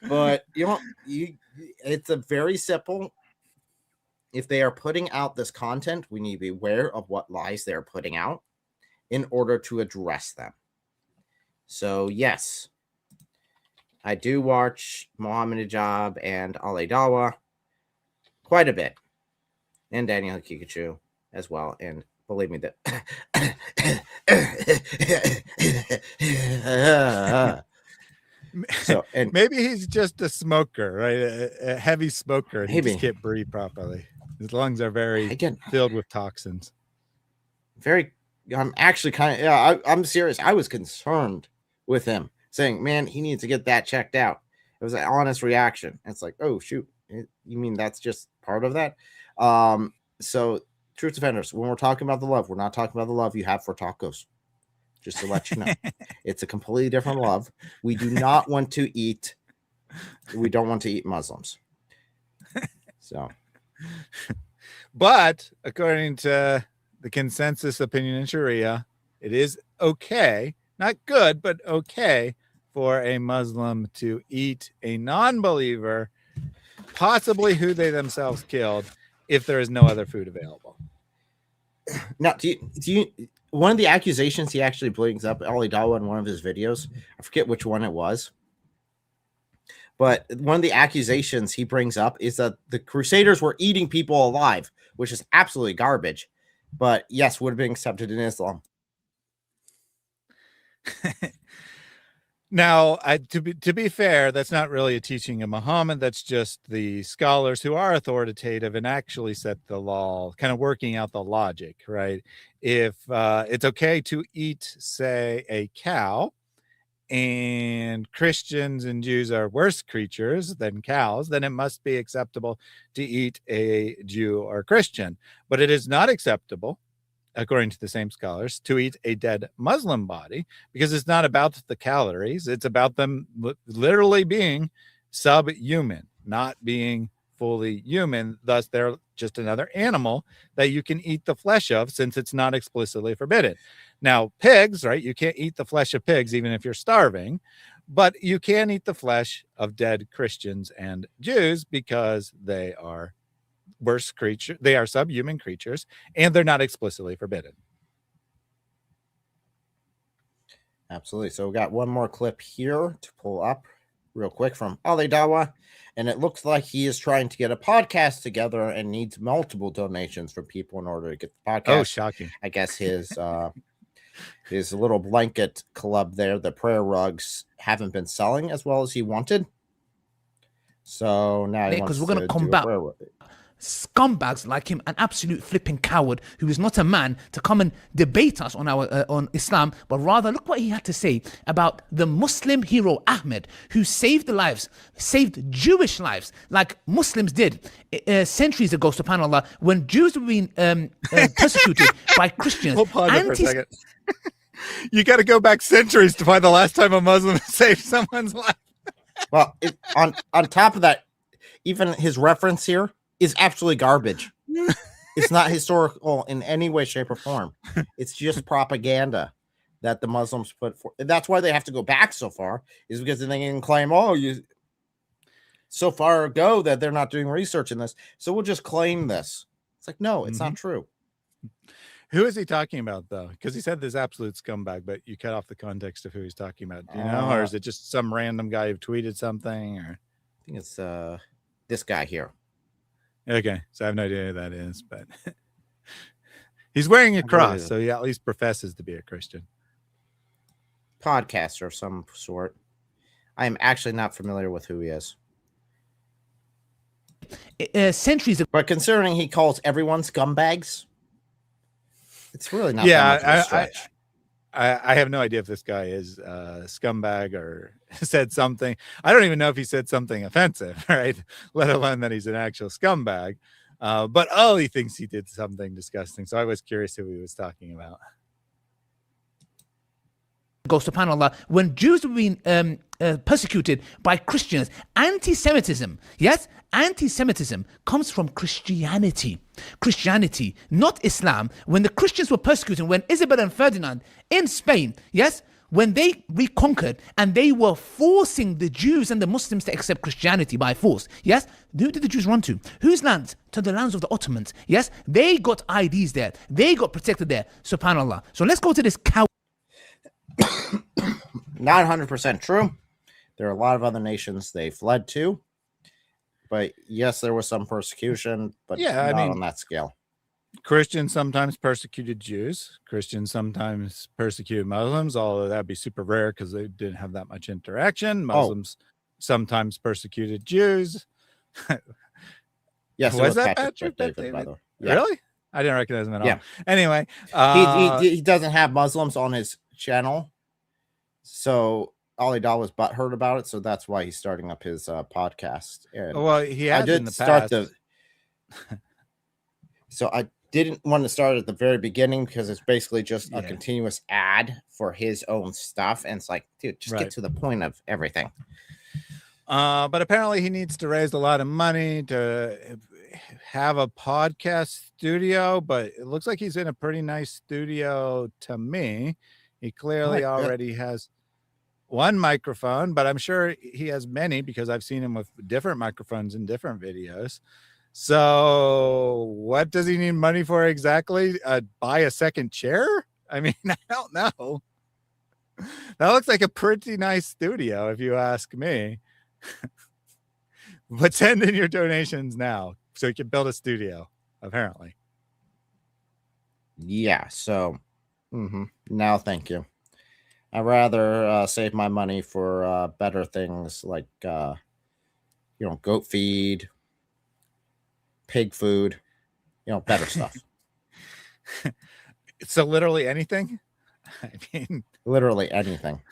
But it's a very simple. If they are putting out this content, we need to be aware of what lies they're putting out in order to address them. So yes, I do watch Muhammad Hijab and Ali Dawah quite a bit, and Daniel Kikachu as well. And believe me that so, and maybe he's just a smoker, right? A heavy smoker. And he Maybe. just can't breathe properly. His lungs are very filled with toxins. I'm actually kind of, I'm serious. I was concerned with him, saying, man, he needs to get that checked out. It was an honest reaction. It's like, oh, shoot. You mean that's just part of that? So, truth defenders, when we're talking about the love, we're not talking about the love you have for tacos. Just to let you know. It's a completely different love. We do not want to eat. We don't want to eat Muslims. So. But according to the consensus opinion in Sharia, it is okay, not good, but okay for a Muslim to eat a non-believer, possibly who they themselves killed, if there is no other food available. Now, do you one of the accusations he actually brings up, Ali Dawah, in one of his videos, I forget which one it was, but one of the accusations he brings up is that the Crusaders were eating people alive, which is absolutely garbage, but yes, would have been accepted in Islam. Now, to be fair, that's not really a teaching of Muhammad. That's just the scholars who are authoritative and actually set the law, kind of working out the logic, right? If it's okay to eat, say, a cow, and Christians and Jews are worse creatures than cows, then it must be acceptable to eat a Jew or Christian. But it is not acceptable, according to the same scholars, to eat a dead Muslim body, because it's not about the calories. It's about them literally being subhuman, not being fully human. Thus, they're just another animal that you can eat the flesh of, since it's not explicitly forbidden. Now, pigs, right? You can't eat the flesh of pigs, even if you're starving, but you can eat the flesh of dead Christians and Jews because they are worse creatures. They are subhuman creatures, and they're not explicitly forbidden. Absolutely. So we got one more clip here to pull up real quick from Ali Dawah, and it looks like he is trying to get a podcast together and needs multiple donations from people in order to get the podcast. Oh, shocking. I guess his little blanket club there, the prayer rugs, haven't been selling as well as he wanted. So now he wants because we're going to do a combat prayer rug. scumbags like him, an absolute flipping coward who is not a man to come and debate us on our on Islam, but rather look what he had to say about the Muslim hero Ahmed, who saved Jewish lives like Muslims did centuries ago, subhanAllah, when Jews were being persecuted by Christians. We'll pause it for a second. You got to go back centuries to find the last time a Muslim saved someone's life. Well, on top of that, even his reference here is absolutely garbage. It's not historical in any way, shape, or form. It's just propaganda that the Muslims put forth. That's why they have to go back so far, is because then they can claim, so far ago that they're not doing research in this. So we'll just claim this. It's like, no, it's not true. Who is he talking about, though? Because he said this absolute scumbag, but you cut off the context of who he's talking about. Do you know? Or is it just some random guy who tweeted something? Or I think it's this guy here. Okay, so I have no idea who that is, but he's wearing a cross, so he at least professes to be a Christian. Podcaster of some sort. I am actually not familiar with who he is. Centuries ago. But considering he calls everyone scumbags, it's really not that much of a stretch. I have no idea if this guy is a scumbag or said something. I don't even know if he said something offensive, right? Let alone that he's an actual scumbag. But he thinks he did something disgusting. So I was curious who he was talking about. SubhanAllah, when Jews were being persecuted by Christians, anti-Semitism, yes, anti-Semitism comes from Christianity, not Islam. When the Christians were persecuting, when Isabel and Ferdinand in Spain, yes, when they reconquered and they were forcing the Jews and the Muslims to accept Christianity by force, yes, who did the Jews run to? Whose lands? To the lands of the Ottomans, yes, they got IDs there, they got protected there, subhanAllah. So let's go to this cow. Not 100% true. There are a lot of other nations they fled to. But yes, there was some persecution, but not on that scale. Christians sometimes persecuted Jews. Christians sometimes persecuted Muslims, although that'd be super rare because they didn't have that much interaction. Muslims sometimes persecuted Jews. Yes, was that Patrick David? by the way. Yeah. Really? I didn't recognize him at all. Yeah. Anyway, he doesn't have Muslims on his channel, so Ali Dawah was butthurt about it, so that's why he's starting up his podcast. And well, he had in the past. So I didn't want to start at the very beginning because it's basically just a continuous ad for his own stuff, and it's like, dude, just get to the point of everything. But apparently he needs to raise a lot of money to have a podcast studio, but it looks like he's in a pretty nice studio to me. He clearly already has one microphone, but I'm sure he has many because I've seen him with different microphones in different videos. So what does he need money for exactly? Buy a second chair? I mean, I don't know. That looks like a pretty nice studio if you ask me. But send in your donations now so you can build a studio, apparently. Yeah, so now thank you. I'd rather save my money for better things like goat feed, pig food, better stuff. So literally anything? I mean, literally anything.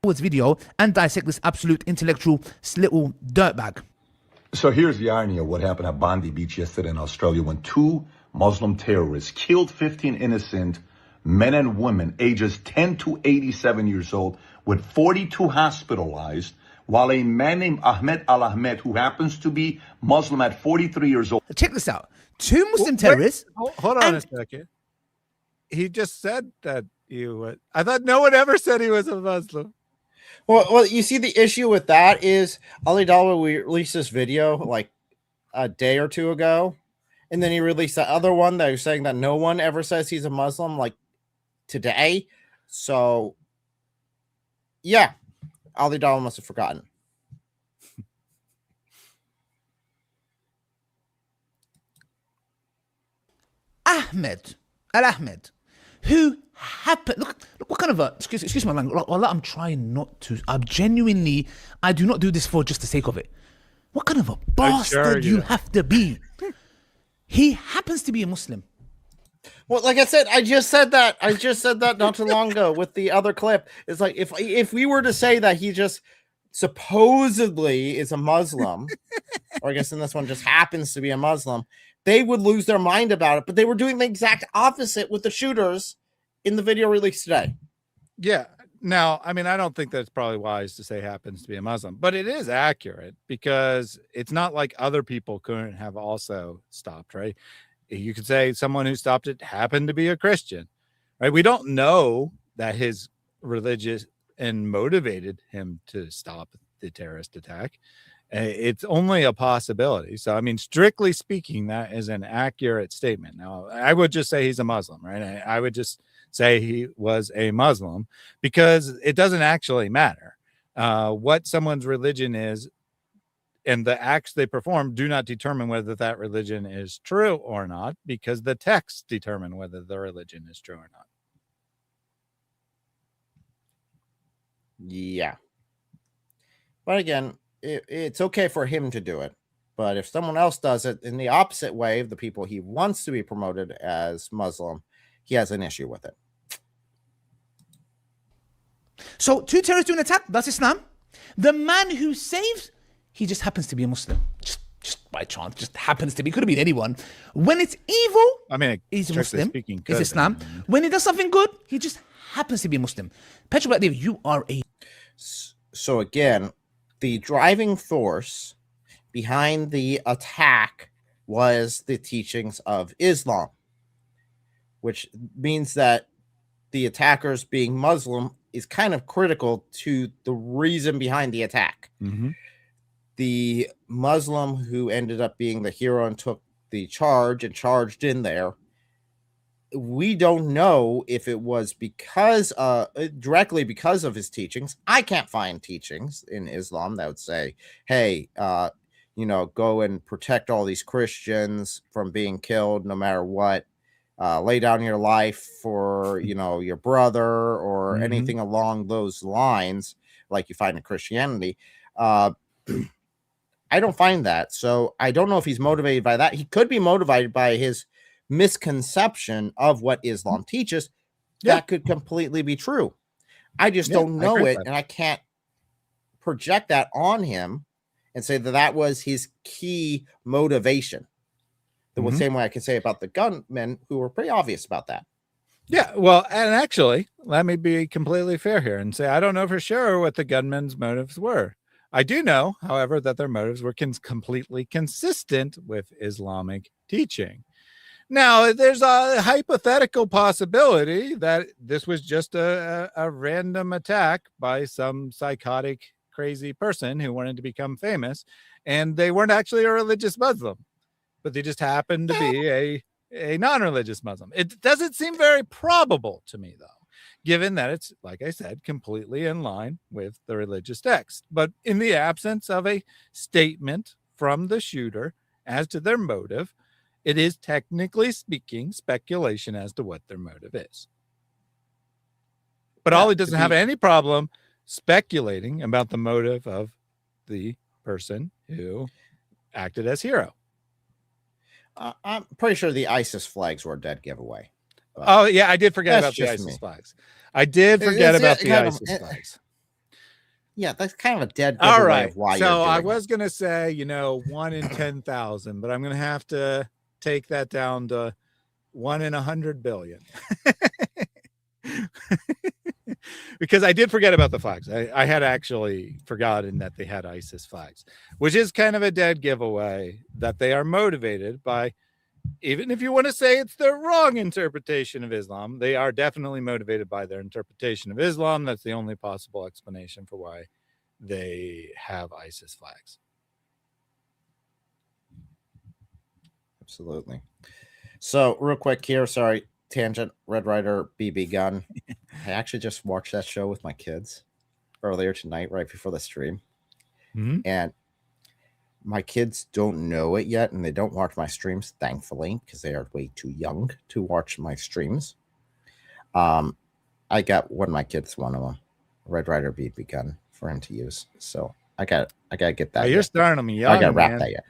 Video and dissect this absolute intellectual little dirtbag. So here's the irony of what happened at Bondi Beach yesterday in Australia when 2 Muslim terrorists killed 15 innocent men and women ages 10 to 87 years old, with 42 hospitalized, while a man named Ahmed Al-Ahmed, who happens to be Muslim at 43 years old. Check this out. Two Muslim Wait, terrorists. hold on a second. He just said that you would. I thought no one ever said he was a Muslim. Well, you see, the issue with that is Ali Dawah released this video like a day or two ago, and then he released that other one that was saying that no one ever says he's a Muslim like today. So, yeah, Ali Dawah must have forgotten. Ahmed Al-Ahmed, who happened. Look what kind of a excuse my language. Allah, I'm trying not to. I do not do this for just the sake of it. What kind of a bastard you have to be? He happens to be a Muslim. Well, like I said, I just said that not too long ago with the other clip. It's like if we were to say that he just supposedly is a Muslim, or I guess in this one just happens to be a Muslim, they would lose their mind about it. But they were doing the exact opposite with the shooters in the video released today. Yeah. Now, I mean, I don't think that's probably wise to say happens to be a Muslim, but it is accurate because it's not like other people couldn't have also stopped, right? You could say someone who stopped it happened to be a Christian, right? We don't know that his religious and motivated him to stop the terrorist attack. It's only a possibility. So, I mean, strictly speaking, that is an accurate statement. Now, I would just say he's a Muslim, right? I would just say he was a Muslim because it doesn't actually matter what someone's religion is, and the acts they perform do not determine whether that religion is true or not, because the texts determine whether the religion is true or not. Yeah. But again, it's okay for him to do it. But if someone else does it in the opposite way of the people he wants to be promoted as Muslim, he has an issue with it. So two terrorists do an attack. That's Islam. The man who saves, he just happens to be a Muslim. Just by chance, just happens to be. Could have been anyone. When it's evil, I mean, he's a Muslim. Speaking, it's Islam. When he does something good, he just happens to be a Muslim. Petrol Black David, you are a. So again, the driving force behind the attack was the teachings of Islam, which means that the attackers being Muslim is kind of critical to the reason behind the attack. Mm-hmm. The Muslim who ended up being the hero and took the charge and charged in there, we don't know if it was because directly because of his teachings. I can't find teachings in Islam that would say, hey, go and protect all these Christians from being killed no matter what. Lay down your life for, your brother or anything along those lines, like you find in Christianity. I don't find that. So I don't know if he's motivated by that. He could be motivated by his misconception of what Islam teaches. That could completely be true. I just don't know it, and I can't project that on him and say that was his key motivation. The same way I can say about the gunmen who were pretty obvious about that. Yeah, well, and actually, let me be completely fair here and say I don't know for sure what the gunmen's motives were. I do know, however, that their motives were completely consistent with Islamic teaching. Now, there's a hypothetical possibility that this was just a random attack by some psychotic, crazy person who wanted to become famous, and they weren't actually a religious Muslim, but they just happened to be a non-religious Muslim. It doesn't seem very probable to me, though, given that it's, like I said, completely in line with the religious text. But in the absence of a statement from the shooter as to their motive, it is technically speaking speculation as to what their motive is. But Ali doesn't have any problem speculating about the motive of the person who acted as hero. I'm pretty sure the ISIS flags were a dead giveaway. Oh, yeah, I did forget about the ISIS flags. I did forget about the ISIS flags. Yeah, that's kind of a dead giveaway. All right. Of why so you're I doing was going to say, 1 in 10,000, but I'm going to have to take that down to 1 in 100 billion. because I did forget about the flags. I had actually forgotten that they had ISIS flags, which is kind of a dead giveaway that they are motivated by, even if you want to say it's the wrong interpretation of Islam, they are definitely motivated by their interpretation of Islam. That's the only possible explanation for why they have ISIS flags. Absolutely. So real quick here, sorry, tangent, Red Ryder BB gun. I actually just watched that show with my kids earlier tonight, right before the stream. Mm-hmm. And my kids don't know it yet, and they don't watch my streams, thankfully, because they are way too young to watch my streams. I got one of my kids, one of them, Red Ryder BB gun for him to use. So I gotta get that. Oh, you're starting them young. I gotta wrap man. that yet.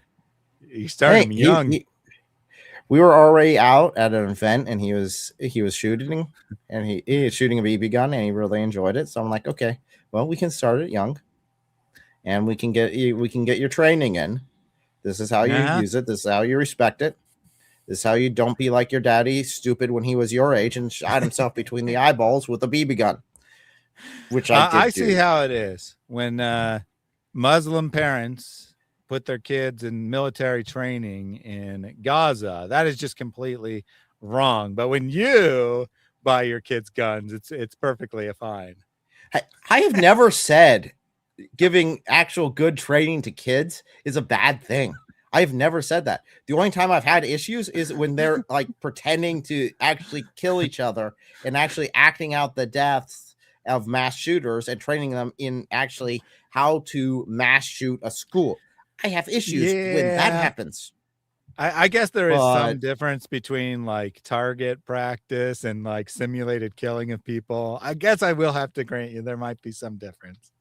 You started them young. We were already out at an event, and he was shooting, and he was shooting a BB gun, and he really enjoyed it. So I'm like, okay, well, we can start it young, and we can get your training in. This is how you use it. This is how you respect it. This is how you don't be like your daddy, stupid when he was your age and shot himself between the eyeballs with a BB gun. Which I see how it is when Muslim parents put their kids in military training in Gaza. That is just completely wrong. But when you buy your kids guns, it's perfectly fine. I have never said giving actual good training to kids is a bad thing. I've never said that. The only time I've had issues is when they're like pretending to actually kill each other and actually acting out the deaths of mass shooters and training them in actually how to mass shoot a school. I have issues when that happens. I guess there is some difference between like target practice and like simulated killing of people. I guess I will have to grant you there might be some difference.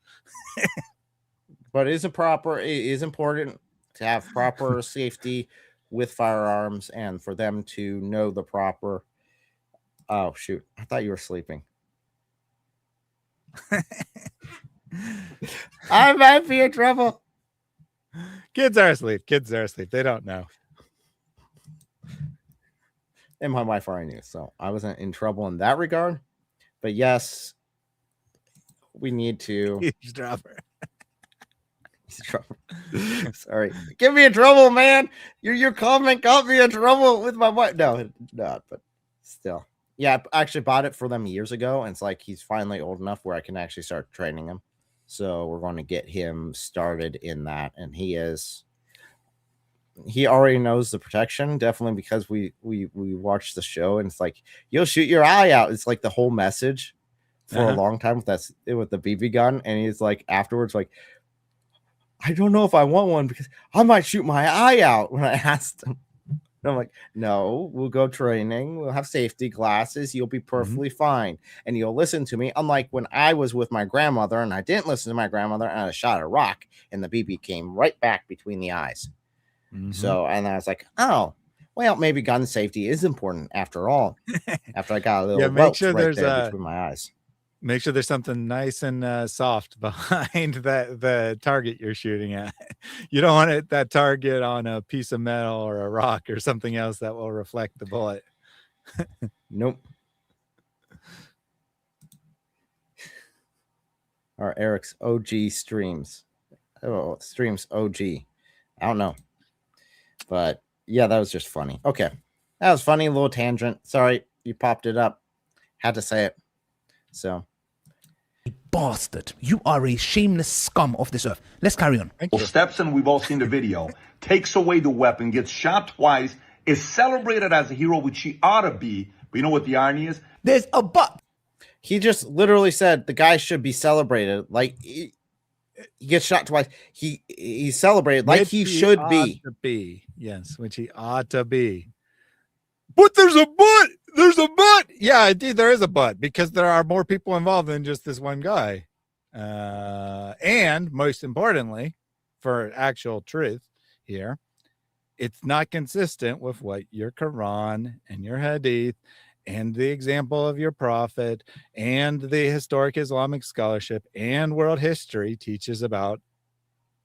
But it is important to have proper safety with firearms and for them to know the proper. Oh, shoot. I thought you were sleeping. I might be in trouble. Kids are asleep. They don't know. And my wife already knew, so I wasn't in trouble in that regard. But yes, we need to. Eavesdropper. Sorry, get me in trouble, man. Your comment got me in trouble with my wife. No, not, but still, yeah. I actually bought it for them years ago, and it's like he's finally old enough where I can actually start training him. So we're going to get him started in that, and he already knows the protection, definitely, because we watched the show, and it's like you'll shoot your eye out. It's like the whole message for a long time with the BB gun, and he's like afterwards like, I don't know if I want one because I might shoot my eye out when I asked him. And I'm like, no, we'll go training. We'll have safety glasses. You'll be perfectly fine. And you'll listen to me. Unlike when I was with my grandmother and I didn't listen to my grandmother and I shot a rock and the BB came right back between the eyes. So, and I was like, oh, well, maybe gun safety is important after all. After I got a little make sure right there between my eyes. Make sure there's something nice and soft behind the target you're shooting at. You don't want that target on a piece of metal or a rock or something else that will reflect the bullet. Nope. Or Eric's OG streams. Oh, streams OG. I don't know. But yeah, that was just funny. Okay. That was funny. A little tangent. Sorry, you popped it up. Had to say it. So. Bastard. You are a shameless scum of this earth. Let's carry on. Steps in, we've all seen the video, takes away the weapon, gets shot twice, is celebrated as a hero, which he ought to be. But you know what the irony is? There's a but. He just literally said the guy should be celebrated. Like he gets shot twice. He's celebrated like he should be. Yes, which he ought to be. But there's a but. There's a but. Yeah, indeed, there is a but, because there are more people involved than just this one guy. And most importantly, for actual truth here, it's not consistent with what your Quran and your Hadith and the example of your prophet and the historic Islamic scholarship and world history teaches about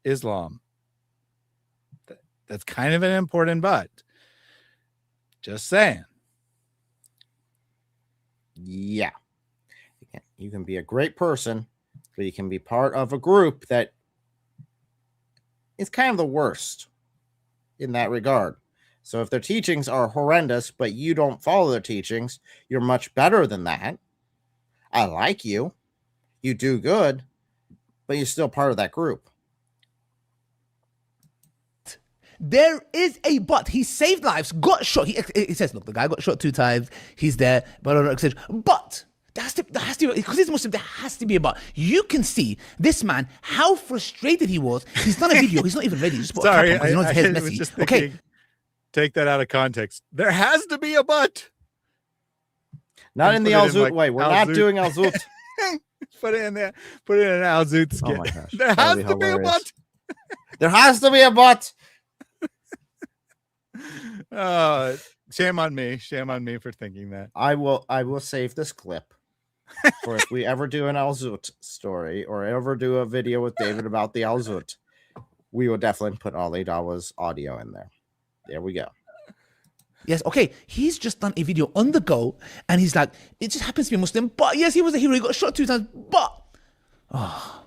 Islam. That's kind of an important but. Just saying. Yeah. You can be a great person, but you can be part of a group that is kind of the worst in that regard. So if their teachings are horrendous, but you don't follow their teachings, you're much better than that. I like you. You do good, but you're still part of that group. There is a but. He saved lives, got shot. He says, look, the guy got shot 2 times. He's there, etc. But there has to be, because he's Muslim, there has to be a but. You can see this man, how frustrated he was. He's done a video. He's not even ready. He just put a cap on because he knows his hair's messy. Just thinking, okay. Take that out of context. There has to be a but. Not in the Al Zoot way. We're not doing Al Zoot. Put it in there. Put it in an Al Zoot skit. Oh my gosh. There has to be a but. There has to be a but. Shame on me. Shame on me for thinking that. I will save this clip for if we ever do an Al Zoot story or ever do a video with David about the Al Zoot. We will definitely put Ali Dawah's audio in there. There we go. Yes, okay. He's just done a video on the go, and he's like, it just happens to be a Muslim, but yes, he was a hero. He got shot 2 times, but I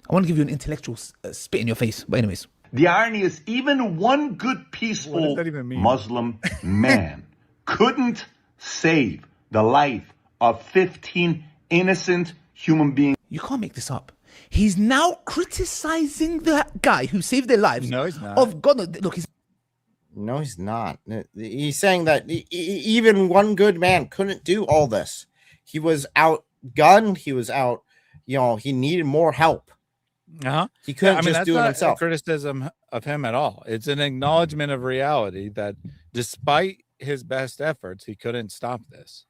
want to give you an intellectual spit in your face. But anyways. The irony is, even one good, peaceful Muslim man couldn't save the life of 15 innocent human beings. You can't make this up. He's now criticizing the guy who saved their lives. No, he's not. Of God, look, No, he's not. He's saying that even one good man couldn't do all this. He was outgunned. He was out, he needed more help. He couldn't just do it himself. That's not a criticism of him at all. It's an acknowledgement of reality that despite his best efforts, he couldn't stop this.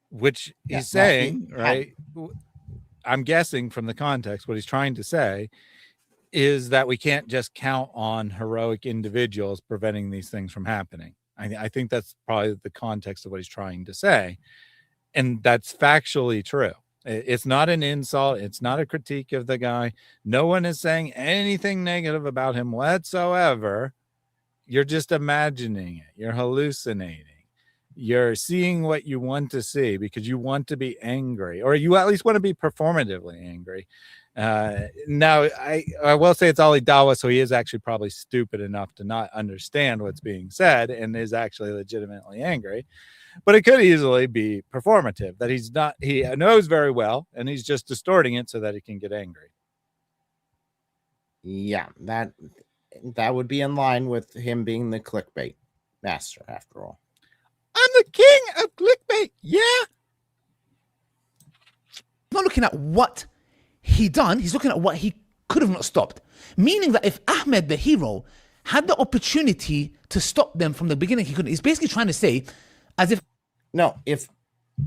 Which he's saying, right? I'm guessing from the context, what he's trying to say is that we can't just count on heroic individuals preventing these things from happening. I think that's probably the context of what he's trying to say. And that's factually true. It's not an insult. It's not a critique of the guy. No one is saying anything negative about him whatsoever. You're just imagining it. You're hallucinating. You're seeing what you want to see because you want to be angry, or you at least want to be performatively angry. Now, I will say it's Ali Dawah, so he is actually probably stupid enough to not understand what's being said and is actually legitimately angry. But it could easily be performative, that he knows very well, and he's just distorting it so that he can get angry. Yeah, that would be in line with him being the clickbait master, after all. I'm the king of clickbait, yeah? Not looking at what he done, he's looking at what he could have not stopped. Meaning that if Ahmed, the hero, had the opportunity to stop them from the beginning, he couldn't. He's basically trying to say, as if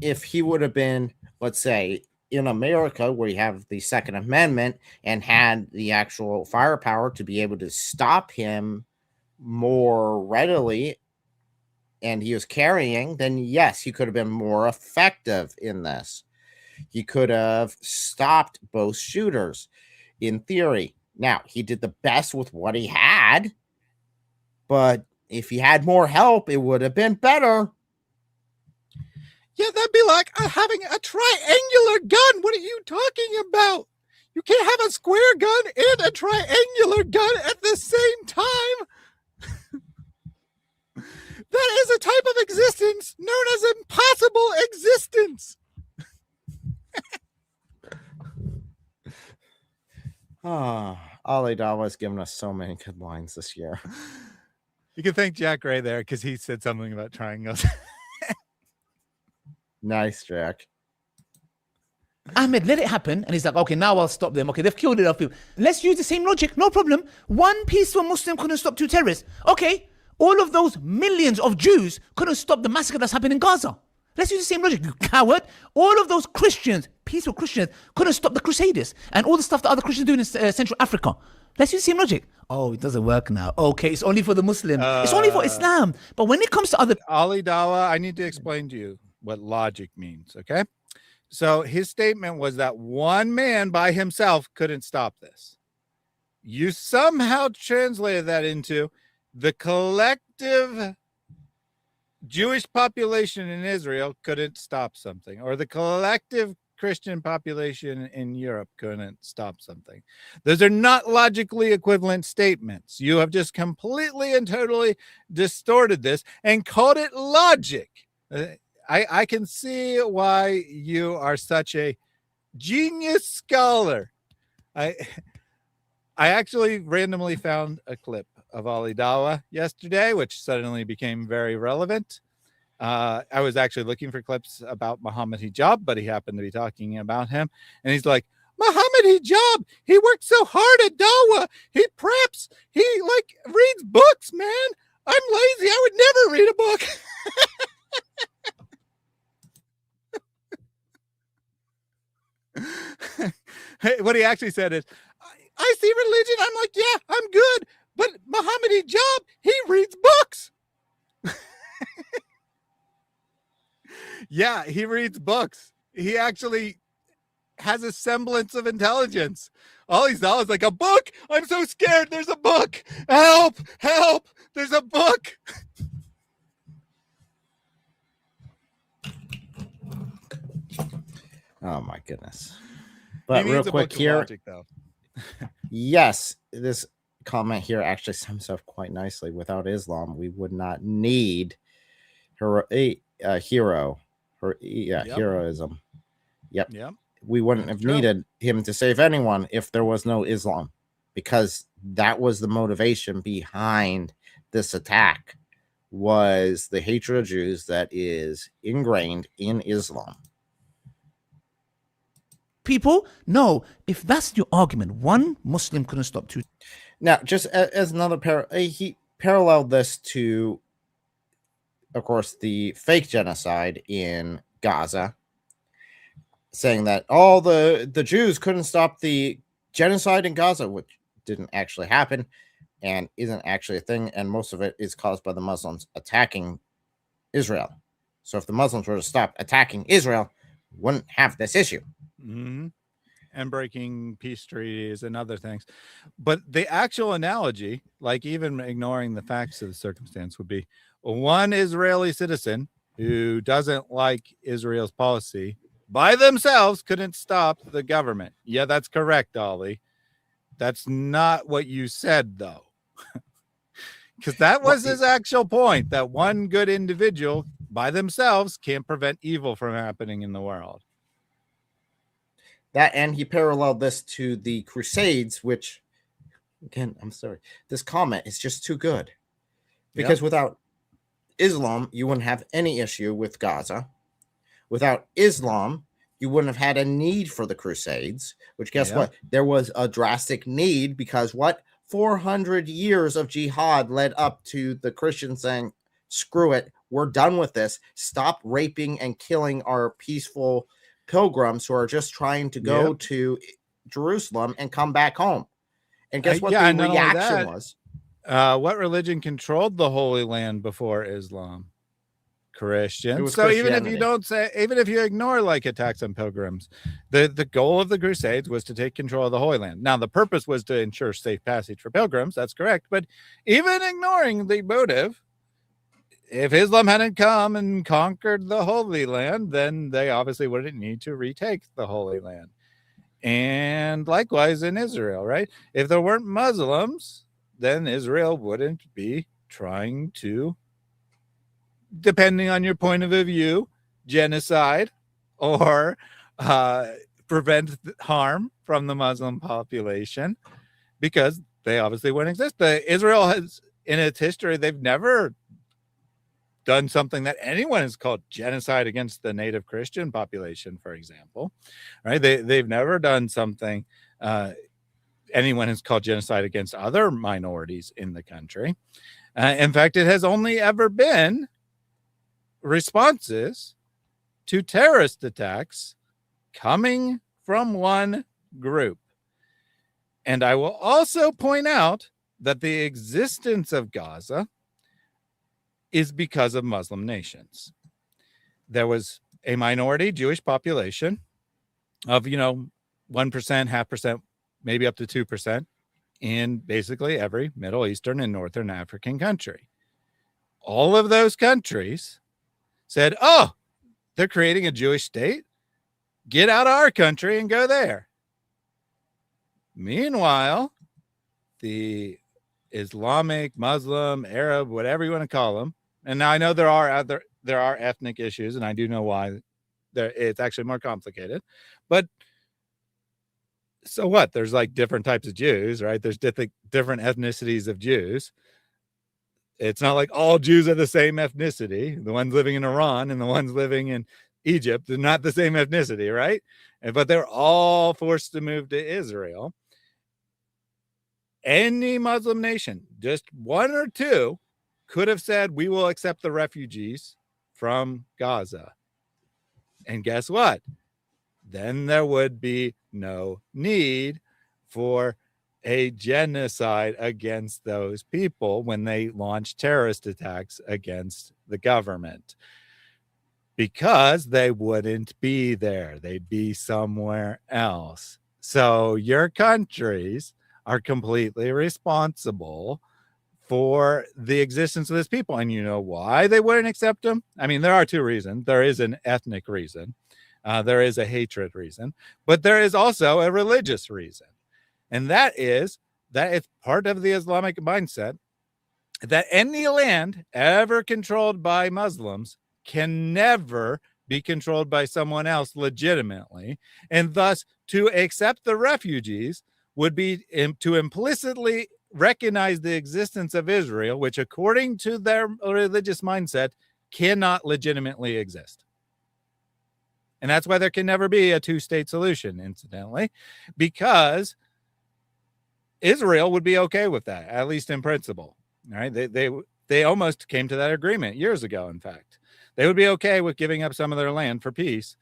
if he would have been, let's say, in America, where you have the Second Amendment and had the actual firepower to be able to stop him more readily, and he was carrying, then yes, he could have been more effective in this. He could have stopped both shooters, in theory. Now, he did the best with what he had, but if he had more help, it would have been better. Yeah, that'd be like having a triangular gun. What are you talking about? You can't have a square gun and a triangular gun at the same time. That is a type of existence known as impossible existence. Ali Dawah's given us so many good lines this year. You can thank Jack Ray there because he said something about triangles. Nice, Jack. Ahmed let it happen, and he's like, okay, now I'll stop them. Okay, they've killed enough people. Let's use the same logic, no problem. One peaceful Muslim couldn't stop 2 terrorists. Okay, all of those millions of Jews couldn't stop the massacre that's happening in Gaza. Let's use the same logic, you coward. All of those Christians, peaceful Christians, couldn't stop the Crusaders and all the stuff that other Christians do in Central Africa. Let's use the same logic. Oh, it doesn't work now. Okay, it's only for the Muslim. It's only for Islam. But when it comes to other... Ali Dawah, I need to explain to you what logic means, okay? So his statement was that one man by himself couldn't stop this. You somehow translated that into the collective Jewish population in Israel couldn't stop something, or the collective Christian population in Europe couldn't stop something. Those are not logically equivalent statements. You have just completely and totally distorted this and called it logic. I can see why you are such a genius scholar. I actually randomly found a clip of Ali Dawah yesterday, which suddenly became very relevant. I was actually looking for clips about Muhammad Hijab, but he happened to be talking about him. And he's like, Muhammad Hijab, he worked so hard at Dawah. He preps. He reads books, man. I'm lazy. I would never read a book. What he actually said is, I see religion. I'm like, yeah, I'm good. But Muhammad Hijab, he reads books. Yeah, he reads books. He actually has a semblance of intelligence. All he's now is like, a book? I'm so scared. There's a book. Help, help. There's a book. Oh my goodness. But real quick here, logic, though. yes, this comment here actually sums up quite nicely. Without Islam, we would not need heroism. Yep. We wouldn't have needed him to save anyone if there was no Islam, because that was the motivation behind this attack, was the hatred of Jews that is ingrained in Islam. People, no, if that's your argument, one Muslim couldn't stop two. Now, just as another he paralleled this to, of course, the fake genocide in Gaza, saying that all the Jews couldn't stop the genocide in Gaza, which didn't actually happen and isn't actually a thing, and most of it is caused by the Muslims attacking Israel. So if the Muslims were to stop attacking Israel, we wouldn't have this issue. Mm-hmm. And breaking peace treaties and other things. But the actual analogy, like even ignoring the facts of the circumstance, would be one Israeli citizen who doesn't like Israel's policy by themselves couldn't stop the government. Yeah, that's correct, Ali. That's not what you said, though. Because that was his actual point, that one good individual by themselves can't prevent evil from happening in the world. That, and he paralleled this to the Crusades, which, again, I'm sorry, this comment is just too good. Because without Islam, you wouldn't have any issue with Gaza. Without Islam, you wouldn't have had a need for the Crusades, which guess what? There was a drastic need, because 400 years of jihad led up to the Christians saying, screw it, we're done with this. Stop raping and killing our peaceful pilgrims who are just trying to go to Jerusalem and come back home. And guess what the reaction was? What religion controlled the Holy Land before Islam? Christians. So even if you don't say, even if you ignore attacks on pilgrims, the goal of the Crusades was to take control of the Holy Land. Now, the purpose was to ensure safe passage for pilgrims. That's correct. But even ignoring the motive, if Islam hadn't come and conquered the Holy Land, then they obviously wouldn't need to retake the Holy Land. And likewise in Israel, right? If there weren't Muslims, then Israel wouldn't be trying to, depending on your point of view, genocide or prevent harm from the Muslim population, because they obviously wouldn't exist. Israel has, in its history, they've never done something that anyone has called genocide against the native Christian population, for example, right? They've never done something anyone has called genocide against other minorities in the country. In fact, it has only ever been responses to terrorist attacks coming from one group. And I will also point out that the existence of Gaza is because of Muslim nations. There was a minority Jewish population of, 1%, 0.5%, maybe up to 2% in basically every Middle Eastern and Northern African country. All of those countries said, oh, they're creating a Jewish state. get out of our country and go there. Meanwhile, the Islamic, Muslim, Arab, whatever you want to call them, and now I know there are ethnic issues, and I do know why it's actually more complicated, but so what? There's like different types of Jews, right? There's different ethnicities of Jews. It's not like all Jews are the same ethnicity. The ones living in Iran and the ones living in Egypt are not the same ethnicity, right? But they're all forced to move to Israel. Any Muslim nation, just one or two, could have said, we will accept the refugees from Gaza. And guess what? Then there would be no need for a genocide against those people when they launch terrorist attacks against the government, because they wouldn't be there. They'd be somewhere else. So your countries are completely responsible for the existence of this people. And you know why they wouldn't accept them? I mean, there are two reasons. There is an ethnic reason. There is a hatred reason, but there is also a religious reason. And that is that it's part of the Islamic mindset that any land ever controlled by Muslims can never be controlled by someone else legitimately. And thus, to accept the refugees would be to implicitly recognize the existence of Israel, which according to their religious mindset cannot legitimately exist. And that's why there can never be a two-state solution, incidentally, because Israel would be okay with that, at least in principle. All right, they almost came to that agreement years ago. In fact, they would be okay with giving up some of their land for peace,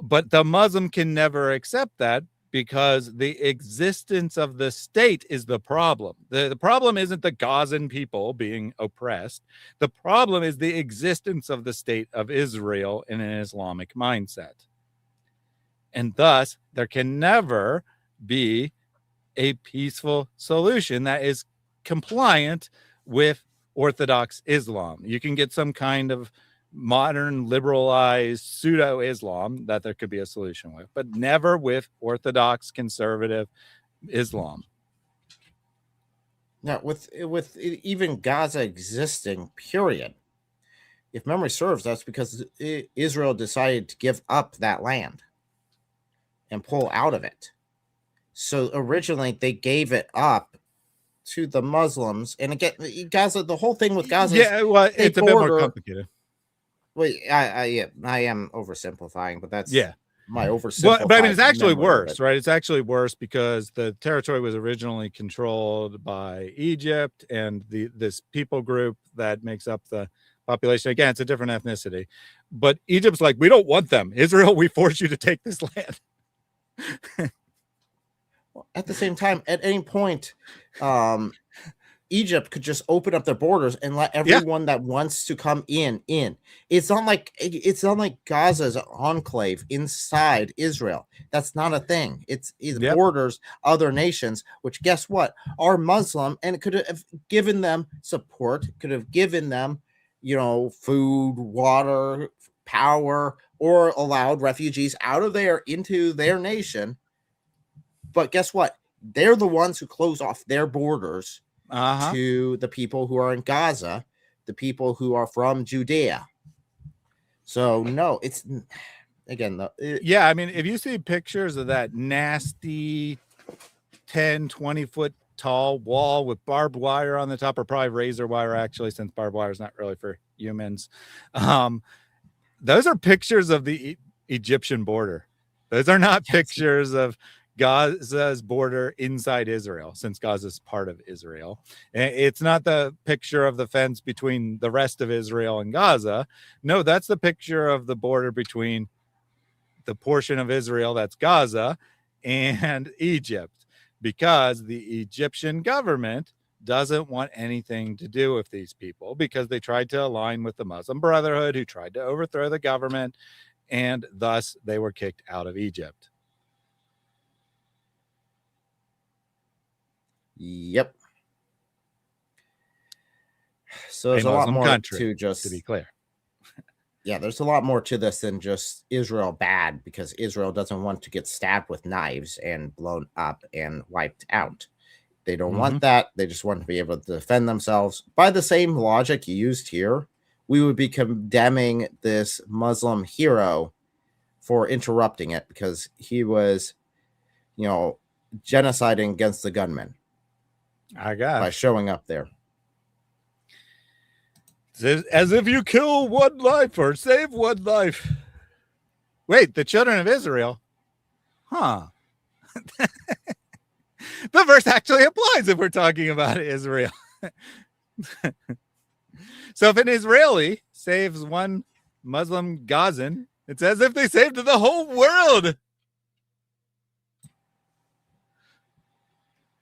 but the Muslim can never accept that, because the existence of the state is the problem. The problem isn't the Gazan people being oppressed. The problem is the existence of the state of Israel in an Islamic mindset. And thus, there can never be a peaceful solution that is compliant with Orthodox Islam. You can get some kind of modern liberalized pseudo-Islam that there could be a solution with, but never with Orthodox conservative Islam. Now, with even Gaza existing, period, if memory serves, that's because Israel decided to give up that land and pull out of it. So originally they gave it up to the Muslims, and again, Gaza. The whole thing with Gaza, well, it's a bit more complicated. Wait, I am oversimplifying, but that's my oversimplified. Well, but I mean, it's actually worse, right? It's actually worse because the territory was originally controlled by Egypt and this people group that makes up the population. Again, it's a different ethnicity, but Egypt's like, we don't want them. Israel, we force you to take this land. At the same time, at any point, Egypt could just open up their borders and let everyone that wants to come in. It's not like Gaza's enclave inside Israel. That's not a thing. It borders other nations, which guess what, are Muslim, and it could have given them support, could have given them, food, water, power, or allowed refugees out of there into their nation. But guess what? They're the ones who close off their borders to the people who are in Gaza, the people who are from Judea. So no, it's again, I mean, if you see pictures of that nasty 10-20 foot tall wall with barbed wire on the top, or probably razor wire, actually, since barbed wire is not really for humans, those are pictures of the Egyptian border. Those are not pictures of Gaza's border inside Israel, since Gaza is part of Israel. It's not the picture of the fence between the rest of Israel and Gaza. No, that's the picture of the border between the portion of Israel that's Gaza and Egypt, because the Egyptian government doesn't want anything to do with these people, because they tried to align with the Muslim Brotherhood, who tried to overthrow the government, and thus they were kicked out of Egypt. Yep. So there's a lot more country, to just, to be clear. yeah, there's a lot more to this than just Israel bad, because Israel doesn't want to get stabbed with knives and blown up and wiped out. They don't want that. They just want to be able to defend themselves. By the same logic used here, we would be condemning this Muslim hero for interrupting it because he was, genociding against the gunmen. I got by showing up there. As if you kill one life or save one life. Wait, the children of Israel? Huh. The verse actually applies if we're talking about Israel. So if an Israeli saves one Muslim Gazan, it's as if they saved the whole world.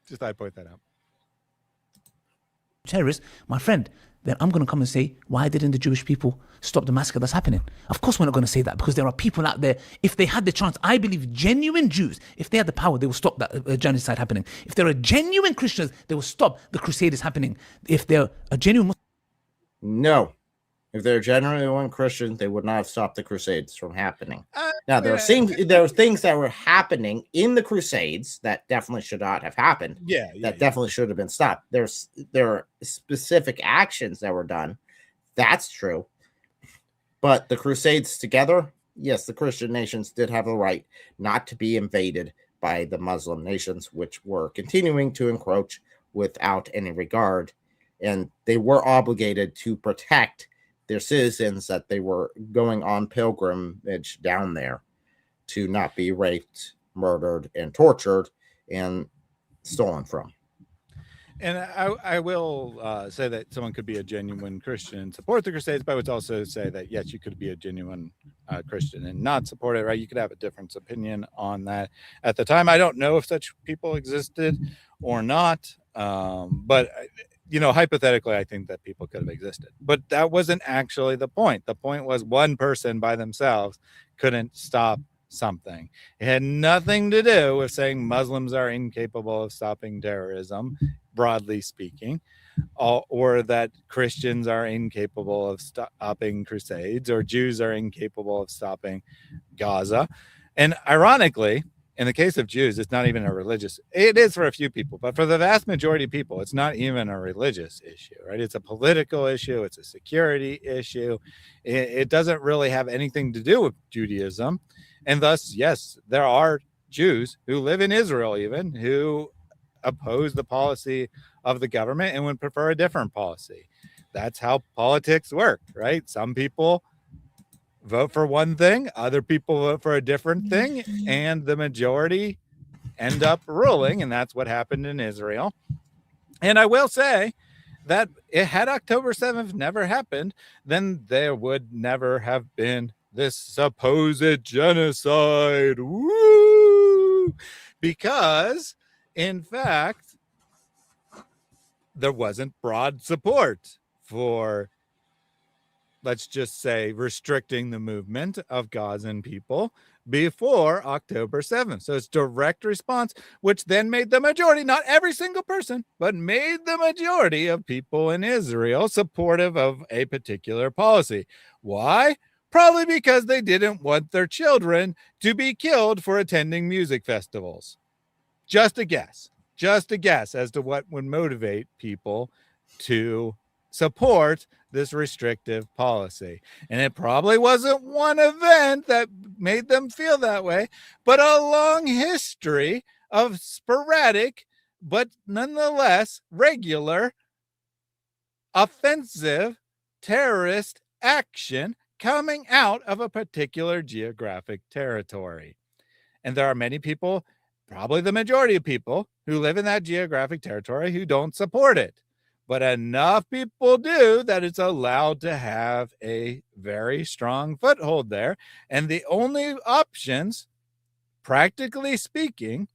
Just thought I'd point that out. Terrorists, my friend, then I'm going to come and say, why didn't the Jewish people stop the massacre that's happening? Of course we're not going to say that, because there are people out there, if they had the chance, I believe genuine Jews, if they had the power, they will stop that genocide happening. If there are genuine Christians, they will stop the Crusades happening. If they're a genuine No. If they're genuine Christians, they would not have stopped the Crusades from happening. Now, there were things that were happening in the Crusades that definitely should not have happened. Definitely should have been stopped. There are specific actions that were done. That's true. But the Crusades together, yes, the Christian nations did have a right not to be invaded by the Muslim nations, which were continuing to encroach without any regard. And they were obligated to protect their citizens that they were going on pilgrimage down there to not be raped, murdered, and tortured and stolen from. And I will say that someone could be a genuine Christian and support the Crusades, but I would also say that, yes, you could be a genuine Christian and not support it, right? You could have a different opinion on that. At the time, I don't know if such people existed or not, but hypothetically, I think that people could have existed. But that wasn't actually the point. The point was one person by themselves couldn't stop something. It had nothing to do with saying Muslims are incapable of stopping terrorism, broadly speaking, or that Christians are incapable of stopping crusades, or Jews are incapable of stopping Gaza. And ironically, in the case of Jews, it's not even a religious. It is for a few people, but for the vast majority of people, it's not even a religious issue, right? It's a political issue. It's a security issue. It doesn't really have anything to do with Judaism. And thus, yes, there are Jews who live in Israel even who oppose the policy of the government and would prefer a different policy. That's how politics work, right? Some people vote for one thing, other people vote for a different thing, and the majority end up ruling, and that's what happened in Israel. And I will say that had October 7th never happened, then there would never have been this supposed genocide. Woo! Because, in fact, there wasn't broad support for, let's just say, restricting the movement of Gazan people before October 7th. So it's direct response, which then made the majority, not every single person, but made the majority of people in Israel supportive of a particular policy. Why? Probably because they didn't want their children to be killed for attending music festivals. Just a guess as to what would motivate people to support this restrictive policy. And it probably wasn't one event that made them feel that way, but a long history of sporadic, but nonetheless regular offensive terrorist action coming out of a particular geographic territory. And there are many people, probably the majority of people, who live in that geographic territory who don't support it. But enough people do that it's allowed to have a very strong foothold there. And the only options, practically speaking,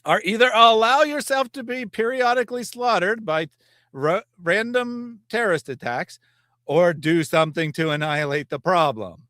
are either allow yourself to be periodically slaughtered by random terrorist attacks, or do something to annihilate the problem.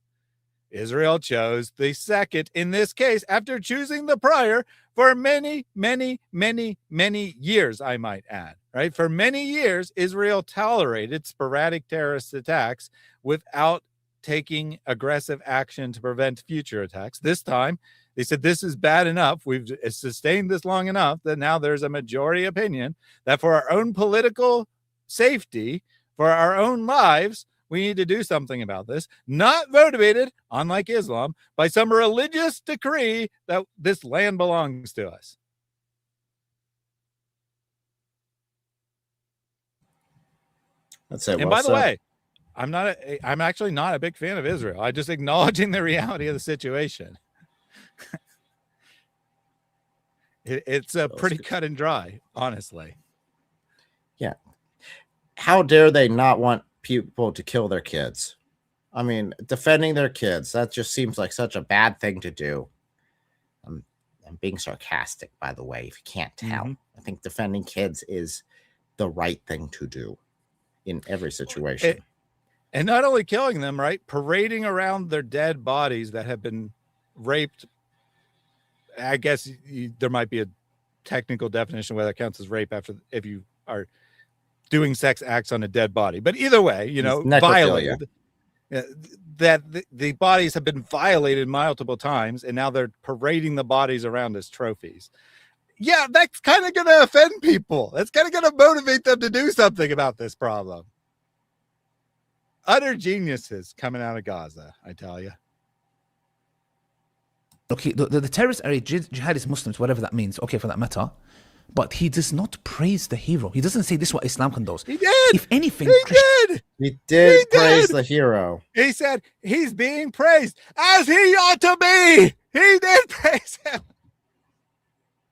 Israel chose the second in this case, after choosing the prior for many, many, many, many years, I might add. Right? For many years, Israel tolerated sporadic terrorist attacks without taking aggressive action to prevent future attacks. This time, they said this is bad enough. We've sustained this long enough that now there's a majority opinion that for our own political safety, for our own lives, we need to do something about this, not motivated, unlike Islam, by some religious decree that this land belongs to us. That's it. And by the way, I'm actually not a big fan of Israel. I'm just acknowledging the reality of the situation. It's pretty cut and dry, honestly. Yeah. How dare they not want people to kill their kids? I mean, defending their kids, that just seems like such a bad thing to do. I'm being sarcastic, by the way, if you can't tell. Mm-hmm. I think defending kids is the right thing to do in every situation. And not only killing them, right? Parading around their dead bodies that have been raped. I guess there might be a technical definition whether it counts as rape if you are doing sex acts on a dead body. But either way, violated. That the bodies have been violated multiple times, and now they're parading the bodies around as trophies. Yeah, that's kind of going to offend people. That's kind of going to motivate them to do something about this problem. Utter geniuses coming out of Gaza, I tell you. Okay, the terrorists are jihadist Muslims, whatever that means, okay, for that matter. But he does not praise the hero. He doesn't say this is what Islam condones. He did. If anything, He did praise the hero. He said he's being praised as he ought to be. He did praise him.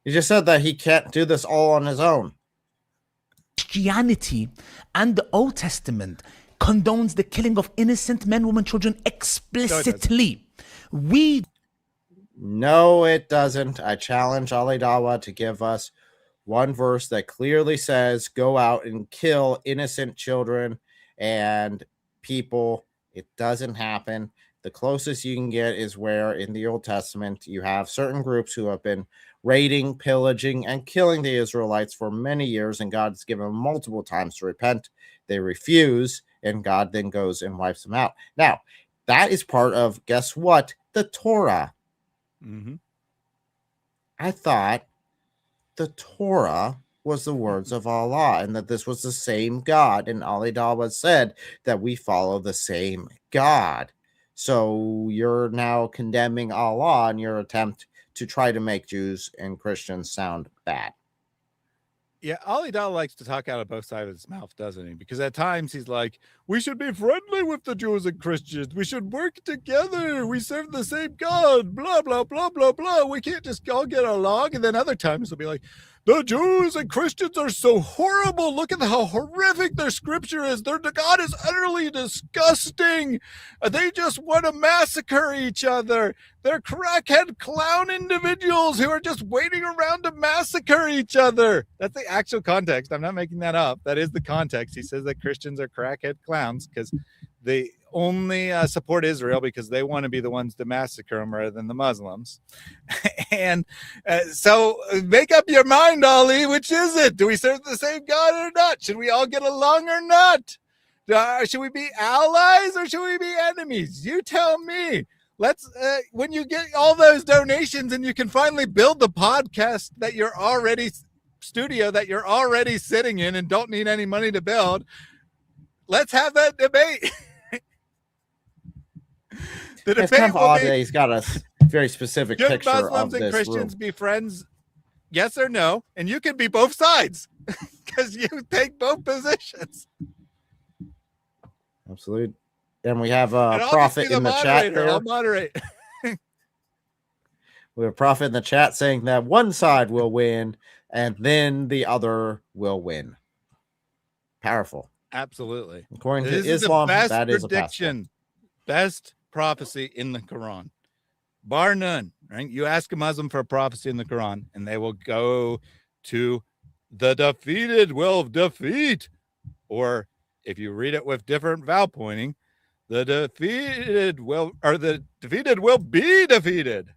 He just said that he can't do this all on his own. Christianity and the Old Testament condones the killing of innocent men, women, children explicitly. No, it doesn't. I challenge Ali Dawah to give us one verse that clearly says go out and kill innocent children and people. It doesn't happen. The closest you can get is where in the Old Testament you have certain groups who have been raiding, pillaging, and killing the Israelites for many years, and God's given them multiple times to repent. They refuse, and God then goes and wipes them out. Now, that is part of, guess what? The Torah. Mm-hmm. I thought the Torah was the words of Allah and that this was the same God. And Ali Dawah said that we follow the same God. So you're now condemning Allah in your attempt to try to make Jews and Christians sound bad. Yeah, Ali Dawah likes to talk out of both sides of his mouth, doesn't he? Because at times he's like, we should be friendly with the Jews and Christians. We should work together. We serve the same God. Blah, blah, blah, blah, blah. We can't just all get along. And then other times he'll be like, the Jews and Christians are so horrible. Look at how horrific their scripture is. Their God is utterly disgusting. They just want to massacre each other. They're crackhead clown individuals who are just waiting around to massacre each other. That's the actual context. I'm not making that up. That is the context. He says that Christians are crackhead clowns because they only support Israel because they want to be the ones to massacre them rather than the Muslims. And so make up your mind, Ali. Which is it? Do we serve the same God or not? Should we all get along or not? Should we be allies or should we be enemies? You tell me. Let's when you get all those donations and you can finally build the podcast that you're already studio that you're already sitting in and don't need any money to build. Let's have that debate. The it's kind of odd that he's got a very specific picture Muslims of and this Christians room. be friends? Yes or no? And you can be both sides because you take both positions. Absolutely. And we have a prophet in the chat there. I'll moderate. We have a prophet in the chat saying that one side will win and then the other will win. Powerful. Absolutely. According to This Islam, is the best that is a prediction. Best prophecy in the Quran, bar none. Right? You ask a Muslim for a prophecy in the Quran, and they will go to the defeated will defeat, or if you read it with different vowel pointing, the defeated will be defeated.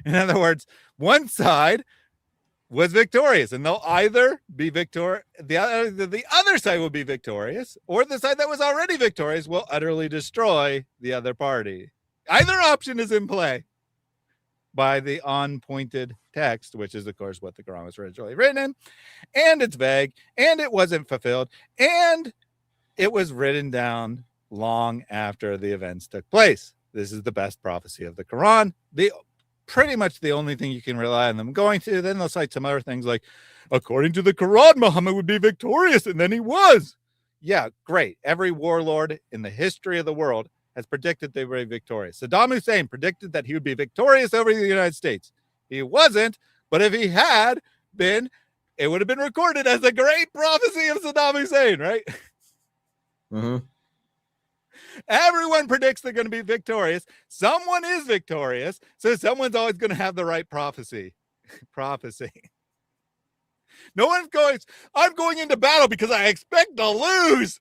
In other words, one side was victorious, and they'll either be the other side will be victorious, or the side that was already victorious will utterly destroy the other party. Either option is in play by the on-pointed text, which is, of course, what the Quran was originally written in, and it's vague, and it wasn't fulfilled, and it was written down long after the events took place. This is the best prophecy of the Quran. Pretty much the only thing you can rely on them going to. Then they'll cite some other things like, according to the Quran, Muhammad would be victorious, and then he was. Yeah, great. Every warlord in the history of the world has predicted they were victorious. Saddam Hussein predicted that he would be victorious over the United States. He wasn't, but if he had been, it would have been recorded as a great prophecy of Saddam Hussein, right? Mm-hmm. Everyone predicts they're going to be victorious. Someone is victorious, so someone's always going to have the right prophecy. No one's going, I'm going into battle because I expect to lose.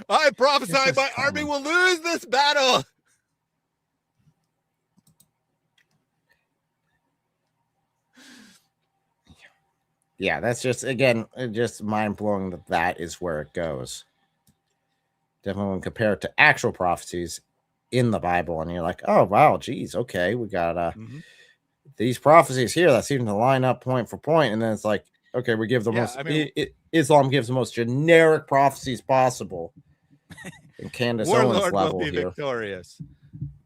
I prophesy my army will lose this battle. Yeah, that's just, again, just mind-blowing that is where it goes. Definitely when compared to actual prophecies in the Bible, and you're like, oh, wow, geez, okay, we got these prophecies here that seem to line up point for point, and then it's like, okay, we give the most, Islam gives the most generic prophecies possible. And Candace Owens level will be here. Victorious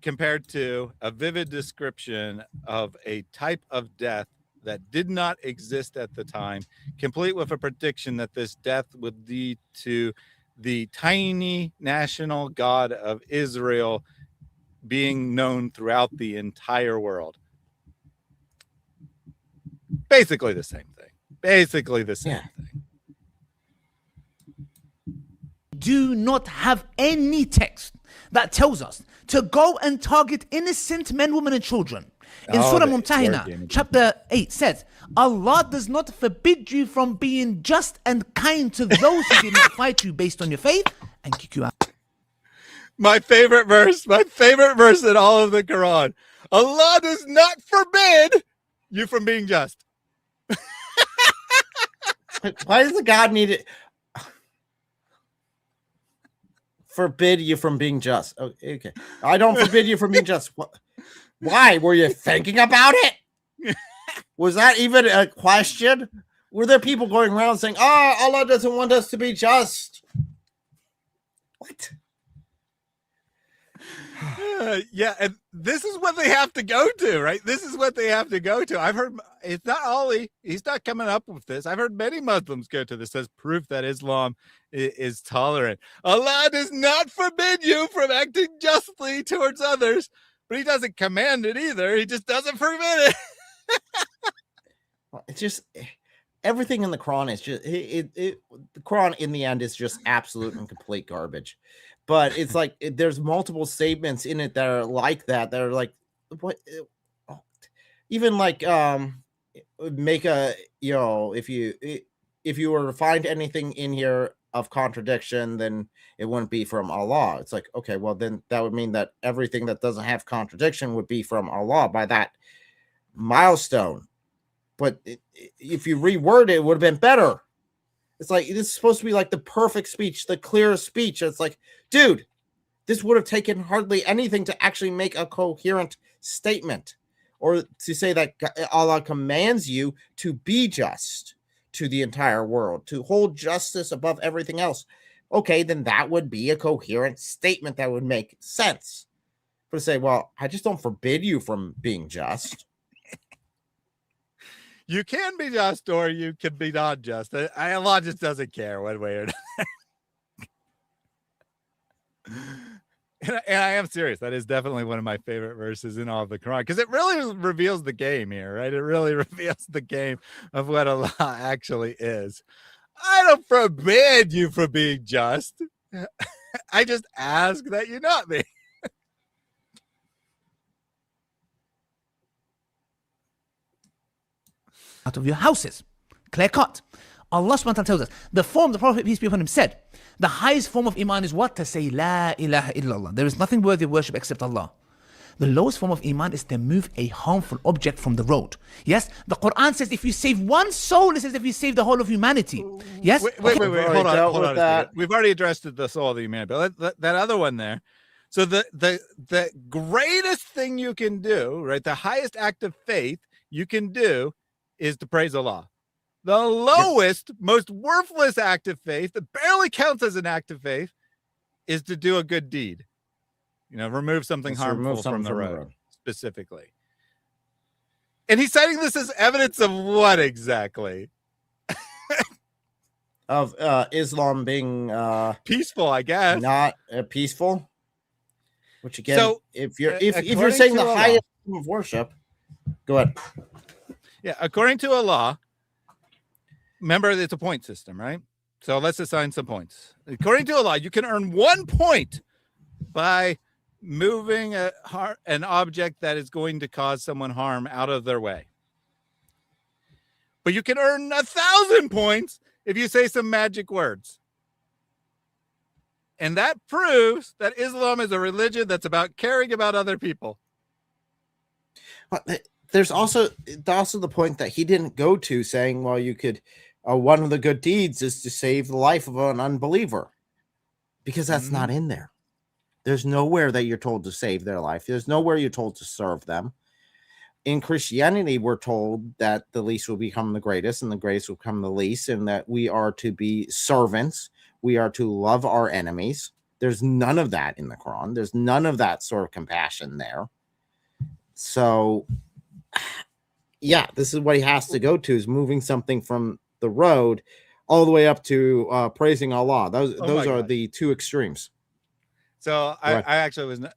compared to a vivid description of a type of death that did not exist at the time, complete with a prediction that this death would lead to the tiny national God of Israel being known throughout the entire world. Basically the same thing. Do not have any text that tells us to go and target innocent men, women, and children. In Surah Mumtahina, chapter 8 says, Allah does not forbid you from being just and kind to those who did not fight you based on your faith and kick you out. My favorite verse in all of the Quran. Allah does not forbid you from being just. Why does the God need it? Forbid you from being just. Okay. I don't forbid you from being just. Why? Were you thinking about it? Was that even a question? Were there people going around saying, oh, Allah doesn't want us to be just? What? Yeah, and this is what they have to go to, right? This is what they have to go to. I've heard, it's not Ali, he's not coming up with this. I've heard many Muslims go to this as proof that Islam is tolerant. Allah does not forbid you from acting justly towards others, but he doesn't command it either. He just doesn't forbid it. It's just, everything in the Quran is just, the Quran in the end is just absolute and complete garbage. But it's like there's multiple statements in it that are like that. That are like, what? Even like make a, you know, if you were to find anything in here of contradiction, then it wouldn't be from Allah. It's like, okay, well then that would mean that everything that doesn't have contradiction would be from Allah by that milestone. But if you reword it, it would have been better. It's like, this is supposed to be like the perfect speech, the clearest speech. It's like, dude, this would have taken hardly anything to actually make a coherent statement, or to say that Allah commands you to be just to the entire world, to hold justice above everything else. Okay, then that would be a coherent statement that would make sense. But to say, well, I just don't forbid you from being just. You can be just or you can be not just. Allah just doesn't care one way or another. And I am serious. That is definitely one of my favorite verses in all of the Quran, because it really reveals the game here, right? It really reveals the game of what Allah actually is. I don't forbid you from being just. I just ask that you not be. Out of your houses. Clear cut. Allah subhanahu wa ta'ala tells us, the form the Prophet, peace be upon him, said, the highest form of Iman is what? To say, La ilaha illallah. There is nothing worthy of worship except Allah. The lowest form of iman is to move a harmful object from the road. Yes, the Quran says if you save one soul, it says if you save the whole of humanity. Yes. Wait. We've already Hold dealt on with a that. second. We've already addressed the soul of the humanity, but that other one there. So the greatest thing you can do, right? The highest act of faith you can do is to praise Allah. The lowest, most worthless act of faith that barely counts as an act of faith is to do a good deed. Remove something harmful from the road, specifically. And he's citing this as evidence of what exactly? Of Islam being peaceful, I guess. Not peaceful. Which again, so if you're saying the highest form of worship, go ahead. Yeah, according to Allah, remember it's a point system, right? So let's assign some points. According to Allah, you can earn 1 point by moving an object that is going to cause someone harm out of their way. But you can earn 1,000 points if you say some magic words. And that proves that Islam is a religion that's about caring about other people. But there's also the point that he didn't go to saying, well, you could, one of the good deeds is to save the life of an unbeliever, because that's not in there. There's nowhere that you're told to save their life. There's nowhere you're told to serve them. In Christianity, we're told that the least will become the greatest and the greatest will become the least, and that we are to be servants. We are to love our enemies. There's none of that in the Quran. There's none of that sort of compassion there. So, yeah, this is what he has to go to, is moving something from the road all the way up to praising Allah. Those are the two extremes. So I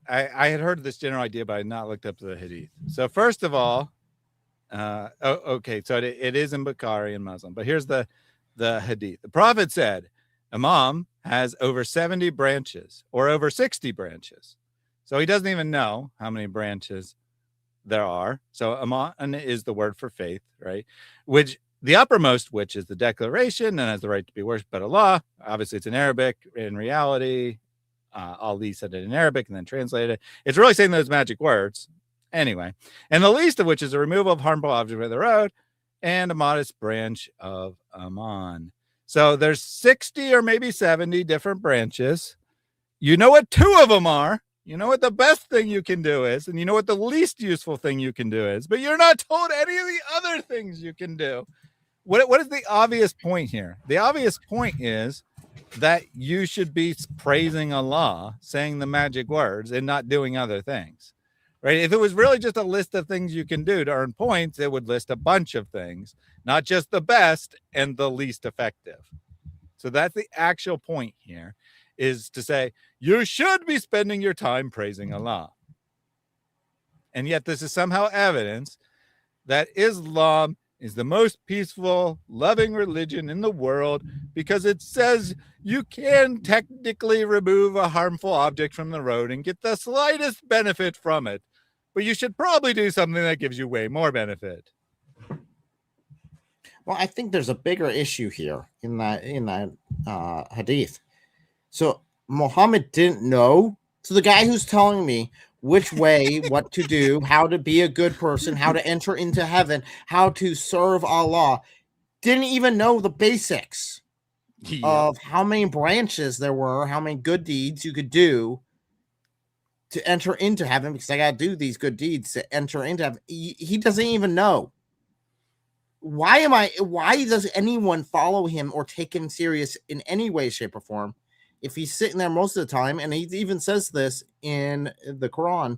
had heard this general idea, but I had not looked up the hadith. So first of all, okay, so it is in Bukhari and Muslim, but here's the hadith. The Prophet said, Imam has over 70 branches or over 60 branches. So he doesn't even know how many branches there are. So Iman is the word for faith, right? Which the uppermost, which is the declaration and has the right to be worshipped by Allah. Obviously, it's in Arabic. In reality, Ali said it in Arabic and then translated it. It's really saying those magic words. Anyway, and the least of which is a removal of harmful objects from the road and a modest branch of Aman. So there's 60 or maybe 70 different branches. You know what 2 of them are. You know what the best thing you can do is, and you know what the least useful thing you can do is, but you're not told any of the other things you can do. What is the obvious point here? The obvious point is that you should be praising Allah, saying the magic words, and not doing other things, right? If it was really just a list of things you can do to earn points, it would list a bunch of things, not just the best and the least effective. So that's the actual point here, is to say you should be spending your time praising Allah. And yet this is somehow evidence that Islam is the most peaceful, loving religion in the world because it says you can technically remove a harmful object from the road and get the slightest benefit from it. But you should probably do something that gives you way more benefit. Well, I think there's a bigger issue here in that hadith. So Muhammad didn't know. So the guy who's telling me which way, what to do, how to be a good person, how to enter into heaven, how to serve Allah, didn't even know the basics of how many branches there were, how many good deeds you could do to enter into heaven, because I got to do these good deeds to enter into heaven. He doesn't even know. Why does anyone follow him or take him serious in any way, shape, or form if he's sitting there most of the time? And he even says this in the Quran,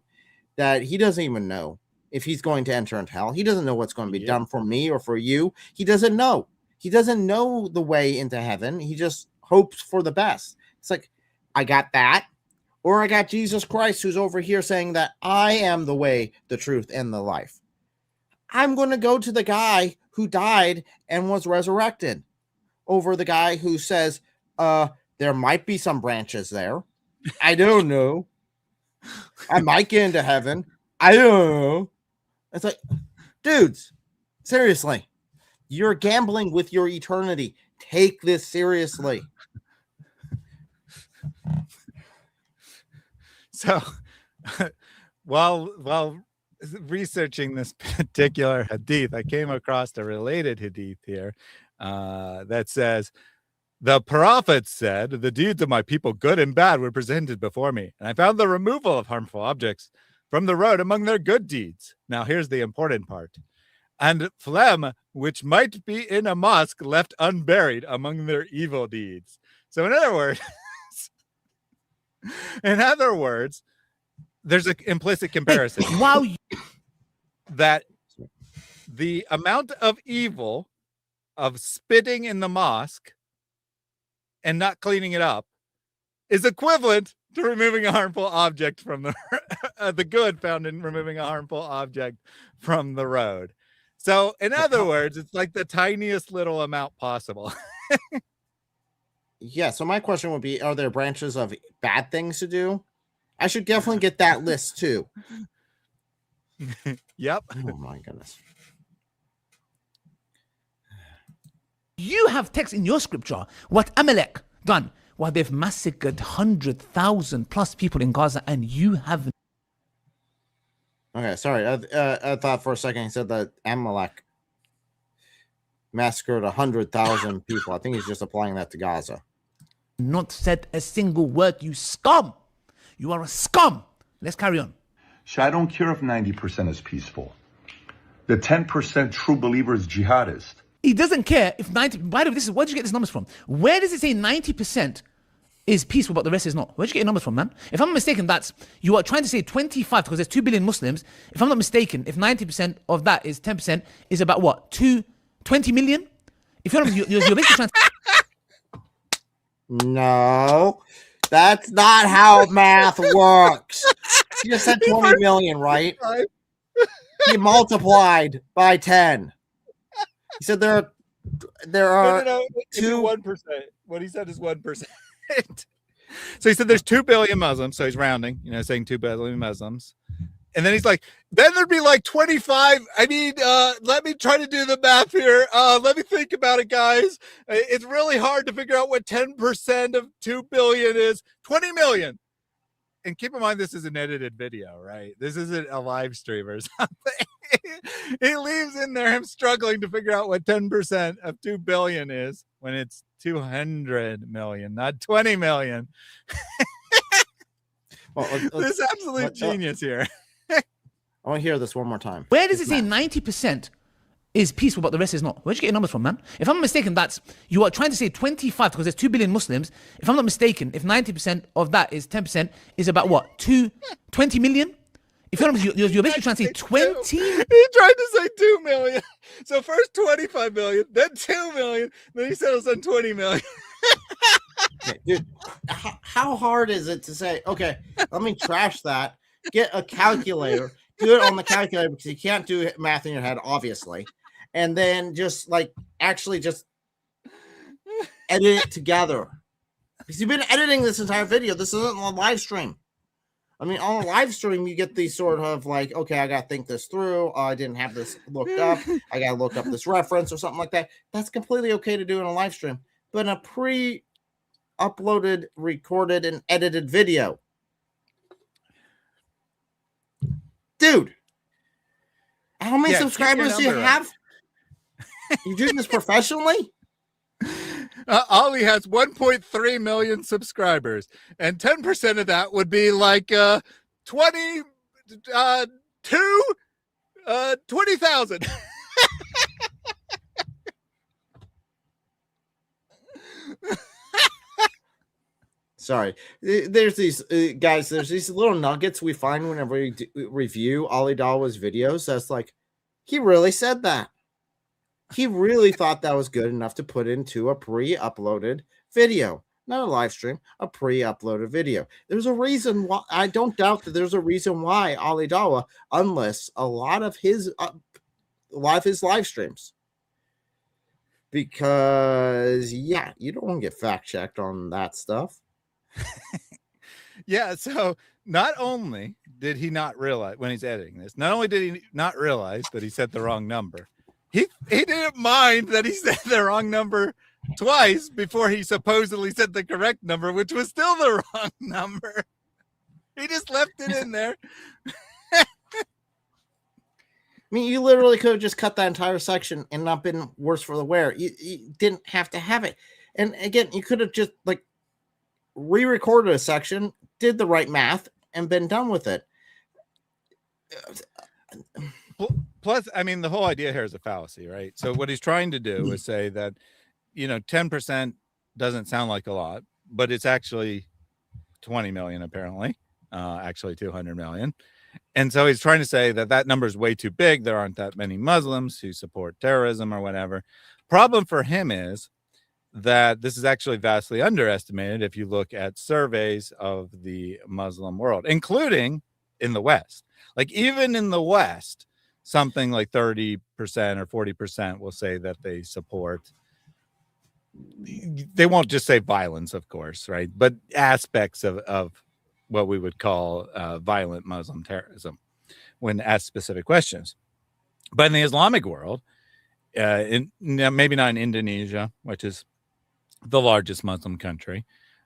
that he doesn't even know if he's going to enter into hell. He doesn't know what's going to be done for me or for you. He doesn't know. He doesn't know the way into heaven. He just hopes for the best. It's like, I got that, or I got Jesus Christ, who's over here saying that I am the way, the truth, and the life. I'm going to go to the guy who died and was resurrected over the guy who says, there might be some branches there. I don't know. I might get into heaven. I don't know. It's like, dudes, seriously, you're gambling with your eternity. Take this seriously. So while researching this particular hadith, I came across a related hadith here that says, the prophet said, the deeds of my people, good and bad, were presented before me, and I found the removal of harmful objects from the road among their good deeds. Now, here's the important part. And phlegm, which might be in a mosque, left unburied among their evil deeds. So in other words, there's an implicit comparison. Wow. That the amount of evil of spitting in the mosque and not cleaning it up is equivalent to removing a harmful object from the good found in removing a harmful object from the road. So in other words, it's like the tiniest little amount possible. Yeah, so my question would be, are there branches of bad things to do? I should definitely get that list too. Yep. Oh my goodness. You have text in your scripture what Amalek done, why they've massacred 100,000 plus people in Gaza, and you have. Okay, sorry. I thought for a second he said that Amalek massacred 100,000 people. I think he's just applying that to Gaza. Not said a single word, you scum. You are a scum. Let's carry on. So I don't care if 90% is peaceful. The 10% true believer is jihadist. He doesn't care if 90. By the way, where did you get these numbers from? Where does it say 90% is peaceful, but the rest is not? Where did you get your numbers from, man? If I'm not mistaken, you are trying to say 25 because there's 2 billion Muslims. If I'm not mistaken, if 90% of that is 10%, is about what? 20 million? If you're basically trying to. No, that's not how math works. You just said 20 million, right? He multiplied by 10. He said there are no, 1%. What he said is 1%. So he said there's 2 billion Muslims. So he's rounding, saying 2 billion Muslims. And then he's like, then there'd be like 25. I mean, let me try to do the math here. Let me think about it, guys. It's really hard to figure out what 10% of 2 billion is. 20 million. And keep in mind, this is an edited video, right? This isn't a live stream or something. He leaves in there him struggling to figure out what 10% of 2 billion is when it's 200 million, not 20 million. This absolute genius here. I want to hear this one more time. Where does it say 90% is peaceful, but the rest is not? Where'd you get your numbers from, man? If I'm not mistaken, you are trying to say 25 because there's 2 billion Muslims. If I'm not mistaken, if 90% of that is 10%, is about what? 20 million? If you're basically trying to say 20. He tried to say 2 million. So first 25 million, then 2 million, then he settles on 20 million. Okay, dude, how hard is it to say, okay, let me trash that, get a calculator, do it on the calculator because you can't do math in your head, obviously, and then just actually just edit it together. Because you've been editing this entire video. This isn't a live stream. I mean, on a live stream, you get these sort of okay, I got to think this through. I didn't have this looked up. I got to look up this reference or something like that. That's completely okay to do in a live stream. But in a pre-uploaded, recorded, and edited video, dude, how many subscribers do you have? You do this professionally? Ali has 1.3 million subscribers, and 10% of that would be like 20,000. Sorry, there's these guys. There's these little nuggets we find whenever we review Ali Dawah's videos. That's he really said that. He really thought that was good enough to put into a pre-uploaded video, not a live stream, a pre-uploaded video. There's a reason why. I don't doubt that there's a reason why Ali Dawah unlists a lot of his live streams. Because you don't want to get fact checked on that stuff. Yeah, so not only did he not realize when he's editing this, not only did he not realize that he said the wrong number, he didn't mind that he said the wrong number twice before he supposedly said the correct number, which was still the wrong number. He just left it in there. mean, you literally could have just cut that entire section and not been worse for the wear. You didn't have to have it. And again, you could have just like re-recorded a section, did the right math, and been done with it. Plus, I mean, the whole idea here is a fallacy, right? So what he's trying to do is say that, 10% doesn't sound like a lot, but it's actually 20 million, apparently, actually 200 million. And so he's trying to say that that number is way too big. There aren't that many Muslims who support terrorism or whatever. Problem for him is that this is actually vastly underestimated if you look at surveys of the Muslim world, including in the West. Like even in the West, something like 30% or 40% will say that they support. They won't just say violence, of course, right? But aspects of what we would call violent Muslim terrorism when asked specific questions. But in the Islamic world, maybe not in Indonesia, which is the largest Muslim country.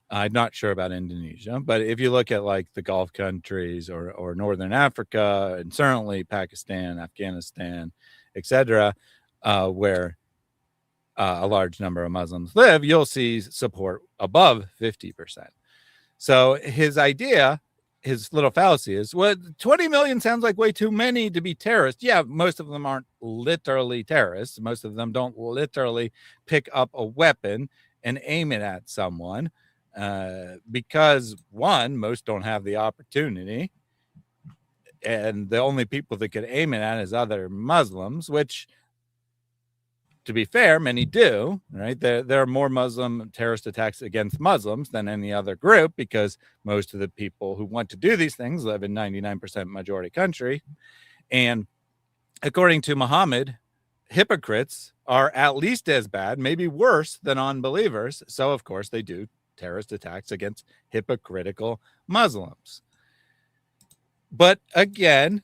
I'm not sure about Indonesia, but if you look at like the Gulf countries or Northern Africa, and certainly Pakistan, Afghanistan, etc., where a large number of Muslims live, you'll see support above 50%. So his idea, his little fallacy is, well, 20 million sounds like way too many to be terrorists. Yeah, most of them aren't literally terrorists. Most of them don't literally pick up a weapon and aim it at someone because, one, most don't have the opportunity. And the only people that could aim it at is other Muslims, which, to be fair, many do, right? There are more Muslim terrorist attacks against Muslims than any other group because most of the people who want to do these things live in 99% majority country. And according to Muhammad, hypocrites are at least as bad, maybe worse than unbelievers. So, of course, they do terrorist attacks against hypocritical Muslims. But again,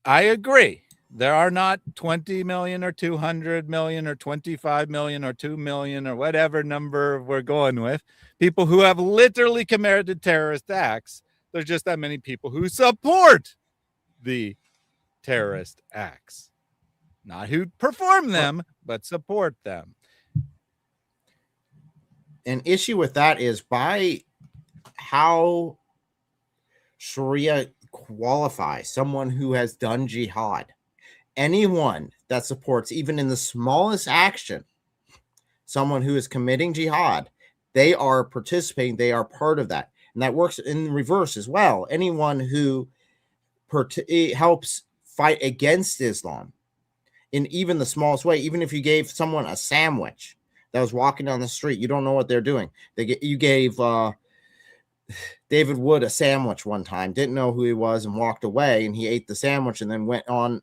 I agree. There are not 20 million or 200 million or 25 million or 2 million or whatever number we're going with, people who have literally committed terrorist acts. There's just that many people who support the terrorist acts. Not who perform them, but support them. An issue with that is by how Sharia qualifies someone who has done jihad. Anyone that supports, even in the smallest action, someone who is committing jihad, they are participating, they are part of that. And that works in reverse as well. Anyone who helps fight against Islam in even the smallest way, even if you gave someone a sandwich that was walking down the street, you don't know what they're doing. You gave David Wood a sandwich one time, didn't know who he was, and walked away, and he ate the sandwich and then went on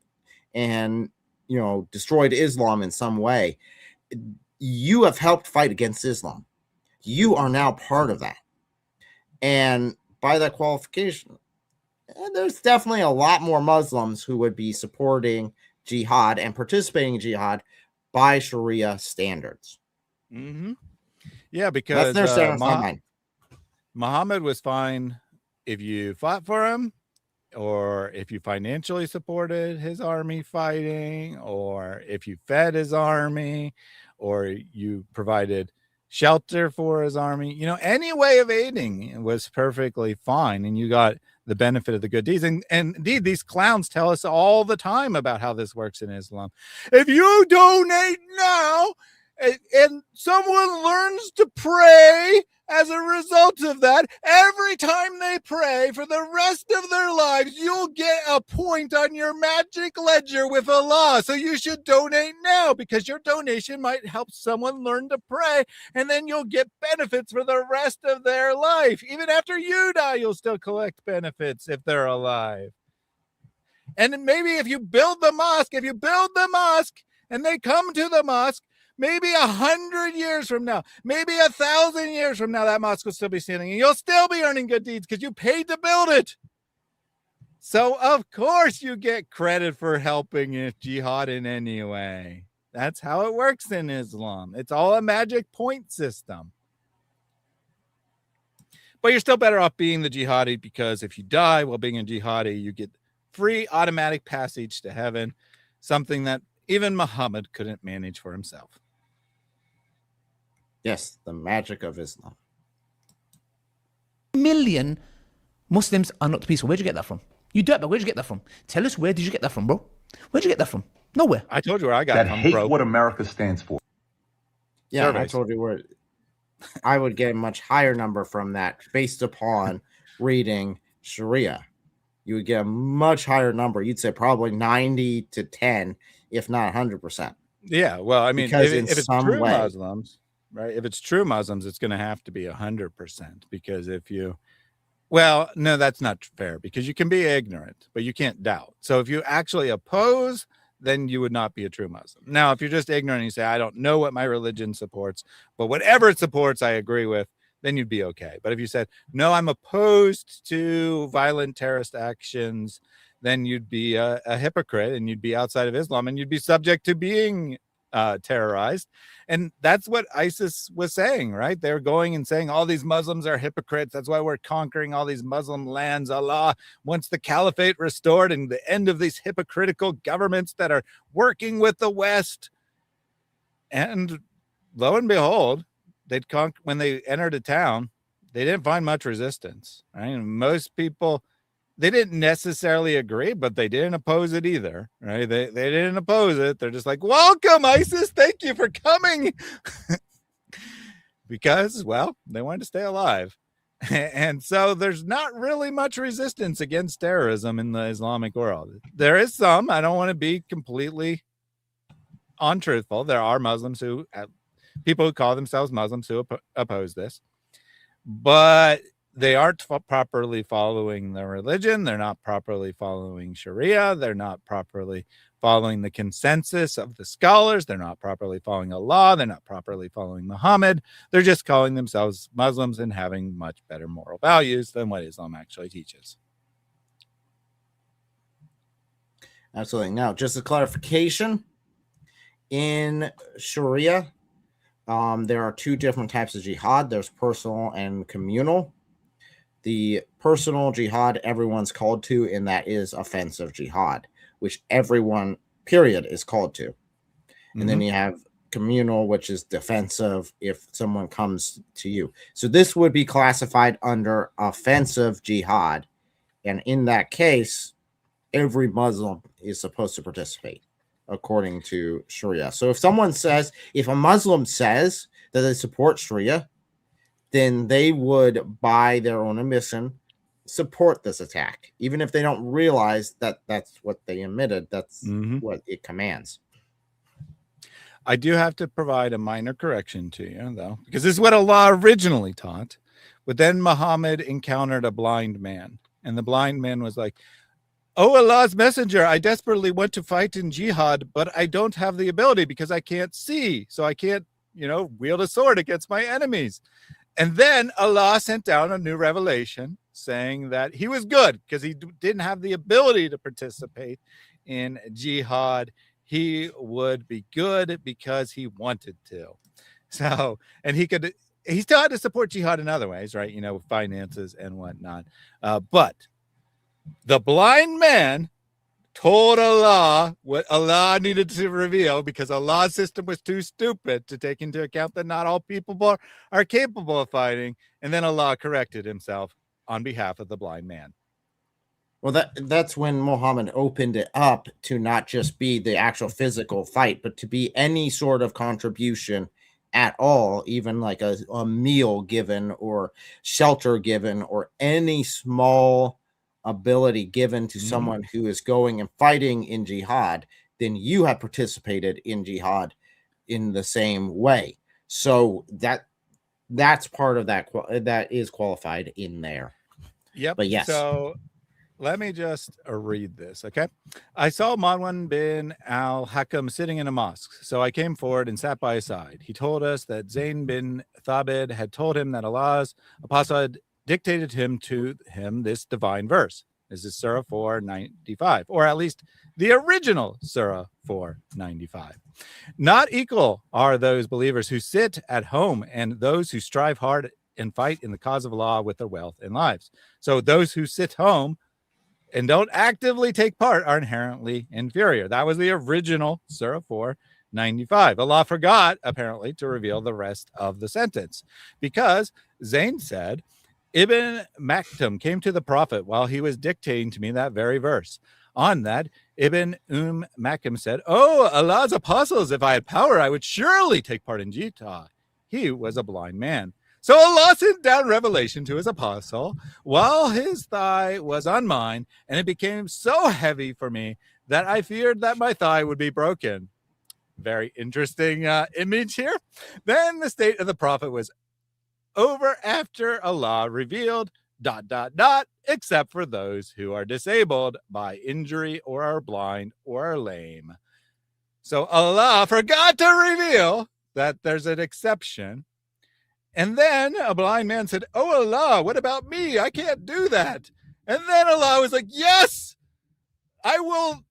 and destroyed Islam in some way. You have helped fight against Islam. You are now part of that. And by that qualification, there's definitely a lot more Muslims who would be supporting jihad and participating in jihad by Sharia standards. Mm-hmm. Yeah, because that's their standard. Muhammad was fine if you fought for him, or if you financially supported his army fighting, or if you fed his army, or you provided shelter for his army. Any way of aiding was perfectly fine, and you got the benefit of the good deeds. And indeed, these clowns tell us all the time about how this works in Islam. If you donate now and someone learns to pray as a result of that, every time they pray for the rest of their lives, you'll get a point on your magic ledger with Allah. So you should donate now, because your donation might help someone learn to pray, and then you'll get benefits for the rest of their life. Even after you die, you'll still collect benefits if they're alive. And maybe if you build the mosque and they come to the mosque, maybe 100 years from now, maybe 1,000 years from now, that mosque will still be standing, and you'll still be earning good deeds because you paid to build it. So, of course, you get credit for helping jihad in any way. That's how it works in Islam. It's all a magic point system. But you're still better off being the jihadi, because if you die while being a jihadi, you get free automatic passage to heaven. something that even Muhammad couldn't manage for himself. Yes, the magic of Islam. Million Muslims are not peaceful. Where'd you get that from? You dirtbag, where'd you get that from? Tell us, where did you get that from, bro? Where'd you get that from? Nowhere. I told you where I got that it from, hate bro. what America stands for. Yeah, Surveys. I told you where. I would get a much higher number from that based upon reading Sharia. You would get a much higher number. You'd say probably 90 to 10, if not 100%. Yeah, well, I mean, Because in if it's some true way- Muslims, right? If it's true Muslims, it's going to have to be 100%, because if you, well, no, that's not fair, because you can be ignorant, but you can't doubt. So if you actually oppose, then you would not be a true Muslim. Now, if you're just ignorant and you say, I don't know what my religion supports, but whatever it supports, I agree with, then you'd be okay. But if you said, no, I'm opposed to violent terrorist actions, then you'd be a hypocrite, and you'd be outside of Islam, and you'd be subject to being terrorized. And that's what ISIS was saying, right? They're going and saying all these Muslims are hypocrites. That's why we're conquering all these Muslim lands. Allah wants the caliphate restored and the end of these hypocritical governments that are working with the West. And lo and behold, when they entered a town, they didn't find much resistance, right? And most people, they didn't necessarily agree, but they didn't oppose it either, right? They didn't oppose it. They're just like, welcome, ISIS. Thank you for coming. Because, well, they wanted to stay alive. And so there's not really much resistance against terrorism in the Islamic world. There is some. I don't want to be completely untruthful. There are Muslims who, people who call themselves Muslims who oppose this. But they aren't properly following the religion. They're not properly following Sharia. They're not properly following the consensus of the scholars. They're not properly following Allah. They're not properly following Muhammad. They're just calling themselves Muslims and having much better moral values than what Islam actually teaches. Absolutely. Now, just a clarification, in Sharia, there are two different types of jihad. There's personal and communal. The personal jihad everyone's called to, and that is offensive jihad, which everyone, period, is called to. And then you have communal, which is defensive if someone comes to you. So this would be classified under offensive jihad. And in that case, every Muslim is supposed to participate according to Sharia. So if a Muslim says that they support Sharia, then they would, by their own admission, support this attack, even if they don't realize that that's what they admitted. That's what it commands. I do have to provide a minor correction to you, though, because this is what Allah originally taught. But then Muhammad encountered a blind man, and the blind man was like, oh, Allah's messenger, I desperately want to fight in jihad, but I don't have the ability because I can't see. So I can't, wield a sword against my enemies. And then Allah sent down a new revelation saying that he was good because he didn't have the ability to participate in jihad. He would be good because he wanted to. So, and he still had to support jihad in other ways, right? Finances and whatnot. But the blind man told Allah what Allah needed to reveal because Allah's system was too stupid to take into account that not all people are capable of fighting. And then Allah corrected himself on behalf of the blind man. Well, that's when Muhammad opened it up to not just be the actual physical fight, but to be any sort of contribution at all, even like a meal given or shelter given or any small ability given to someone who is going and fighting in jihad, then you have participated in jihad in the same way. So that's part of that is qualified in there. Yep. But yes. So let me just read this, okay? I saw Marwan bin al-Hakam sitting in a mosque, so I came forward and sat by his side. He told us that Zayn bin Thabit had told him that Allah's apostle had dictated to him this divine verse. This is Surah 495, or at least the original Surah 495. Not equal are those believers who sit at home and those who strive hard and fight in the cause of Allah with their wealth and lives. So those who sit home and don't actively take part are inherently inferior. That was the original Surah 495. Allah forgot, apparently, to reveal the rest of the sentence because Zayn said, Ibn Maktum came to the Prophet while he was dictating to me that very verse. On that, Ibn Maktum said, "Oh, Allah's apostles, if I had power, I would surely take part in jihad." He was a blind man. So Allah sent down revelation to his apostle while his thigh was on mine, and it became so heavy for me that I feared that my thigh would be broken. Very interesting image here. Then the state of the Prophet was over after Allah revealed ... except for those who are disabled by injury or are blind or are lame. So Allah forgot to reveal that there's an exception. And then a blind man said, "Oh Allah, what about me? I can't do that." And then Allah was like, "Yes, I will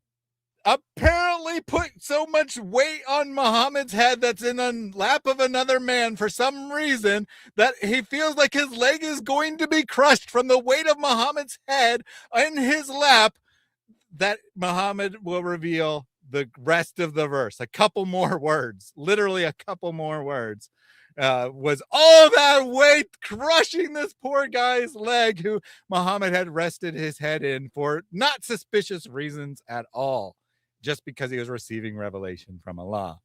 apparently put so much weight on Muhammad's head that's in the lap of another man for some reason that he feels like his leg is going to be crushed from the weight of Muhammad's head in his lap, that Muhammad will reveal the rest of the verse. A couple more words, literally a couple more words. Was all that weight crushing this poor guy's leg who Muhammad had rested his head in for not suspicious reasons at all, just because he was receiving revelation from Allah.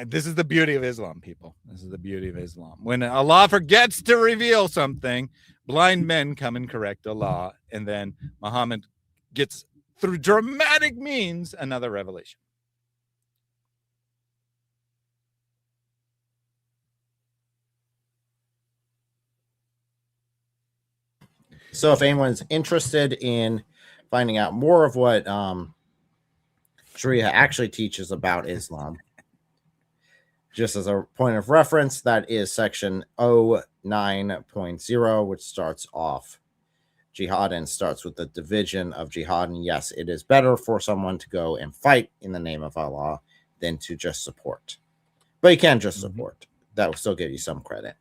This is the beauty of Islam, people. This is the beauty of Islam. When Allah forgets to reveal something, blind men come and correct Allah, and then Muhammad gets, through dramatic means, another revelation. So if anyone's interested in finding out more of what Sharia actually teaches about Islam, just as a point of reference, that is section 09.0, which starts off jihad and starts with the division of jihad. And yes, it is better for someone to go and fight in the name of Allah than to just support. But you can't just support. That will still give you some credit.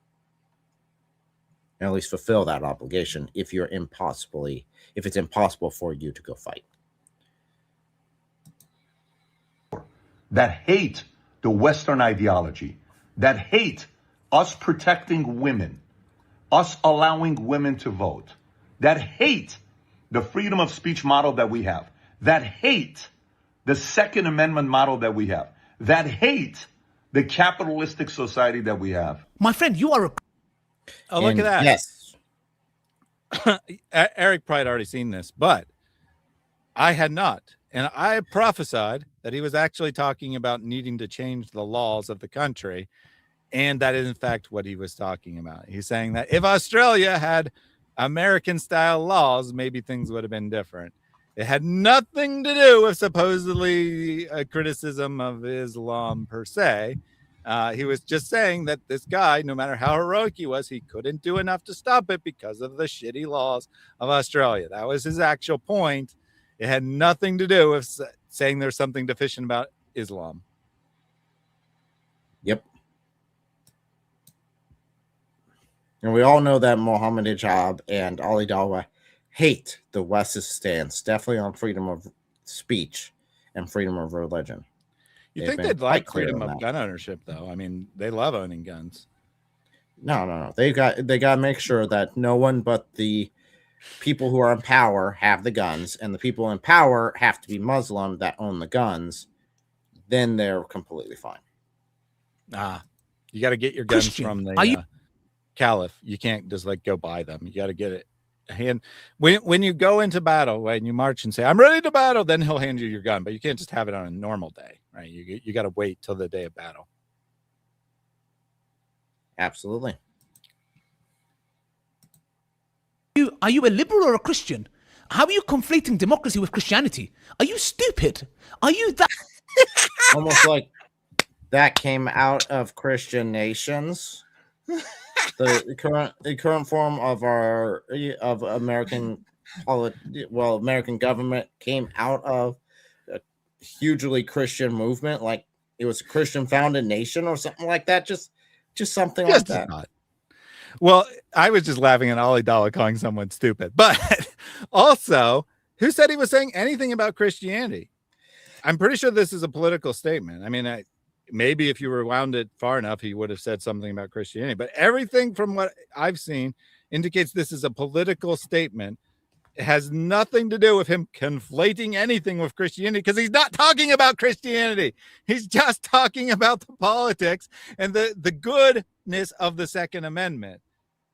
And at least fulfill that obligation if it's impossible for you to go fight. That hate the Western ideology, that hate us protecting women, us allowing women to vote, that hate the freedom of speech model that we have, that hate the Second Amendment model that we have, that hate the capitalistic society that we have. My friend, you are a... Oh, look at that. Yes. Eric probably had already seen this, but I had not. And I prophesied that he was actually talking about needing to change the laws of the country. And that is, in fact, what he was talking about. He's saying that if Australia had American-style laws, maybe things would have been different. It had nothing to do with supposedly a criticism of Islam per se. He was just saying that this guy, no matter how heroic he was, he couldn't do enough to stop it because of the shitty laws of Australia. That was his actual point. It had nothing to do with saying there's something deficient about Islam. Yep. And we all know that Mohammed Hijab and Ali Dawah hate the West's stance, definitely on freedom of speech and freedom of religion. You think they'd like freedom of gun ownership, though? I mean, they love owning guns. No. They got to make sure that no one but the people who are in power have the guns, and the people in power have to be Muslim that own the guns. Then they're completely fine. You got to get your guns Christian, from the caliph. You can't just go buy them. You got to get it. And when you go into battle, when you march and say, "I'm ready to battle," then he'll hand you your gun. But you can't just have it on a normal day, right? You got to wait till the day of battle. Absolutely. Are you a liberal or a Christian? How are you conflating democracy with Christianity? Are you stupid? Are you that? Almost like that came out of Christian nations. The current form of American American government came out of a hugely Christian movement, like it was a Christian founded nation or something like that. Just something like that. Well, I was just laughing at Ali Dawah calling someone stupid. But also, who said he was saying anything about Christianity? I'm pretty sure this is a political statement. I mean, maybe if you rewound it far enough, he would have said something about Christianity. But everything from what I've seen indicates this is a political statement. It has nothing to do with him conflating anything with Christianity, because he's not talking about Christianity. He's just talking about the politics and the goodness of the Second Amendment,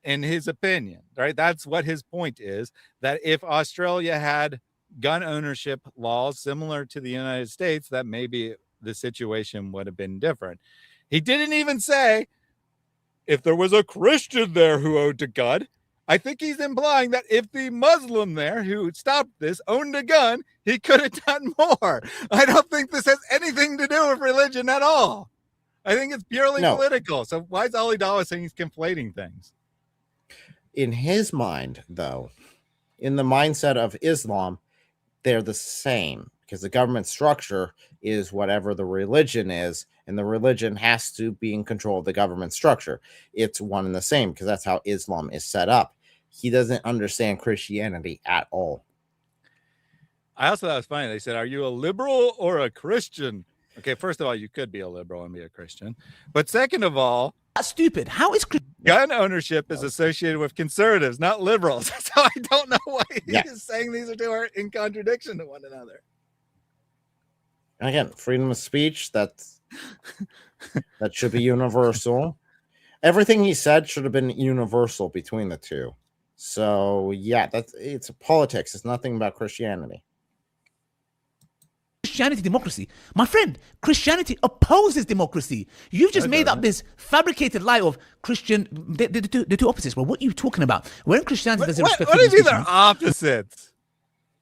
in his opinion, right? That's what his point is, that if Australia had gun ownership laws similar to the United States, that maybe the situation would have been different. He didn't even say if there was a Christian there who owned a gun. I think he's implying that if the Muslim there who stopped this owned a gun, he could have done more. I don't think this has anything to do with religion at all. I think it's purely political. So why is Ali Dawah saying he's conflating things? In his mind, though, in the mindset of Islam, they're the same, because the government structure is whatever the religion is, and the religion has to be in control of the government structure. It's one and the same, because that's how Islam is set up. He doesn't understand Christianity at all. I also thought it was funny. They said, are you a liberal or a Christian? Okay, first of all, you could be a liberal and be a Christian. But second of all, That's stupid. How is gun ownership is associated with conservatives, not liberals. So I don't know why he's saying these two are in contradiction to one another. And again, freedom of speech, that should be universal. Everything he said should have been universal between the two. So yeah, it's politics. It's nothing about Christianity. Christianity democracy? My friend, Christianity opposes democracy. You've just made up this fabricated lie of Christian. The two opposites. Well, what are you talking about? When Christianity doesn't respect what do you mean freedom of they're opposites?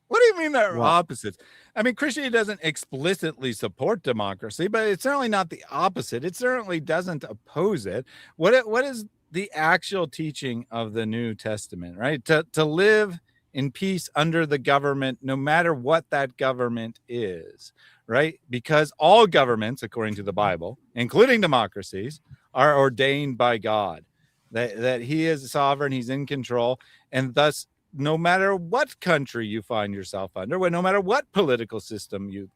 What do you mean they're opposites? I mean, Christianity doesn't explicitly support democracy, but it's certainly not the opposite. It certainly doesn't oppose it. What is the actual teaching of the New Testament, right? To live in peace under the government, no matter what that government is, right? Because all governments, according to the Bible, including democracies, are ordained by God, that he is sovereign, he's in control, and thus, no matter what country you find yourself under, no matter what political system you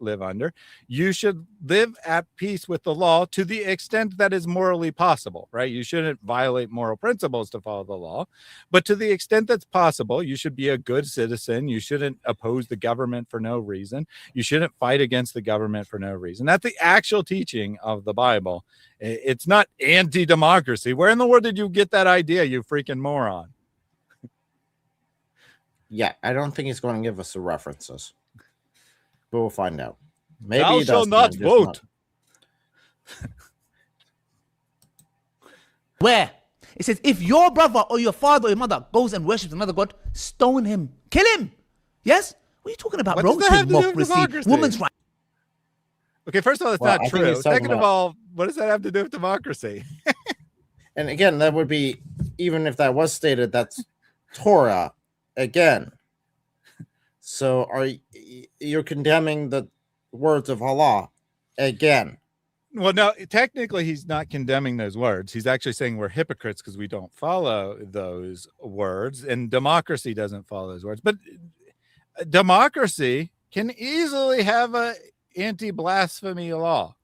live under, you should live at peace with the law to the extent that is morally possible, right? You shouldn't violate moral principles to follow the law, but to the extent that's possible, you should be a good citizen. You shouldn't oppose the government for no reason. You shouldn't fight against the government for no reason. That's the actual teaching of the Bible. It's not anti-democracy. Where in the world did you get that idea, you freaking moron? Yeah, I don't think he's going to give us the references. But we'll find out. Maybe Thou he shall does, not vote. Where? It says, if your brother or your father or your mother goes and worships another god, stone him. Kill him. Yes? What are you talking about, What bro? does that have to do with democracy? Women's rights. Okay, first of all, it's Well, not I think true. he's talking Second of about- all, what does that have to do with democracy? And again, that would be, even if that was stated, that's Torah again. So you're condemning the words of Allah again? Well, no, technically he's not condemning those words. He's actually saying we're hypocrites because we don't follow those words, and democracy doesn't follow those words. But democracy can easily have a anti-blasphemy law.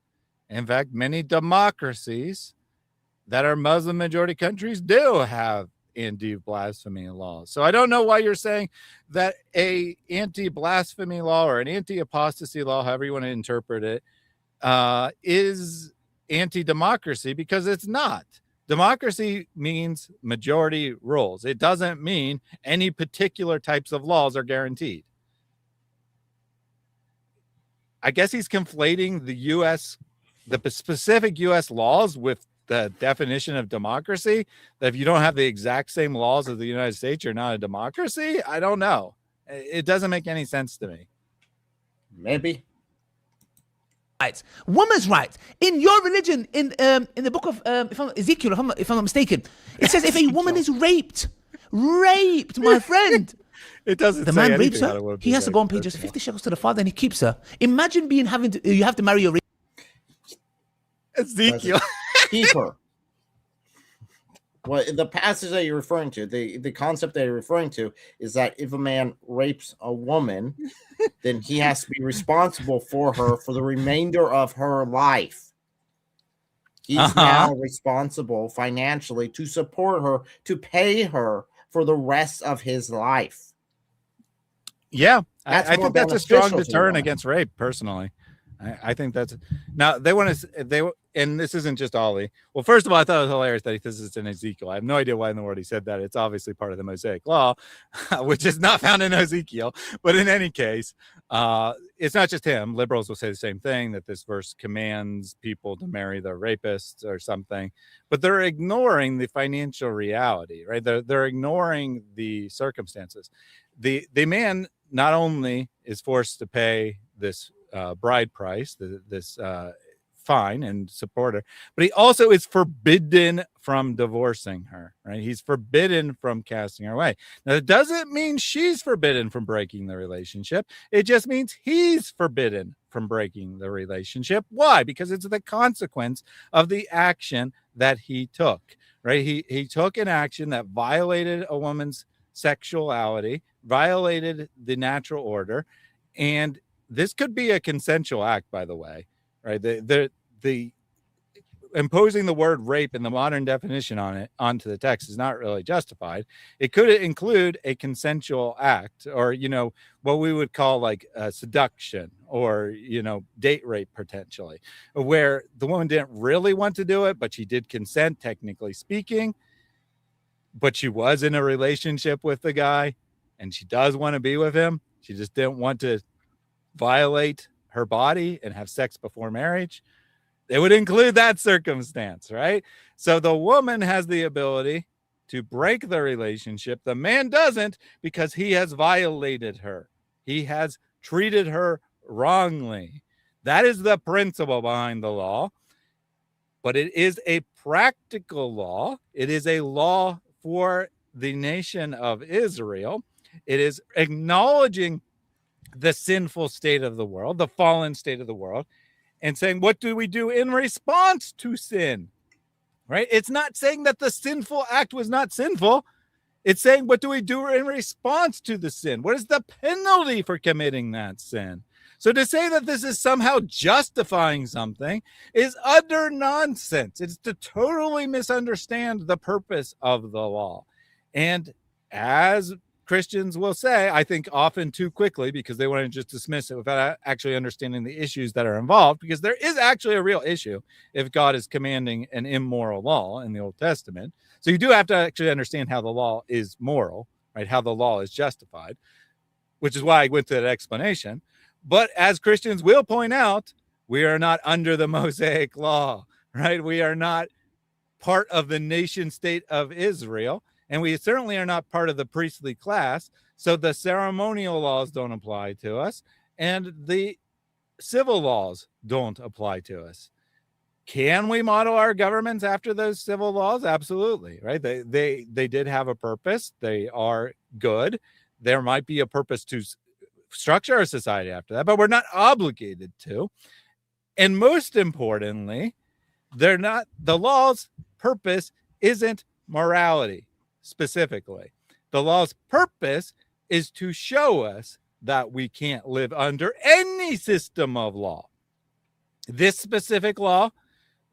In fact, many democracies that are Muslim majority countries do have anti-blasphemy laws. So I don't know why you're saying that a anti-blasphemy law or an anti-apostasy law, however you want to interpret it, is anti-democracy, because it's not. Democracy means majority rules. It doesn't mean any particular types of laws are guaranteed. I guess he's conflating the specific U.S. laws with the definition of democracy, that if you don't have the exact same laws of the United States, you're not a democracy. I don't know. It doesn't make any sense to me. Maybe. Rights. Women's rights. In your religion, in the book of Ezekiel, if I'm not mistaken, it says if a woman is raped, my friend. It doesn't. The say man anything rapes about a her. woman He being has to go and pay raped, just first of all. 50 shekels to the father, and he keeps her. Imagine you have to marry your Ezekiel. Keep her. Well, the passage that you're referring to, the concept that you're referring to is that if a man rapes a woman, then he has to be responsible for her for the remainder of her life. He's now responsible financially to support her, to pay her for the rest of his life. Yeah, That's I more think that's a strong beneficial to the deterrent woman. against rape, personally. I think that's now they want to and this isn't just Ollie. Well, first of all, I thought it was hilarious that he says it's in Ezekiel. I have no idea why in the world he said that. It's obviously part of the Mosaic Law, which is not found in Ezekiel. But in any case, it's not just him. Liberals will say the same thing, that this verse commands people to marry their rapists or something, but they're ignoring the financial reality, right? They're ignoring the circumstances. The man not only is forced to pay this bride price, this fine and support her, but he also is forbidden from divorcing her, right? He's forbidden from casting her away. Now, it doesn't mean she's forbidden from breaking the relationship. It just means he's forbidden from breaking the relationship. Why? Because it's the consequence of the action that he took, right? He took an action that violated a woman's sexuality, violated the natural order, and this could be a consensual act, by the way, right? The imposing the word rape in the modern definition on it onto the text is not really justified. It could include a consensual act, or, you know, what we would call like seduction, or, you know, date rape potentially, where the woman didn't really want to do it, but she did consent, technically speaking, but she was in a relationship with the guy and she does want to be with him. She just didn't want to violate her body and have sex before marriage. It would include that circumstance, right? So the woman has the ability to break the relationship. The man doesn't, because he has violated her. He has treated her wrongly. That is the principle behind the law. But it is a practical law. It is a law for the nation of Israel. It is acknowledging the sinful state of the world, the fallen state of the world, and saying, what do we do in response to sin? Right? It's not saying that the sinful act was not sinful. It's saying, what do we do in response to the sin? What is the penalty for committing that sin? So to say that this is somehow justifying something is utter nonsense. It's to totally misunderstand the purpose of the law. And as Christians will say, I think often too quickly, because they want to just dismiss it without actually understanding the issues that are involved, because there is actually a real issue if God is commanding an immoral law in the Old Testament. So you do have to actually understand how the law is moral, right? How the law is justified, which is why I went to that explanation. But as Christians will point out, we are not under the Mosaic law, right? We are not part of the nation state of Israel, and we certainly are not part of the priestly class. So the ceremonial laws don't apply to us, and the civil laws don't apply to us. Can we model our governments after those civil laws? Absolutely, right? They did have a purpose. They are good. There might be a purpose to structure our society after that, but we're not obligated to. And most importantly, they're not, the law's purpose isn't morality specifically. The law's purpose is to show us that we can't live under any system of law. This specific law,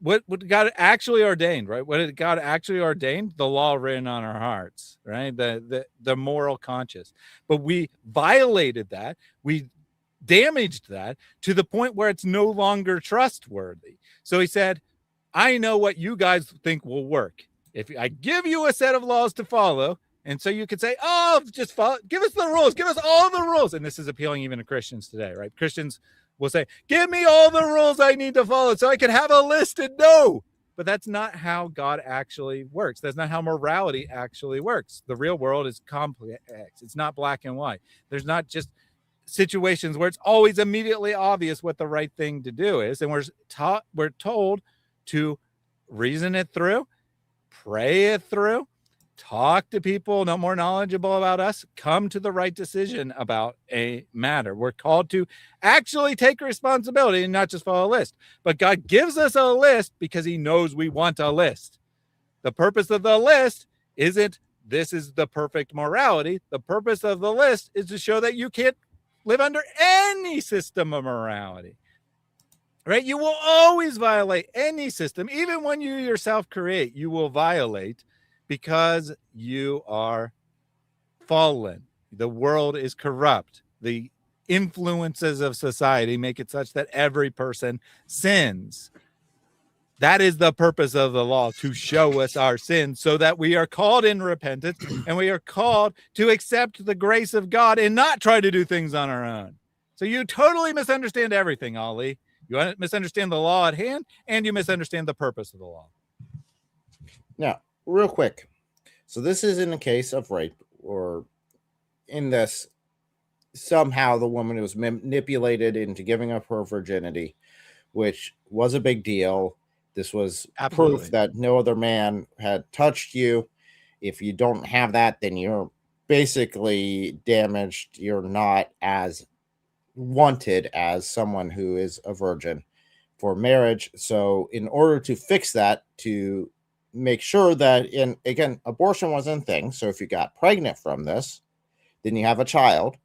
what God actually ordained, right? What did God actually ordained? The law written on our hearts, right? The moral conscience. But we violated that. We damaged that to the point where it's no longer trustworthy. So he said, I know what you guys think will work. If I give you a set of laws to follow, and so you could say, oh, just follow, give us the rules, give us all the rules. And this is appealing even to Christians today, right? Christians will say, give me all the rules I need to follow so I can have a list. And no, but that's not how God actually works. That's not how morality actually works. The real world is complex. It's not black and white. There's not just situations where it's always immediately obvious what the right thing to do is. And we're told to reason it through, pray it through, talk to people no more knowledgeable about us, come to the right decision about a matter. We're called to actually take responsibility and not just follow a list. But God gives us a list because he knows we want a list. The purpose of the list isn't this is the perfect morality. The purpose of the list is to show that you can't live under any system of morality. Right? You will always violate any system, even when you yourself create, you will violate because you are fallen. The world is corrupt. The influences of society make it such that every person sins. That is the purpose of the law, to show us our sins so that we are called in repentance and we are called to accept the grace of God and not try to do things on our own. So you totally misunderstand everything, Ali. You misunderstand the law at hand and you misunderstand the purpose of the law. Now, real quick. So this isn't a case of rape, or in this, somehow the woman was manipulated into giving up her virginity, which was a big deal. This was Absolutely. proof that no other man had touched you. If you don't have that, then you're basically damaged. You're not as wanted as someone who is a virgin for marriage. So in order to fix that, to make sure that, in again, abortion wasn't a thing. So if you got pregnant from this, then you have a child.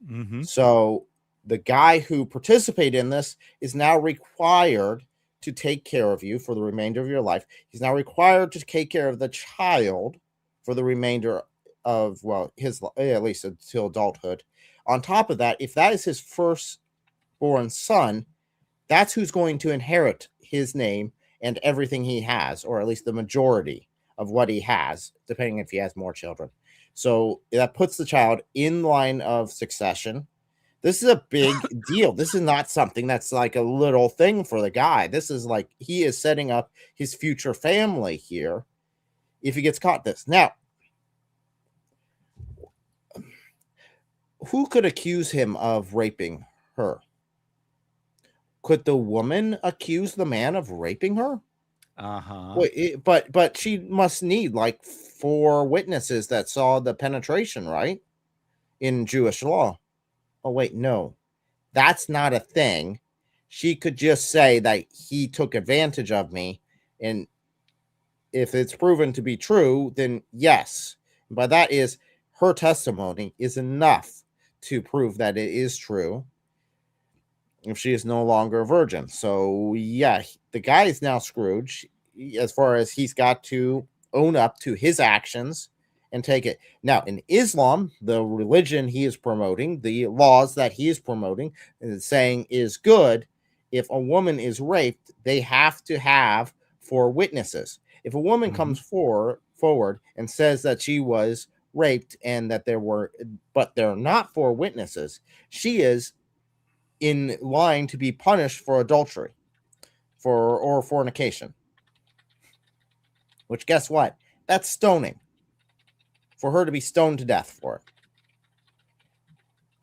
Mm-hmm. So the guy who participated in this is now required to take care of you for the remainder of your life. He's now required to take care of the child for the remainder of, well, his, at least until adulthood. On top of that, if that is his firstborn son, that's who's going to inherit his name and everything he has, or at least the majority of what he has, depending if he has more children. So that puts the child in line of succession. This is a big deal. This is not something that's like a little thing for the guy. This is like, he is setting up his future family here if he gets caught this. Now, who could accuse him of raping her? Could the woman accuse the man of raping her? Uh-huh. Wait, but she must need like 4 witnesses that saw the penetration, right? In Jewish law. Oh, wait, no. That's not a thing. She could just say that he took advantage of me, and if it's proven to be true, then yes. But that is, her testimony is enough to prove that it is true if she is no longer a virgin. So yeah, the guy is now screwed as far as he's got to own up to his actions and take it. Now, in Islam, the religion he is promoting, the laws that he is promoting and saying is good, if a woman is raped, they have to have 4 witnesses. If a woman comes forward and says that she was raped and that there are not 4 witnesses, she is in line to be punished for adultery or fornication. Which, guess what? That's stoning. For her to be stoned to death for it.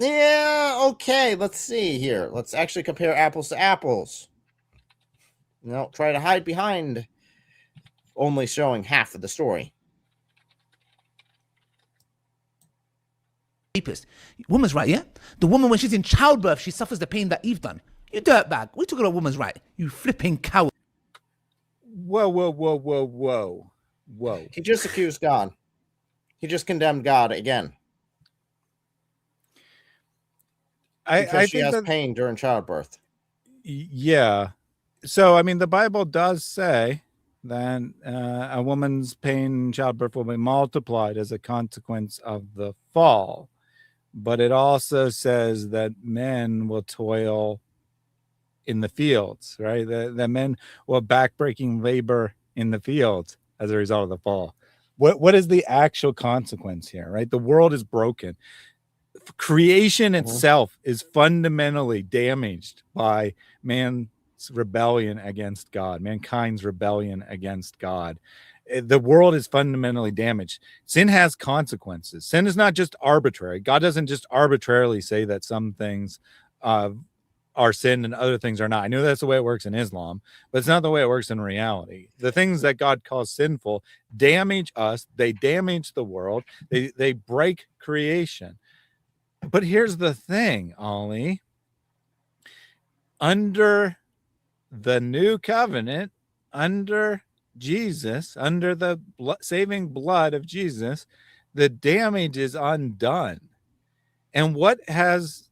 Yeah, okay, let's see here. Let's actually compare apples to apples. No, try to hide behind only showing half of the story. Rapist. Woman's right, yeah? The woman, when she's in childbirth, she suffers the pain that Eve done. You dirtbag. We're talking about woman's right. You flipping coward. Whoa. He just accused God. He just condemned God again. Because she has pain during childbirth. Yeah. So, I mean, the Bible does say that a woman's pain in childbirth will be multiplied as a consequence of the fall. But it also says that men will toil in the fields, right? That men will backbreaking labor in the fields as a result of the fall. What is the actual consequence here, right? The world is broken. Creation itself is fundamentally damaged by man's rebellion against God, mankind's rebellion against God. The world is fundamentally damaged. Sin has consequences. Sin is not just arbitrary. God doesn't just arbitrarily say that some things are sin and other things are not. I know that's the way it works in Islam, but it's not the way it works in reality. The things that God calls sinful damage us. They damage the world. They break creation. But here's the thing, Ali. Under the new covenant, under Jesus, under the saving blood of Jesus, the damage is undone. And what has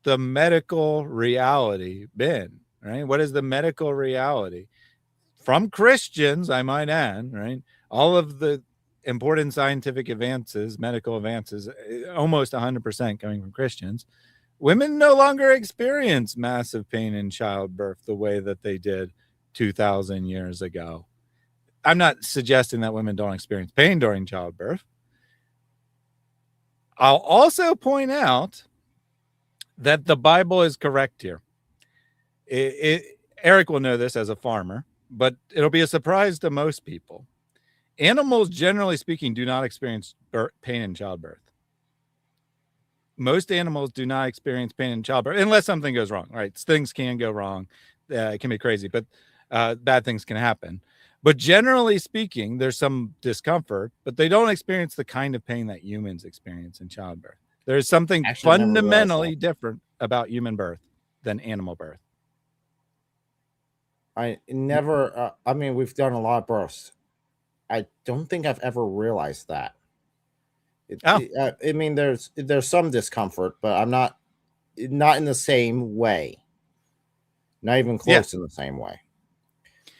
the medical reality been, right? What is the medical reality? From Christians, I might add, right? All of the important scientific advances, medical advances, almost 100% coming from Christians. Women no longer experience massive pain in childbirth the way that they did 2,000 years ago. I'm not suggesting that women don't experience pain during childbirth. I'll also point out that the Bible is correct here. Eric will know this as a farmer, but it'll be a surprise to most people. Animals, generally speaking, do not experience pain in childbirth. Most animals do not experience pain in childbirth unless something goes wrong, right? Things can go wrong. It can be crazy, but bad things can happen. But generally speaking, there's some discomfort, but they don't experience the kind of pain that humans experience in childbirth. There's something fundamentally different about human birth than animal birth. I never, I mean, we've done a lot of births. I don't think I've ever realized that. I mean, there's some discomfort, but I'm not in the same way. Not even close in the same way.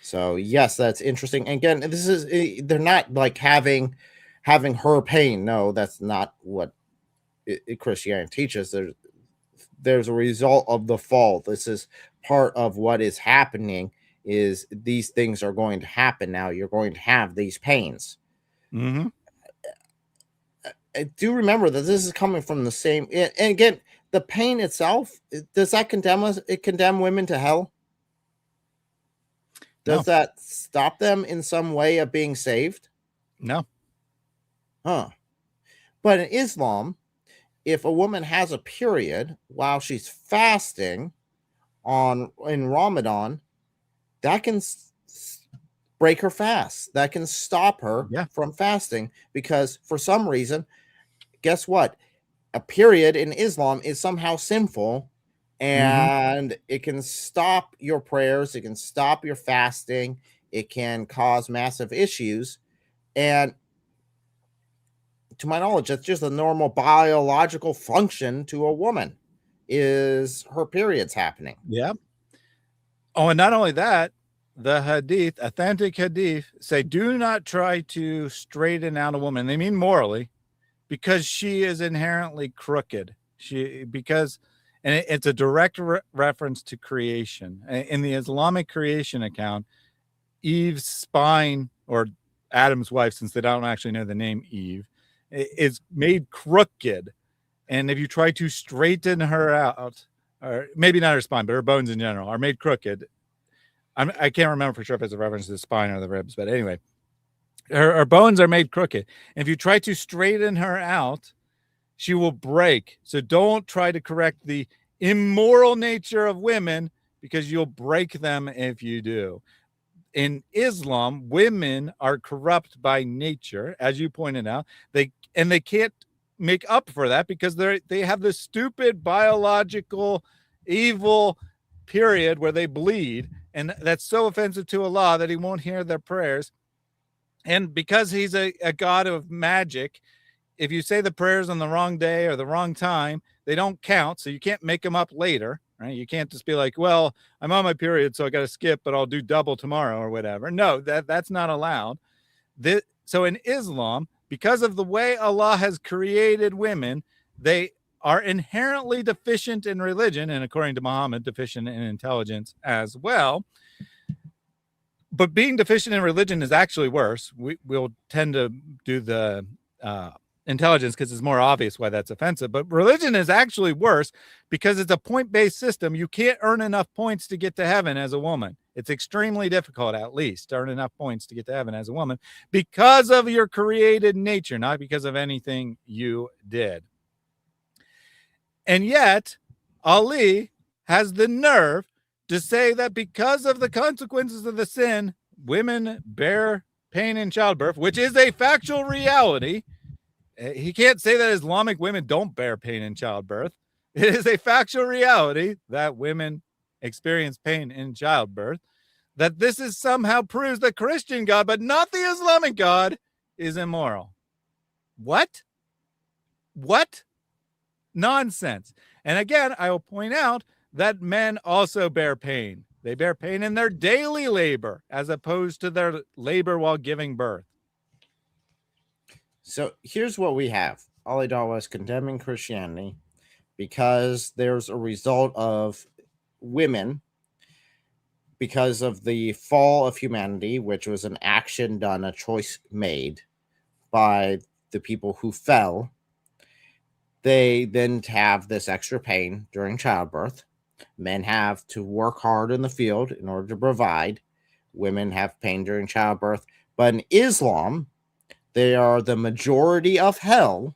So yes, that's interesting. Again, this is, they're not like having her pain. No, that's not what Christianity teaches. There's a result of the fall. This is part of what is happening. Is these things are going to happen now. You're going to have these pains. Mm-hmm. I do remember that this is coming from the same. And again, the pain itself, does that condemn us? It condemn women to hell? Does that stop them in some way of being saved? No. Huh. But in Islam, if a woman has a period while she's fasting in Ramadan, that can break her fast. That can stop her from fasting, because for some reason, guess what? A period in Islam is somehow sinful, and it can stop your prayers. It can stop your fasting. It can cause massive issues. And to my knowledge, that's just a normal biological function to a woman, is her periods happening. Yeah. Oh, and not only that, the hadith, authentic hadith, say do not try to straighten out a woman. They mean morally, because she is inherently crooked. And it's a direct reference to creation. In the Islamic creation account, Eve's spine, or Adam's wife, since they don't actually know the name Eve, is made crooked. And if you try to straighten her out, or maybe not her spine, but her bones in general are made crooked. I can't remember for sure if it's a reference to the spine or the ribs, but anyway, her bones are made crooked. And if you try to straighten her out, she will break. So don't try to correct the immoral nature of women, because you'll break them if you do. In Islam, women are corrupt by nature, as you pointed out. They can't make up for that, because they have this stupid biological evil period where they bleed, and that's so offensive to Allah that he won't hear their prayers. And because he's a god of magic, if you say the prayers on the wrong day or the wrong time, they don't count, so you can't make them up later, right? You can't just be like, well, I'm on my period, so I got to skip, but I'll do double tomorrow or whatever. No, that's not allowed. So in Islam, because of the way Allah has created women, they are inherently deficient in religion, and according to Muhammad, deficient in intelligence as well. But being deficient in religion is actually worse. We'll tend to do the intelligence because it's more obvious why that's offensive. But religion is actually worse because it's a point-based system. You can't earn enough points to get to heaven as a woman. It's extremely difficult, at least, to earn enough points to get to heaven as a woman because of your created nature, not because of anything you did. And yet, Ali has the nerve to say that because of the consequences of the sin, women bear pain in childbirth, which is a factual reality. He can't say that Islamic women don't bear pain in childbirth. It is a factual reality that women experience pain in childbirth. that this is somehow proves the Christian God, but not the Islamic God, is immoral. What? What? Nonsense. And again, I will point out that men also bear pain. They bear pain in their daily labor as opposed to their labor while giving birth. So here's what we have. Ali Dawah is condemning Christianity because there's a result of women, because of the fall of humanity, which was an action done, a choice made by the people who fell. They then have this extra pain during childbirth. Men have to work hard in the field in order to provide. Women have pain during childbirth. But in Islam, they are the majority of hell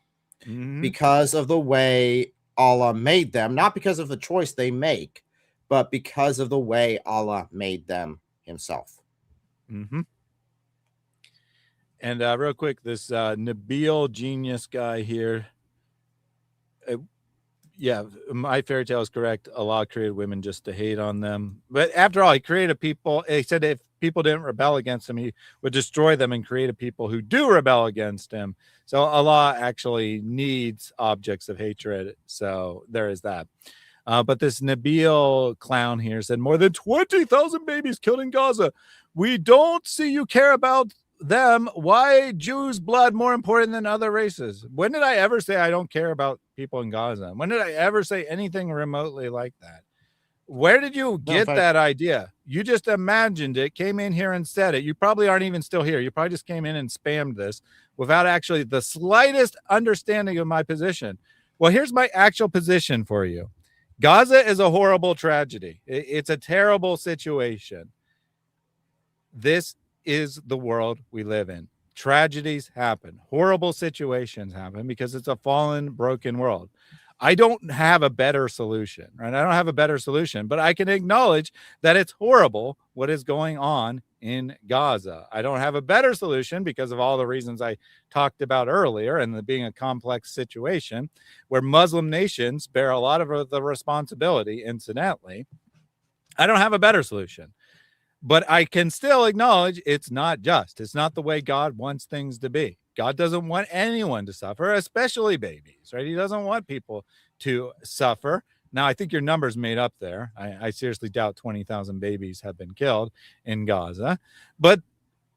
because of the way Allah made them, not because of the choice they make, but because of the way Allah made them himself. And real quick, this Nabil Genius guy here. Yeah, my fairy tale is correct. Allah created women just to hate on them. But after all, he created people. He said if people didn't rebel against him, he would destroy them and create a people who do rebel against him. So Allah actually needs objects of hatred. So there is that. But this Nabil clown here said more than 20,000 babies killed in Gaza. We don't see you care about them. Why Jews' blood more important than other races? When did I ever say I don't care about people in Gaza? When did I ever say anything remotely like that? Where did you get that idea? You just imagined it, came in here and said it. You probably aren't even still here. You probably just came in and spammed this without actually the slightest understanding of my position. Well, here's my actual position for you. Gaza is a horrible tragedy. It's a terrible situation. This is the world we live in. Tragedies happen. Horrible situations happen because it's a fallen, broken world. I don't have a better solution, right? I don't have a better solution, but I can acknowledge that it's horrible what is going on in Gaza. I don't have a better solution because of all the reasons I talked about earlier, and the being a complex situation where Muslim nations bear a lot of the responsibility, incidentally. I don't have a better solution. But I can still acknowledge it's not just. It's not the way God wants things to be. God doesn't want anyone to suffer, especially babies, right? He doesn't want people to suffer. Now, I think your number's made up there. I seriously doubt 20,000 babies have been killed in Gaza. But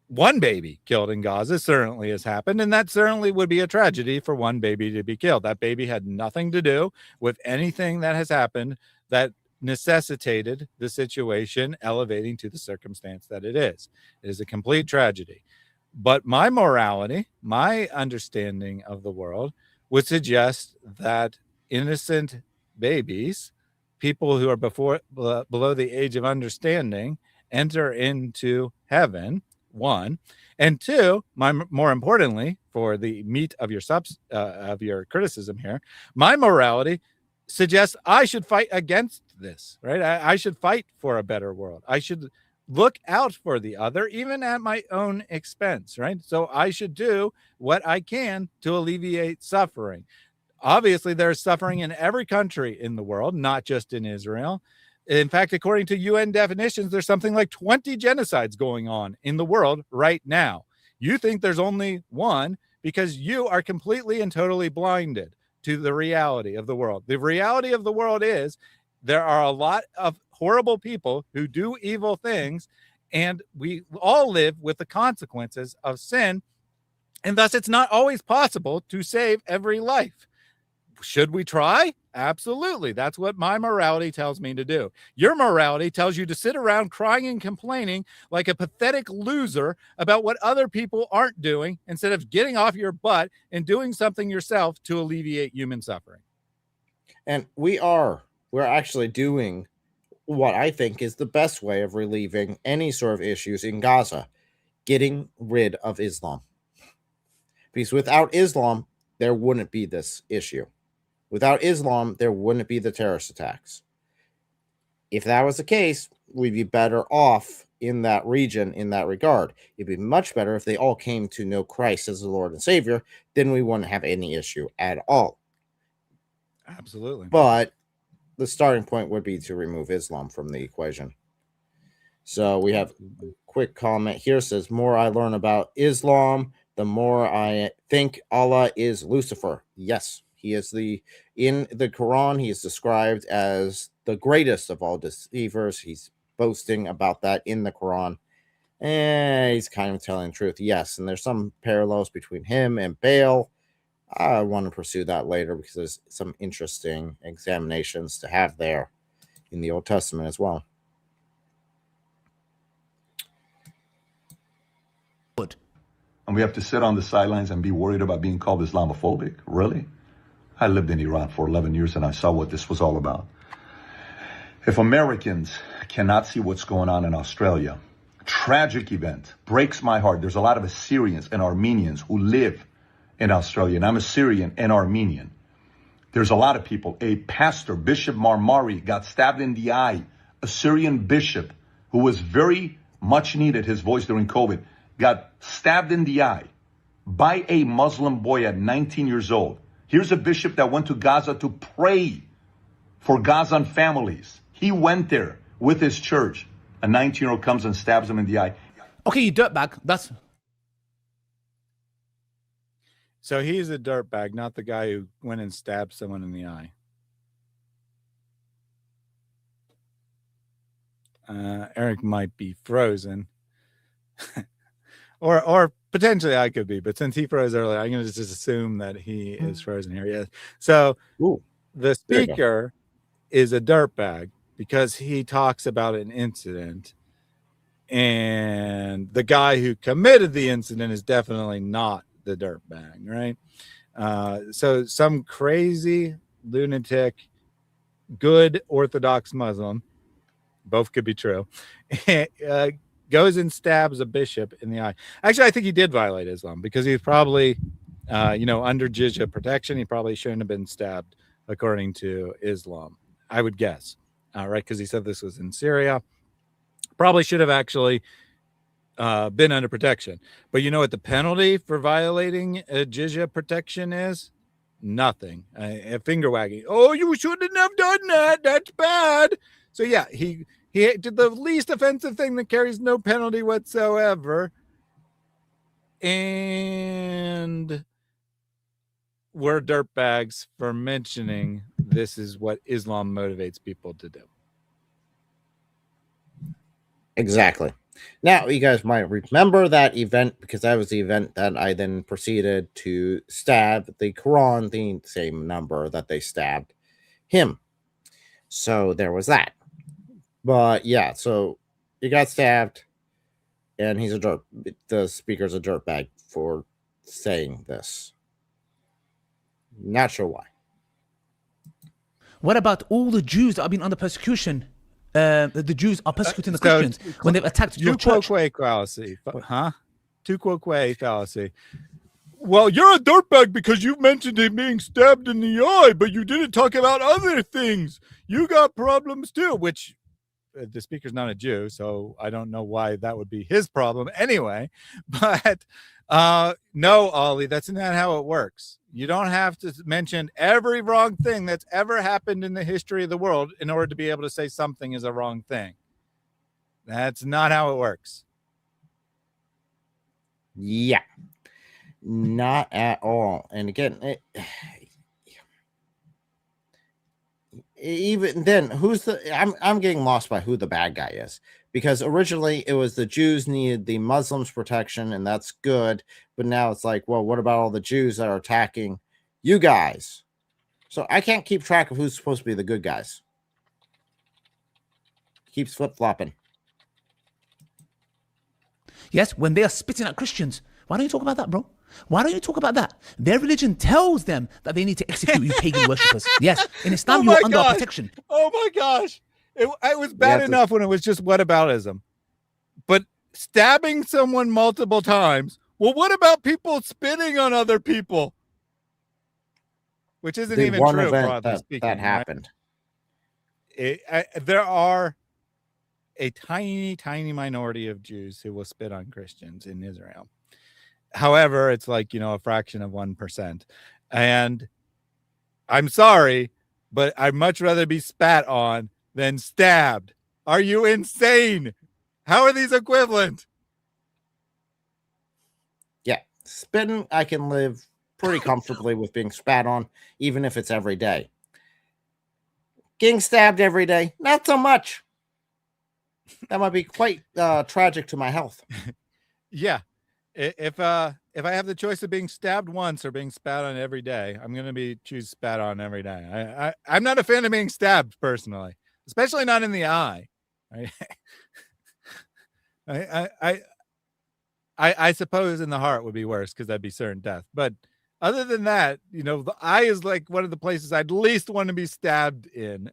one baby killed in Gaza certainly has happened, and that certainly would be a tragedy for one baby to be killed. That baby had nothing to do with anything that has happened that necessitated the situation elevating to the circumstance that it is. It is a complete tragedy. But my morality, my understanding of the world would suggest that innocent babies, people who are below the age of understanding, enter into heaven, one. And two, more importantly, for the meat of your criticism here, my morality suggests I should fight against this, right? I should fight for a better world. I should look out for the other, even at my own expense, right? So I should do what I can to alleviate suffering. Obviously, there's suffering in every country in the world, not just in Israel. In fact, according to UN definitions, there's something like 20 genocides going on in the world right now. You think there's only one because you are completely and totally blinded to the reality of the world. The reality of the world is there are a lot of horrible people who do evil things, and we all live with the consequences of sin, and thus it's not always possible to save every life. Should we try? Absolutely. That's what my morality tells me to do. Your morality tells you to sit around crying and complaining like a pathetic loser about what other people aren't doing instead of getting off your butt and doing something yourself to alleviate human suffering. And we're actually doing what I think is the best way of relieving any sort of issues in Gaza, getting rid of Islam. Because without Islam, there wouldn't be this issue. Without Islam, there wouldn't be the terrorist attacks. If that was the case, we'd be better off in that region in that regard. It'd be much better if they all came to know Christ as the Lord and Savior. Then we wouldn't have any issue at all. Absolutely. But the starting point would be to remove Islam from the equation. So we have a quick comment here, says, more I learn about Islam, the more I think Allah is Lucifer. Yes, he is in the Quran, he is described as the greatest of all deceivers. He's boasting about that in the Quran. And he's kind of telling the truth. Yes, and there's some parallels between him and Baal. I want to pursue that later because there's some interesting examinations to have there in the Old Testament as well. And we have to sit on the sidelines and be worried about being called Islamophobic? Really? I lived in Iran for 11 years and I saw what this was all about. If Americans cannot see what's going on in Australia, tragic event, breaks my heart. There's a lot of Assyrians and Armenians who live in Australia, and I'm Assyrian and Armenian. There's a lot of people. A pastor, Bishop Marmari, got stabbed in the eye. A Syrian bishop who was very much needed, his voice during COVID, got stabbed in the eye by a Muslim boy at 19 years old. Here's a bishop that went to Gaza to pray for Gazan families. He went there with his church. A 19-year-old comes and stabs him in the eye. Okay, you dirtbag. That's So he's a dirtbag, not the guy who went and stabbed someone in the eye. Eric might be frozen. or potentially I could be, but since he froze earlier, I'm going to just assume that he is frozen here. Yes. So the speaker is a dirtbag because he talks about an incident, and the guy who committed the incident is definitely not the dirtbag, right? So some crazy lunatic, good Orthodox Muslim, both could be true, goes and stabs a bishop in the eye. Actually, I think he did violate Islam because he's probably, under jizya protection. He probably shouldn't have been stabbed according to Islam, I would guess. Right, because he said this was in Syria. Probably should have actually been under protection. But you know what the penalty for violating a jizya protection is? Nothing. A finger wagging. Oh, you shouldn't have done that. That's bad. So yeah, he did the least offensive thing that carries no penalty whatsoever. And we're dirtbags for mentioning this is what Islam motivates people to do. Exactly. Now, you guys might remember that event because that was the event that I then proceeded to stab the Quran, the same number that they stabbed him. So there was that. But yeah, so he got stabbed, and the speaker's a dirtbag for saying this. Not sure why. what about all the Jews that have been under persecution? The Jews are persecuting the Christians when they've attacked your church. Tu quoque fallacy. Tu quoque fallacy. Well, you're a dirtbag because you mentioned him being stabbed in the eye, but you didn't talk about other things. You got problems too, which the speaker's not a Jew, so I don't know why that would be his problem anyway. But no, Ollie, that's not how it works. You don't have to mention every wrong thing that's ever happened in the history of the world in order to be able to say something is a wrong thing. That's not how it works. Yeah. Not at all. And again, even then, I'm getting lost by who the bad guy is, because originally it was the Jews needed the Muslims protection, and that's good, but now it's like, well, what about all the Jews that are attacking you guys? So I can't keep track of who's supposed to be the good guys. Keeps flip-flopping. Yes, when they are spitting at Christians. Why don't you talk about that, bro? Why don't you talk about that? Their religion tells them that they need to execute you pagan worshippers. Yes, in Islam, you're under our protection. Oh my gosh. It was bad enough when it was just whataboutism. But stabbing someone multiple times, well, what about people spitting on other people? Which isn't even one true, event broadly speaking. that happened. Right? There are a tiny, tiny minority of Jews who will spit on Christians in Israel. However, it's like, a fraction of 1%. And I'm sorry, but I'd much rather be spat on than stabbed. Are you insane? How are these equivalent? Yeah, spitting, I can live pretty comfortably with being spat on, even if it's every day. Getting stabbed every day, not so much. That might be quite tragic to my health. Yeah. If I have the choice of being stabbed once or being spat on every day, I'm going to choose spat on every day. I'm not a fan of being stabbed personally, especially not in the eye. Right? I suppose in the heart would be worse because that'd be certain death. But other than that, you know, the eye is like one of the places I'd least want to be stabbed in.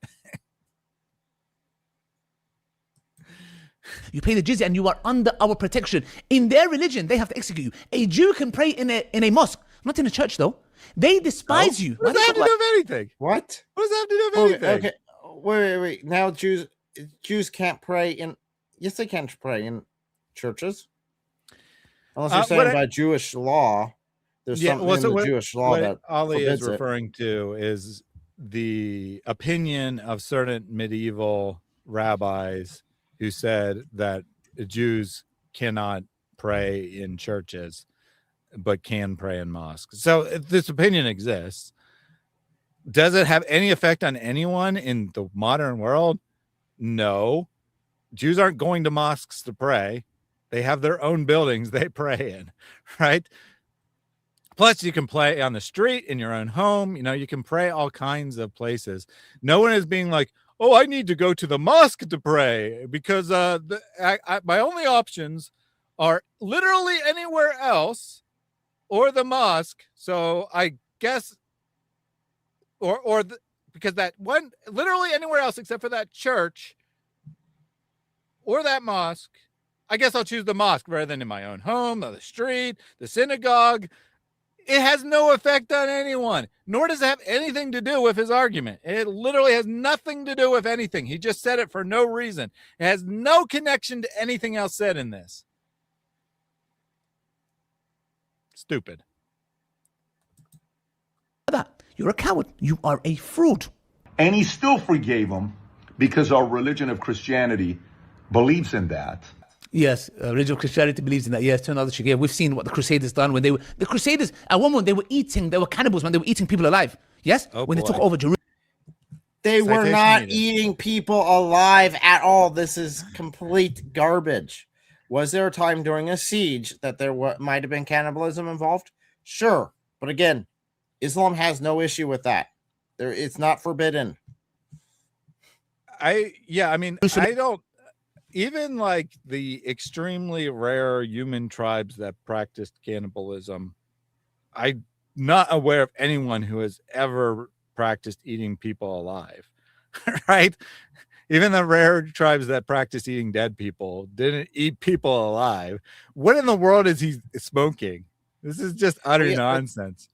You pay the jizya and you are under our protection. In their religion, they have to execute you. A Jew can pray in a mosque, not in a church though. They despise you. What does that have to do with anything? What? What does that have to do with anything? Okay. Wait. Now Jews can't pray in. Yes, they can pray in churches. Unless you're saying by Jewish law. There's something in the Jewish law that Ali is forbids referring to is the opinion of certain medieval rabbis who said that Jews cannot pray in churches, but can pray in mosques. So if this opinion exists, does it have any effect on anyone in the modern world? No. Jews aren't going to mosques to pray. They have their own buildings they pray in, right? Plus, you can pray on the street, in your own home. You know, you can pray all kinds of places. No one is being like, oh, I need to go to the mosque to pray because my only options are literally anywhere else or the mosque. So I guess, because that one, literally anywhere else except for that church or that mosque, I guess I'll choose the mosque rather than in my own home, or the street, the synagogue. It has no effect on anyone, nor does it have anything to do with his argument. It literally has nothing to do with anything. He just said it for no reason. It has no connection to anything else said in this. Stupid. You're a coward. You are a fraud. And he still forgave him because our religion of Christianity believes in that. Yes, religion of Christianity believes in that. Yes, to another Shigeh. We've seen what the Crusaders done when the Crusaders, at one moment, they were cannibals, man. They were eating people alive. Yes? When they took over Jerusalem. They were not eating people alive at all. This is complete garbage. Was there a time during a siege that there might have been cannibalism involved? Sure. But again, Islam has no issue with that. It's not forbidden. I don't. Even like the extremely rare human tribes that practiced cannibalism, I'm not aware of anyone who has ever practiced eating people alive, right? Even the rare tribes that practice eating dead people didn't eat people alive. What in the world is he smoking? This is just utter nonsense.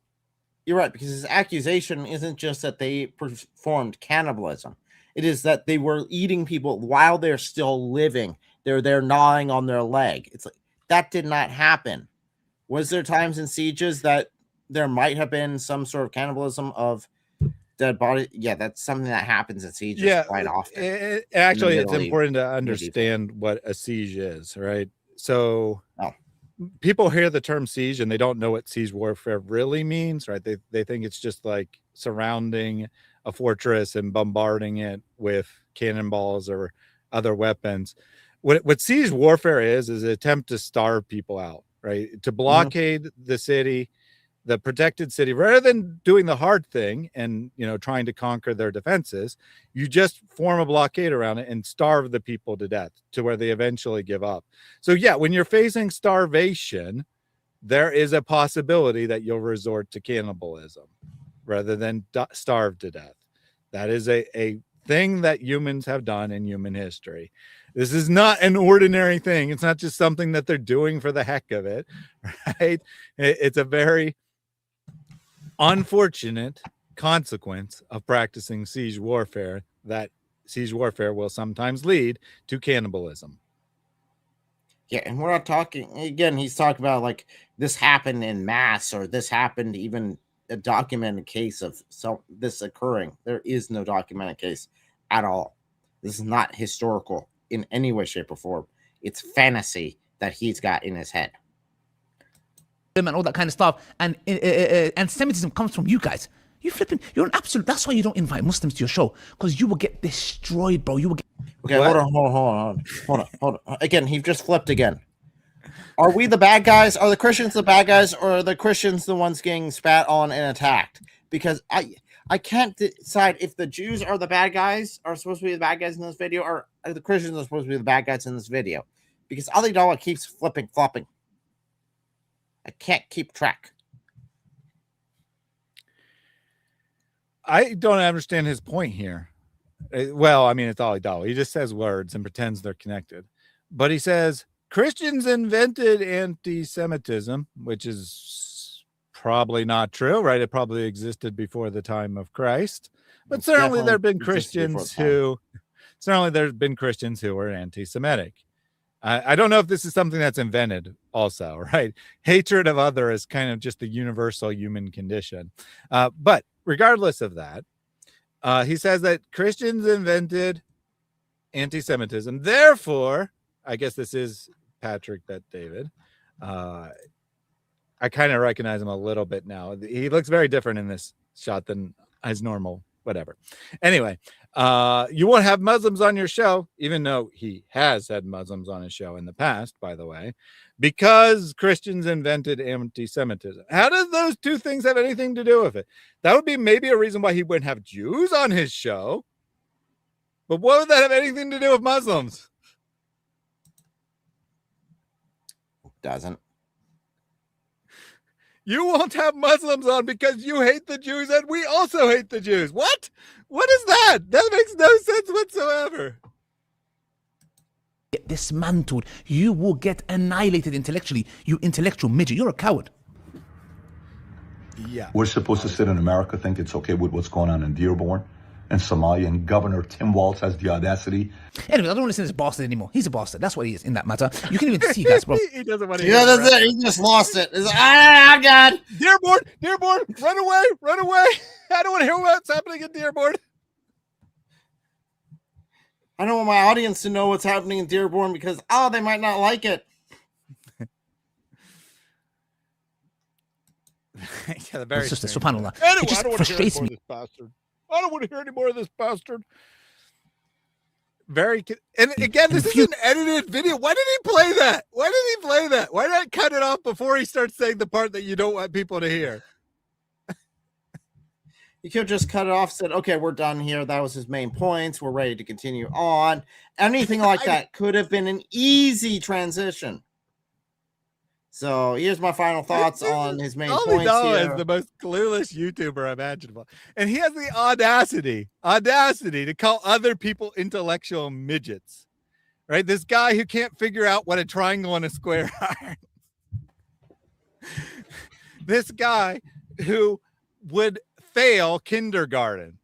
You're right, because his accusation isn't just that they performed cannibalism. It is that they were eating people while they're still living. They're there gnawing on their leg. It's like that did not happen. Was there times in sieges that there might have been some sort of cannibalism of dead body? Yeah, that's something that happens in sieges quite often. It's important to understand what a siege is, right? So people hear the term siege and they don't know what siege warfare really means, right? They think it's just like surrounding a fortress and bombarding it with cannonballs or other weapons. What siege warfare is an attempt to starve people out, right? To blockade the city, the protected city, rather than doing the hard thing and, you know, trying to conquer their defenses, you just form a blockade around it and starve the people to death to where they eventually give up. So yeah, when you're facing starvation, there is a possibility that you'll resort to cannibalism rather than starve to death. That is a thing that humans have done in human history. This is not an ordinary thing. It's not just something that they're doing for the heck of it, right? It's a very unfortunate consequence of practicing siege warfare, that siege warfare will sometimes lead to cannibalism. Yeah, and we're not talking, again, he's talking about like this happened in mass or this happened even a documented case of this occurring. There is no documented case at all. This is not historical in any way, shape, or form. It's fantasy that he's got in his head. And all that kind of stuff. And anti-Semitism comes from you guys. You're an absolute. That's why you don't invite Muslims to your show, because you will get destroyed, bro. You will get. Okay, hold on. Again, he just flipped again. Are we the bad guys? Are the Christians the bad guys, or are the Christians the ones getting spat on and attacked? Because I can't decide if the Jews are the bad guys, are supposed to be the bad guys in this video, or the Christians are supposed to be the bad guys in this video. Because Ali Dawah keeps flopping. I can't keep track. I don't understand his point here. Well, I mean, it's Ali Dawah. He just says words and pretends they're connected. But he says Christians invented anti-Semitism, which is probably not true, right? It probably existed before the time of Christ. But certainly there have been Christians who were anti-Semitic. I don't know if this is something that's invented also, right? Hatred of other is kind of just the universal human condition. But regardless of that, he says that Christians invented anti-Semitism. Therefore, I guess this is Patrick Bet David. I kind of recognize him a little bit now. He looks very different in this shot than his normal, whatever. Anyway, you won't have Muslims on your show, even though he has had Muslims on his show in the past, by the way, because Christians invented anti-Semitism. How does those two things have anything to do with it? That would be maybe a reason why he wouldn't have Jews on his show. But what would that have anything to do with Muslims? Doesn't. You won't have Muslims on because you hate the Jews and we also hate the Jews. What? What is that? That makes no sense whatsoever. Get dismantled. You will get annihilated intellectually. You intellectual midget. You're a coward. Yeah. We're supposed to sit in America, think it's okay with what's going on in Dearborn and Somalia, and Governor Tim Walz has the audacity. Anyway, I don't want to listen to this bastard anymore. He's a bastard. That's what he is in that matter. You can even see that, bro. He doesn't want to Yeah, that's it. He just lost it. It's, God. Dearborn, run away. I don't want to hear what's happening in Dearborn. I don't want my audience to know what's happening in Dearborn because, they might not like it. Yeah, very Sister, strange. subhanAllah. Anyway, It just frustrates me. I don't want to hear any more of this bastard. And again, this is an edited video. Why did he play that? Why not cut it off before he starts saying the part that you don't want people to hear? You could have just cut it off, said, okay, we're done here. That was his main points. We're ready to continue on. Anything like that could have been an easy transition. So here's my final thoughts on his main Ali points Dawah here. is the most clueless YouTuber imaginable. And he has the audacity to call other people intellectual midgets. Right? This guy who can't figure out what a triangle and a square are. This guy who would fail kindergarten.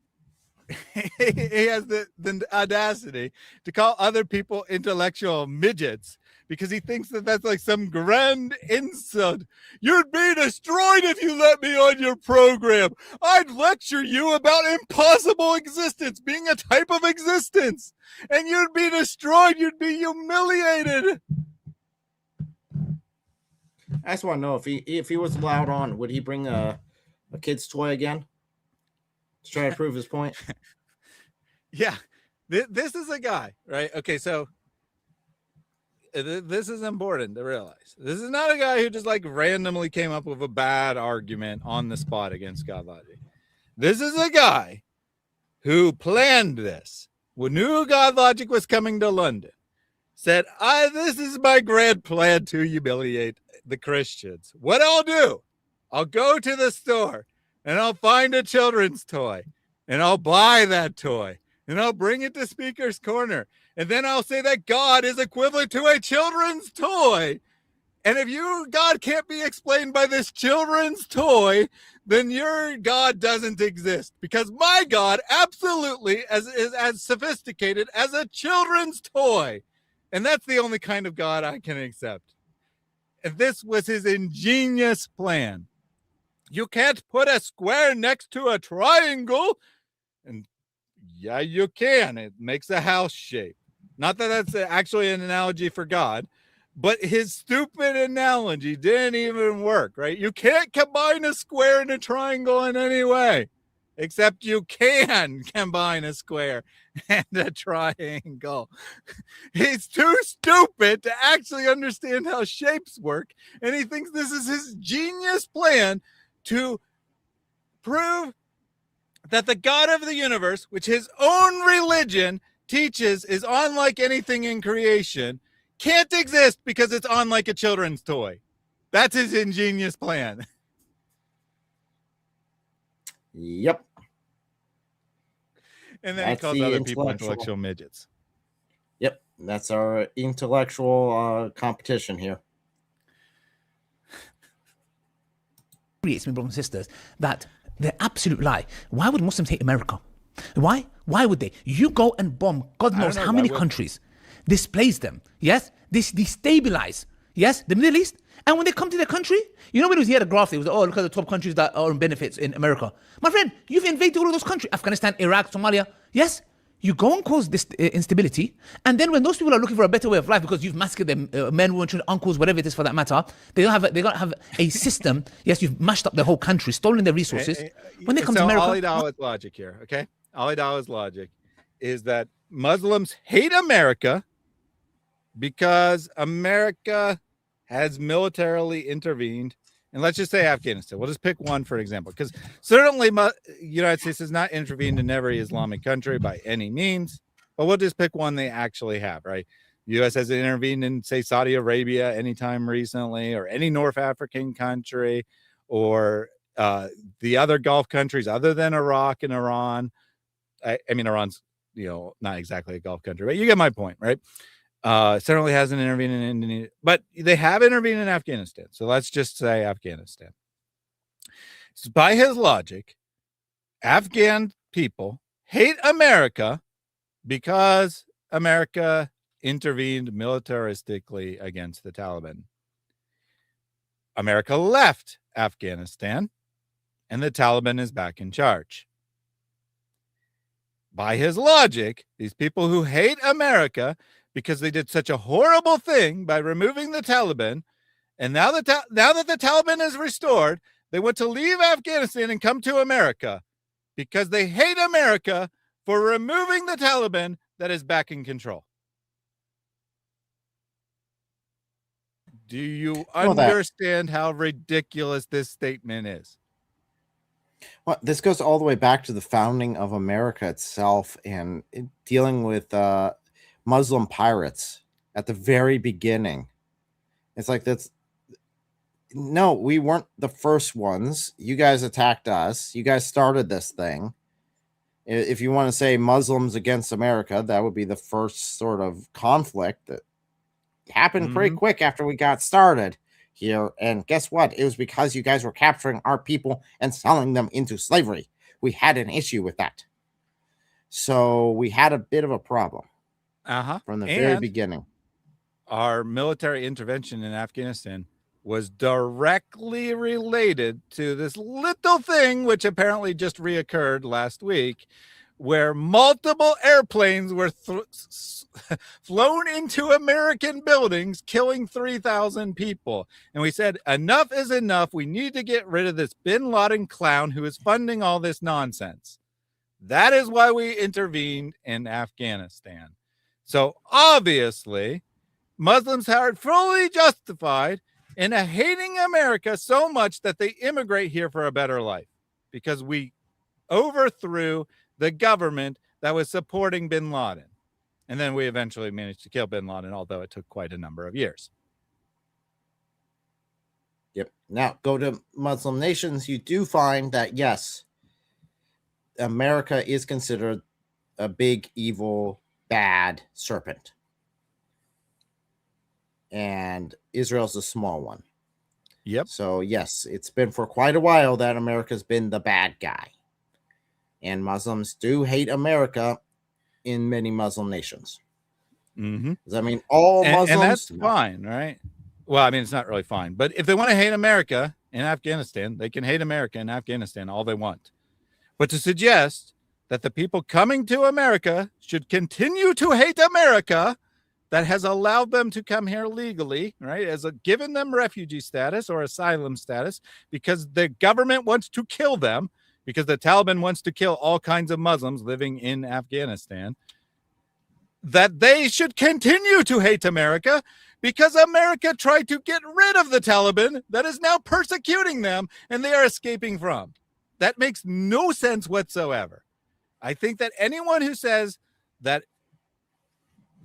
He has the audacity to call other people intellectual midgets because he thinks that that's like some grand insult. You'd be destroyed if you let me on your program. I'd lecture you about impossible existence being a type of existence, and you'd be destroyed. You'd be humiliated. I just want to know if he was allowed on, would he bring a kid's toy again to try to prove his point? Yeah, this is a guy, right? Okay, so this is important to realize. This is not a guy who just like randomly came up with a bad argument on the spot against God logic. This is a guy who planned this. When knew God logic was coming to London, said, this is my grand plan to humiliate the Christians. What I'll do, I'll go to the store and I'll find a children's toy and I'll buy that toy and I'll bring it to Speaker's Corner. And then I'll say that God is equivalent to a children's toy. And if your God can't be explained by this children's toy, then your God doesn't exist. Because my God absolutely is as sophisticated as a children's toy. And that's the only kind of God I can accept. And this was his ingenious plan. You can't put a square next to a triangle. And yeah, you can. It makes a house shape. Not that that's actually an analogy for God, but his stupid analogy didn't even work, right? You can't combine a square and a triangle in any way, except you can combine a square and a triangle. He's too stupid to actually understand how shapes work, and he thinks this is his genius plan to prove that the God of the universe, which his own religion teaches is unlike anything in creation, can't exist because it's unlike a children's toy. That's his ingenious plan. Yep. And then That's he calls the other people intellectual. intellectual midgets. Yep. That's our intellectual competition here. Creates me, brothers and sisters, that the absolute lie. Why would Muslims hate America? Why? Why would they? You go and bomb God knows know, how why many would- countries, displace them, yes? This destabilize, yes, the Middle East. And when they come to their country, you know when it was here, the graph, it was, oh, look at the top countries that are on benefits in America. My friend, you've invaded all of those countries, Afghanistan, Iraq, Somalia, yes? You go and cause this instability, and then when those people are looking for a better way of life because you've massacred them, men, women, children, uncles, whatever it is for that matter, they don't have a system. Yes, you've mashed up the whole country, stolen their resources. When they come to America, Ali Dawah's logic here, okay? Ali Dawah's logic is that Muslims hate America because America has militarily intervened. And let's just say Afghanistan. We'll just pick one for example, because certainly United States has not intervened in every Islamic country by any means, but we'll just pick one they actually have, right? The U.S. has intervened in, say, Saudi Arabia anytime recently, or any North African country, or the other Gulf countries other than Iraq and Iran. I mean, Iran's, not exactly a Gulf country, but you get my point, right? Certainly hasn't intervened in Indonesia, but they have intervened in Afghanistan. So let's just say Afghanistan. So by his logic, Afghan people hate America because America intervened militaristically against the Taliban. America left Afghanistan, and the Taliban is back in charge. By his logic, these people who hate America because they did such a horrible thing by removing the Taliban, and now that the Taliban is restored, they want to leave Afghanistan and come to America because they hate America for removing the Taliban that is back in control. Do you understand how ridiculous this statement is? Well, this goes all the way back to the founding of America itself and dealing with Muslim pirates at the very beginning. It's like no, we weren't the first ones. You guys attacked us. You guys started this thing. If you want to say Muslims against America, that would be the first sort of conflict that happened pretty quick after we got started here. And guess what? It was because you guys were capturing our people and selling them into slavery. We had an issue with that. So we had a bit of a problem from the very beginning. Our military intervention in Afghanistan was directly related to this little thing, which apparently just reoccurred last week, where multiple airplanes were flown into American buildings, killing 3,000 people. And we said, enough is enough. We need to get rid of this bin Laden clown who is funding all this nonsense. That is why we intervened in Afghanistan. So obviously, Muslims are fully justified in hating America so much that they immigrate here for a better life, because we overthrew the government that was supporting bin Laden. And then we eventually managed to kill bin Laden, although it took quite a number of years. Yep. Now, go to Muslim nations. You do find that, yes, America is considered a big, evil, bad serpent. And Israel's a small one. Yep. So, yes, it's been for quite a while that America's been the bad guy. And Muslims do hate America in many Muslim nations. Does that mean all Muslims? And that's fine, right? Well, I mean, it's not really fine. But if they want to hate America in Afghanistan, they can hate America in Afghanistan all they want. But to suggest that the people coming to America should continue to hate America that has allowed them to come here legally, right? Given them refugee status or asylum status because the government wants to kill them, because the Taliban wants to kill all kinds of Muslims living in Afghanistan, that they should continue to hate America because America tried to get rid of the Taliban that is now persecuting them and they are escaping from. That makes no sense whatsoever. I think that anyone who says that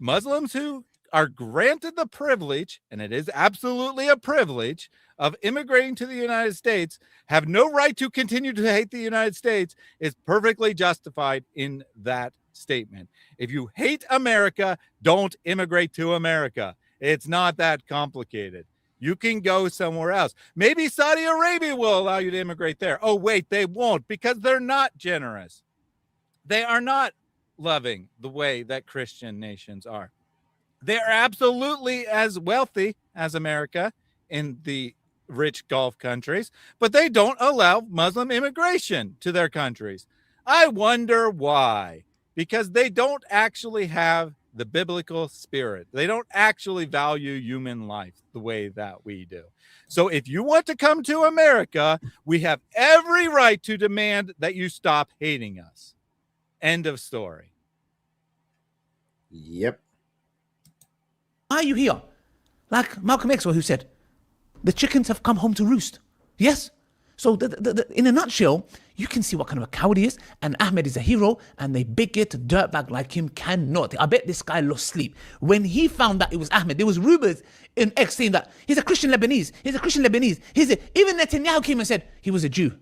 Muslims who are granted the privilege, and it is absolutely a privilege, of immigrating to the United States have no right to continue to hate the United States is perfectly justified in that statement. If you hate America, don't immigrate to America. It's not that complicated. You can go somewhere else. Maybe Saudi Arabia will allow you to immigrate there. Oh, wait, they won't because they're not generous. They are not loving the way that Christian nations are. They are absolutely as wealthy as America in the rich Gulf countries, but they don't allow Muslim immigration to their countries. I wonder why. Because they don't actually have the biblical spirit. They don't actually value human life the way that we do. So if you want to come to America, we have every right to demand that you stop hating us. End of story. Yep. Why are you here? Like Malcolm X, who said, the chickens have come home to roost. Yes? So in a nutshell, you can see what kind of a coward he is. And Ahmed is a hero, and a bigot dirtbag like him cannot. I bet this guy lost sleep. When he found that it was Ahmed, there was rumors in X saying that he's a Christian Lebanese. He's a Christian Lebanese. Even Netanyahu came and said he was a Jew.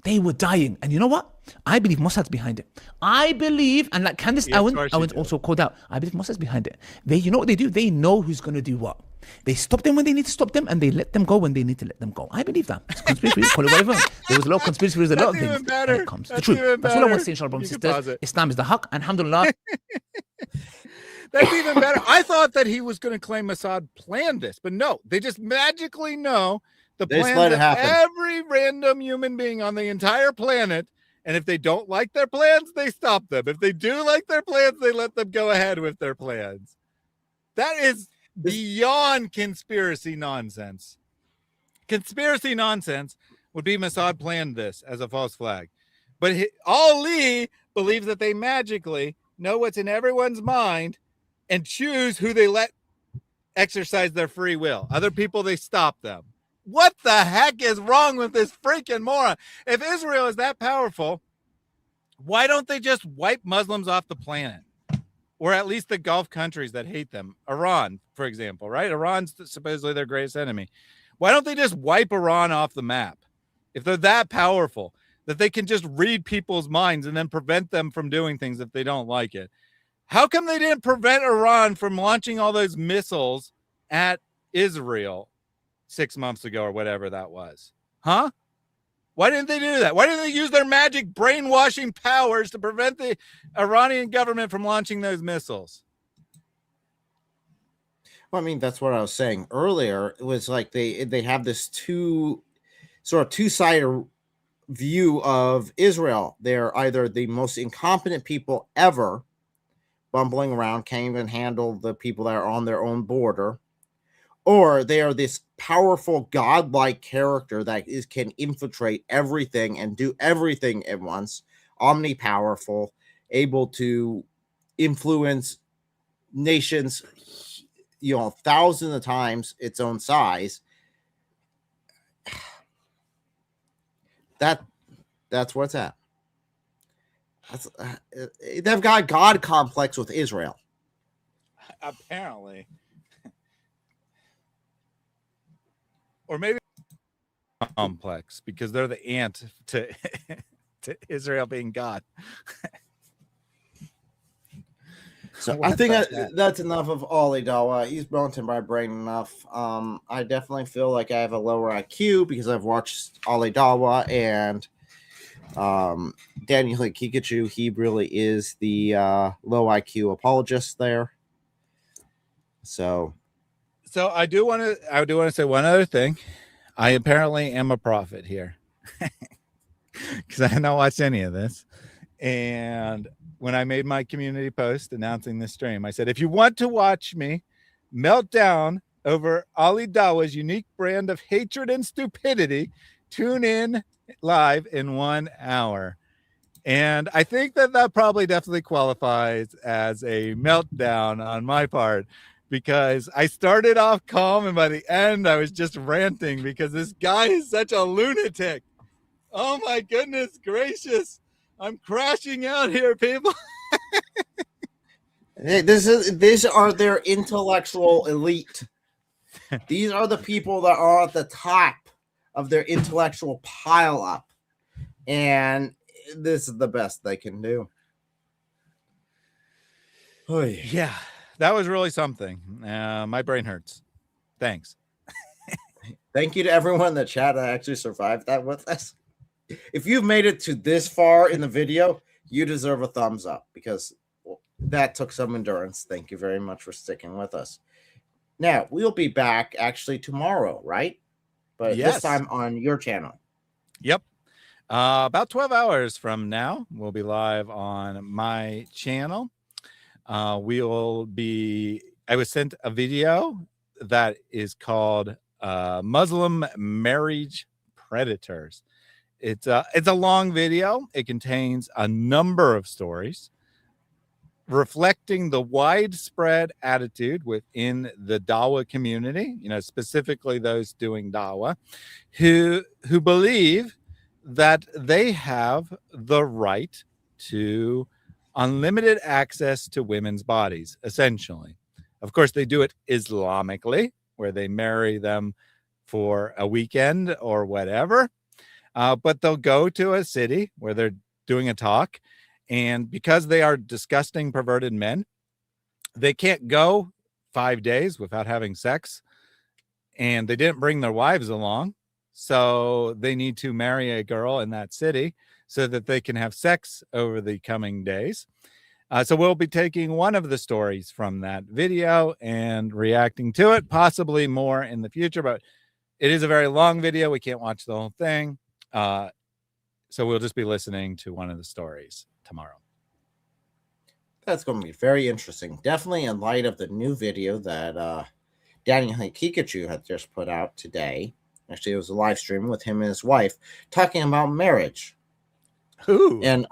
They were dying. And you know what? I believe Mossad's behind it. I believe, and like Candace Owens also called out, I believe Mossad's behind it. You know what they do? They know who's going to do what. They stop them when they need to stop them, and they let them go when they need to let them go. I believe that. It's conspiracy theory, call it whatever. There was a lot of conspiracy theories, a lot of things. When it comes to the truth. That's all I want to say, inshallah, brothers and sisters. Islam is the haqq, and alhamdulillah. That's even better. I thought that he was going to claim Mossad planned this, but no, they just magically know the plans of every random human being on the entire planet. And if they don't like their plans, they stop them. If they do like their plans, they let them go ahead with their plans. That is beyond conspiracy nonsense. Conspiracy nonsense would be Mossad planned this as a false flag. But Ali believes that they magically know what's in everyone's mind and choose who they let exercise their free will. Other people, they stop them. What the heck is wrong with this freaking moron? If Israel is that powerful, why don't they just wipe Muslims off the planet? Or at least the Gulf countries that hate them. Iran, for example, right? Iran's supposedly their greatest enemy. Why don't they just wipe Iran off the map? If they're that powerful, that they can just read people's minds and then prevent them from doing things if they don't like it. How come they didn't prevent Iran from launching all those missiles at Israel 6 months ago or whatever that was? Huh? Why didn't they do that? Why didn't they use their magic brainwashing powers to prevent the Iranian government from launching those missiles? Well, I mean, that's what I was saying earlier. It was like they have this two-sided view of Israel. They're either the most incompetent people ever, bumbling around, can't even handle the people that are on their own border, or they are this powerful godlike character that can infiltrate everything and do everything at once, omnipowerful, able to influence nations, thousands of times its own size. That's what's at. They've got God complex with Israel. Apparently. Or maybe complex because they're the ant to Israel being God. So I think that's enough of Ali Dawah. He's blown my brain enough. I definitely feel like I have a lower IQ because I've watched Ali Dawah and Daniel Kikachu. He really is the low IQ apologist there. So I do want to say one other thing. I apparently am a prophet here because I have not watched any of this. And when I made my community post announcing this stream, I said, if you want to watch me melt down over Ali Dawah's unique brand of hatred and stupidity, tune in live in 1 hour. And I think that probably definitely qualifies as a meltdown on my part, because I started off calm and by the end I was just ranting because this guy is such a lunatic. Oh my goodness gracious. I'm crashing out here, people. Hey, these are their intellectual elite. These are the people that are at the top of their intellectual pile up. And this is the best they can do. Oy. Yeah, that was really something. My brain hurts. Thanks. Thank you to everyone in the chat that actually survived that with us. If you've made it to this far in the video, you deserve a thumbs up because that took some endurance. Thank you very much for sticking with us. Now, we'll be back actually tomorrow, right? But Yes. this time on your channel. Yep. About 12 hours from now, we'll be live on my channel. I was sent a video that is called Muslim Marriage Predators. It's a long video. It contains a number of stories reflecting the widespread attitude within the Dawah community, specifically those doing Dawah, who believe that they have the right to unlimited access to women's bodies, essentially. Of course, they do it Islamically, where they marry them for a weekend or whatever. But they'll go to a city where they're doing a talk, and because they are disgusting, perverted men, they can't go 5 days without having sex, and they didn't bring their wives along, so they need to marry a girl in that city so that they can have sex over the coming days. So we'll be taking one of the stories from that video and reacting to it, possibly more in the future, but it is a very long video. We can't watch the whole thing. So we'll just be listening to one of the stories tomorrow. That's going to be very interesting. Definitely in light of the new video that Daniel Hikikachu had just put out today. Actually, it was a live stream with him and his wife talking about marriage. Ooh. And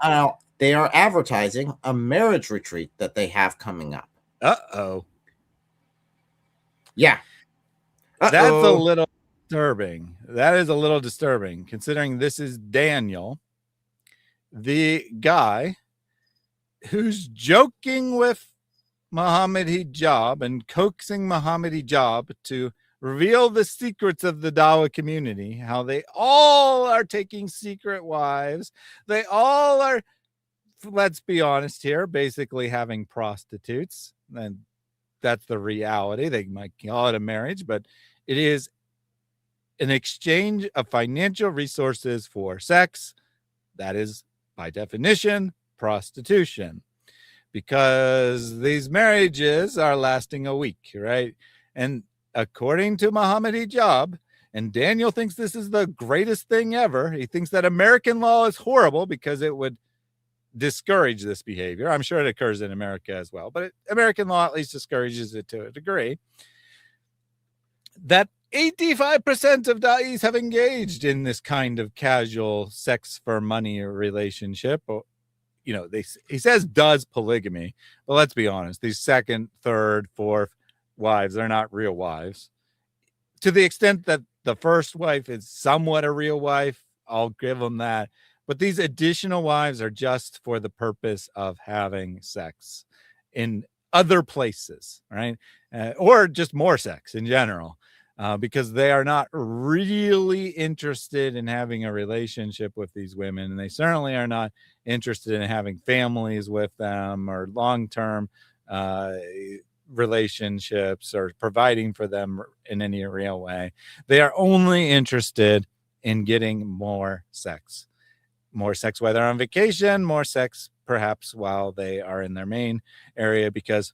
they are advertising a marriage retreat that they have coming up. Uh-oh. Yeah. That's a little disturbing. That is a little disturbing, considering this is Daniel, the guy who's joking with Muhammad Hijab and coaxing Muhammad Hijab to reveal the secrets of the Dawah community, how they all are taking secret wives. They all are, let's be honest here, basically having prostitutes. And that's the reality. They might call it a marriage, but it is an exchange of financial resources for sex. That is, by definition, prostitution, because these marriages are lasting a week, right? And according to Muhammad Hijab, and Daniel thinks this is the greatest thing ever. He thinks that American law is horrible because it would discourage this behavior. I'm sure it occurs in America as well, but American law at least discourages it to a degree. That 85% of da'is have engaged in this kind of casual sex for money relationship. He says does polygamy, but let's be honest, these second, third, fourth wives are not real wives. To the extent that the first wife is somewhat a real wife, I'll give them that. But these additional wives are just for the purpose of having sex in other places, right? Or just more sex in general. Because they are not really interested in having a relationship with these women. And they certainly are not interested in having families with them or long-term relationships or providing for them in any real way. They are only interested in getting more sex. More sex while they're on vacation, more sex perhaps while they are in their main area, because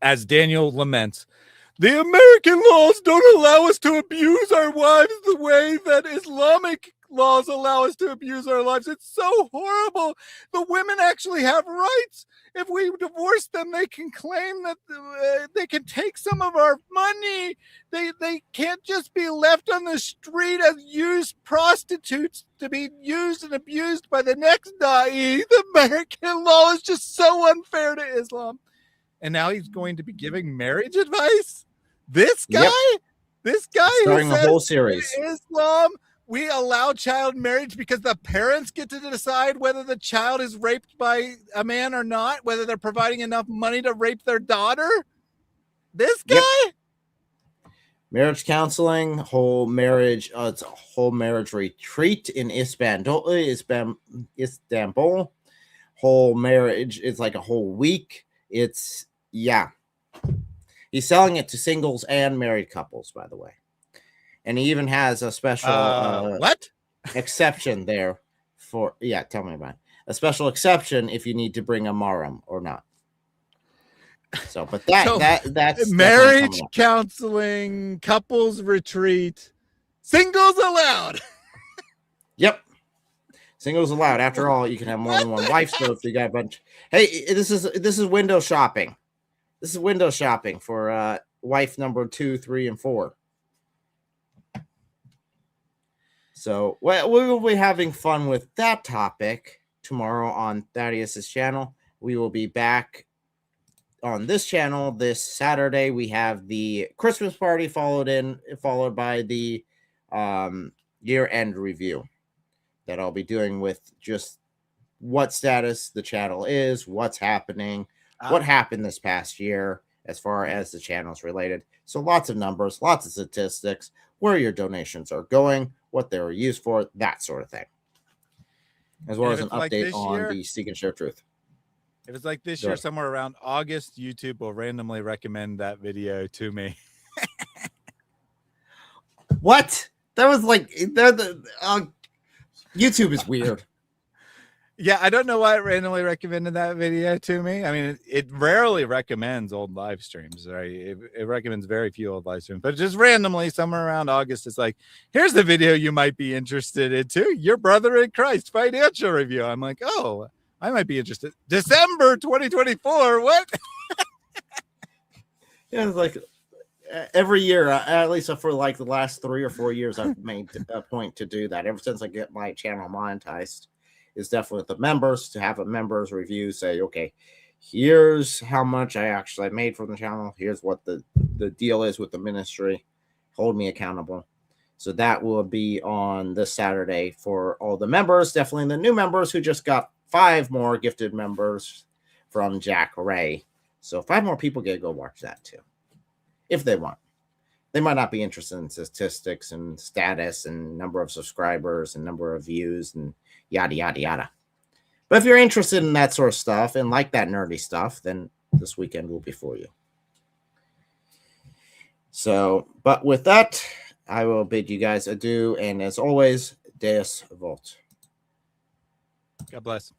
as Daniel laments, the American laws don't allow us to abuse our wives the way that Islamic laws allow us to abuse our lives. It's so horrible. The women actually have rights. If we divorce them, they can claim that they can take some of our money. They can't just be left on the street as used prostitutes to be used and abused by the next da'i. The American law is just so unfair to Islam. And now he's going to be giving marriage advice? This guy? Yep. This guy Starting who the says whole series. in Islam, we allow child marriage because the parents get to decide whether the child is raped by a man or not, whether they're providing enough money to rape their daughter. This guy? Yep. Marriage counseling, whole marriage, it's a whole marriage retreat in Istanbul. Whole marriage is like a whole week. It's, yeah. He's selling it to singles and married couples, by the way. And he even has a special what exception there for, yeah, tell me about it. A special exception if you need to bring a mahram or not. So, but that's marriage counseling, couples retreat, singles allowed. Yep. Singles allowed. After all, you can have more than one wife. So if you got a bunch, hey, this is window shopping. This is window shopping for wife number 2, 3, and 4. So we will be having fun with that topic tomorrow on Thaddeus's channel. We will be back on this channel this Saturday. We have the Christmas party followed by the year-end review that I'll be doing with just what status the channel is, what's happening, what happened this past year as far as the channel's related. So lots of numbers, lots of statistics, where your donations are going, what they were used for, that sort of thing. As well as an update on the Seek and Share Truth. If it's like this year, somewhere around August, YouTube will randomly recommend that video to me. What? That was like YouTube is weird. Yeah, I don't know why it randomly recommended that video to me. I mean, it rarely recommends old live streams, right? It recommends very few old live streams, but just randomly, somewhere around August, it's like, here's the video you might be interested in too. Your brother in Christ financial review. I'm like, oh, I might be interested. December 2024. What? Yeah, it's like every year, at least for like the last 3 or 4 years, I've made a point to do that. Ever since I get my channel monetized, is definitely the members, to have a members review, say, okay, here's how much I actually made from the channel. Here's what the deal is with the ministry. Hold me accountable. So that will be on this Saturday for all the members, definitely the new members who just got 5 more gifted members from Jack Ray. So 5 more people get to go watch that too, if they want. They might not be interested in statistics and status and number of subscribers and number of views and yada, yada, yada. But if you're interested in that sort of stuff and like that nerdy stuff, then this weekend will be for you. So, but with that, I will bid you guys adieu. And as always, Deus Vult. God bless.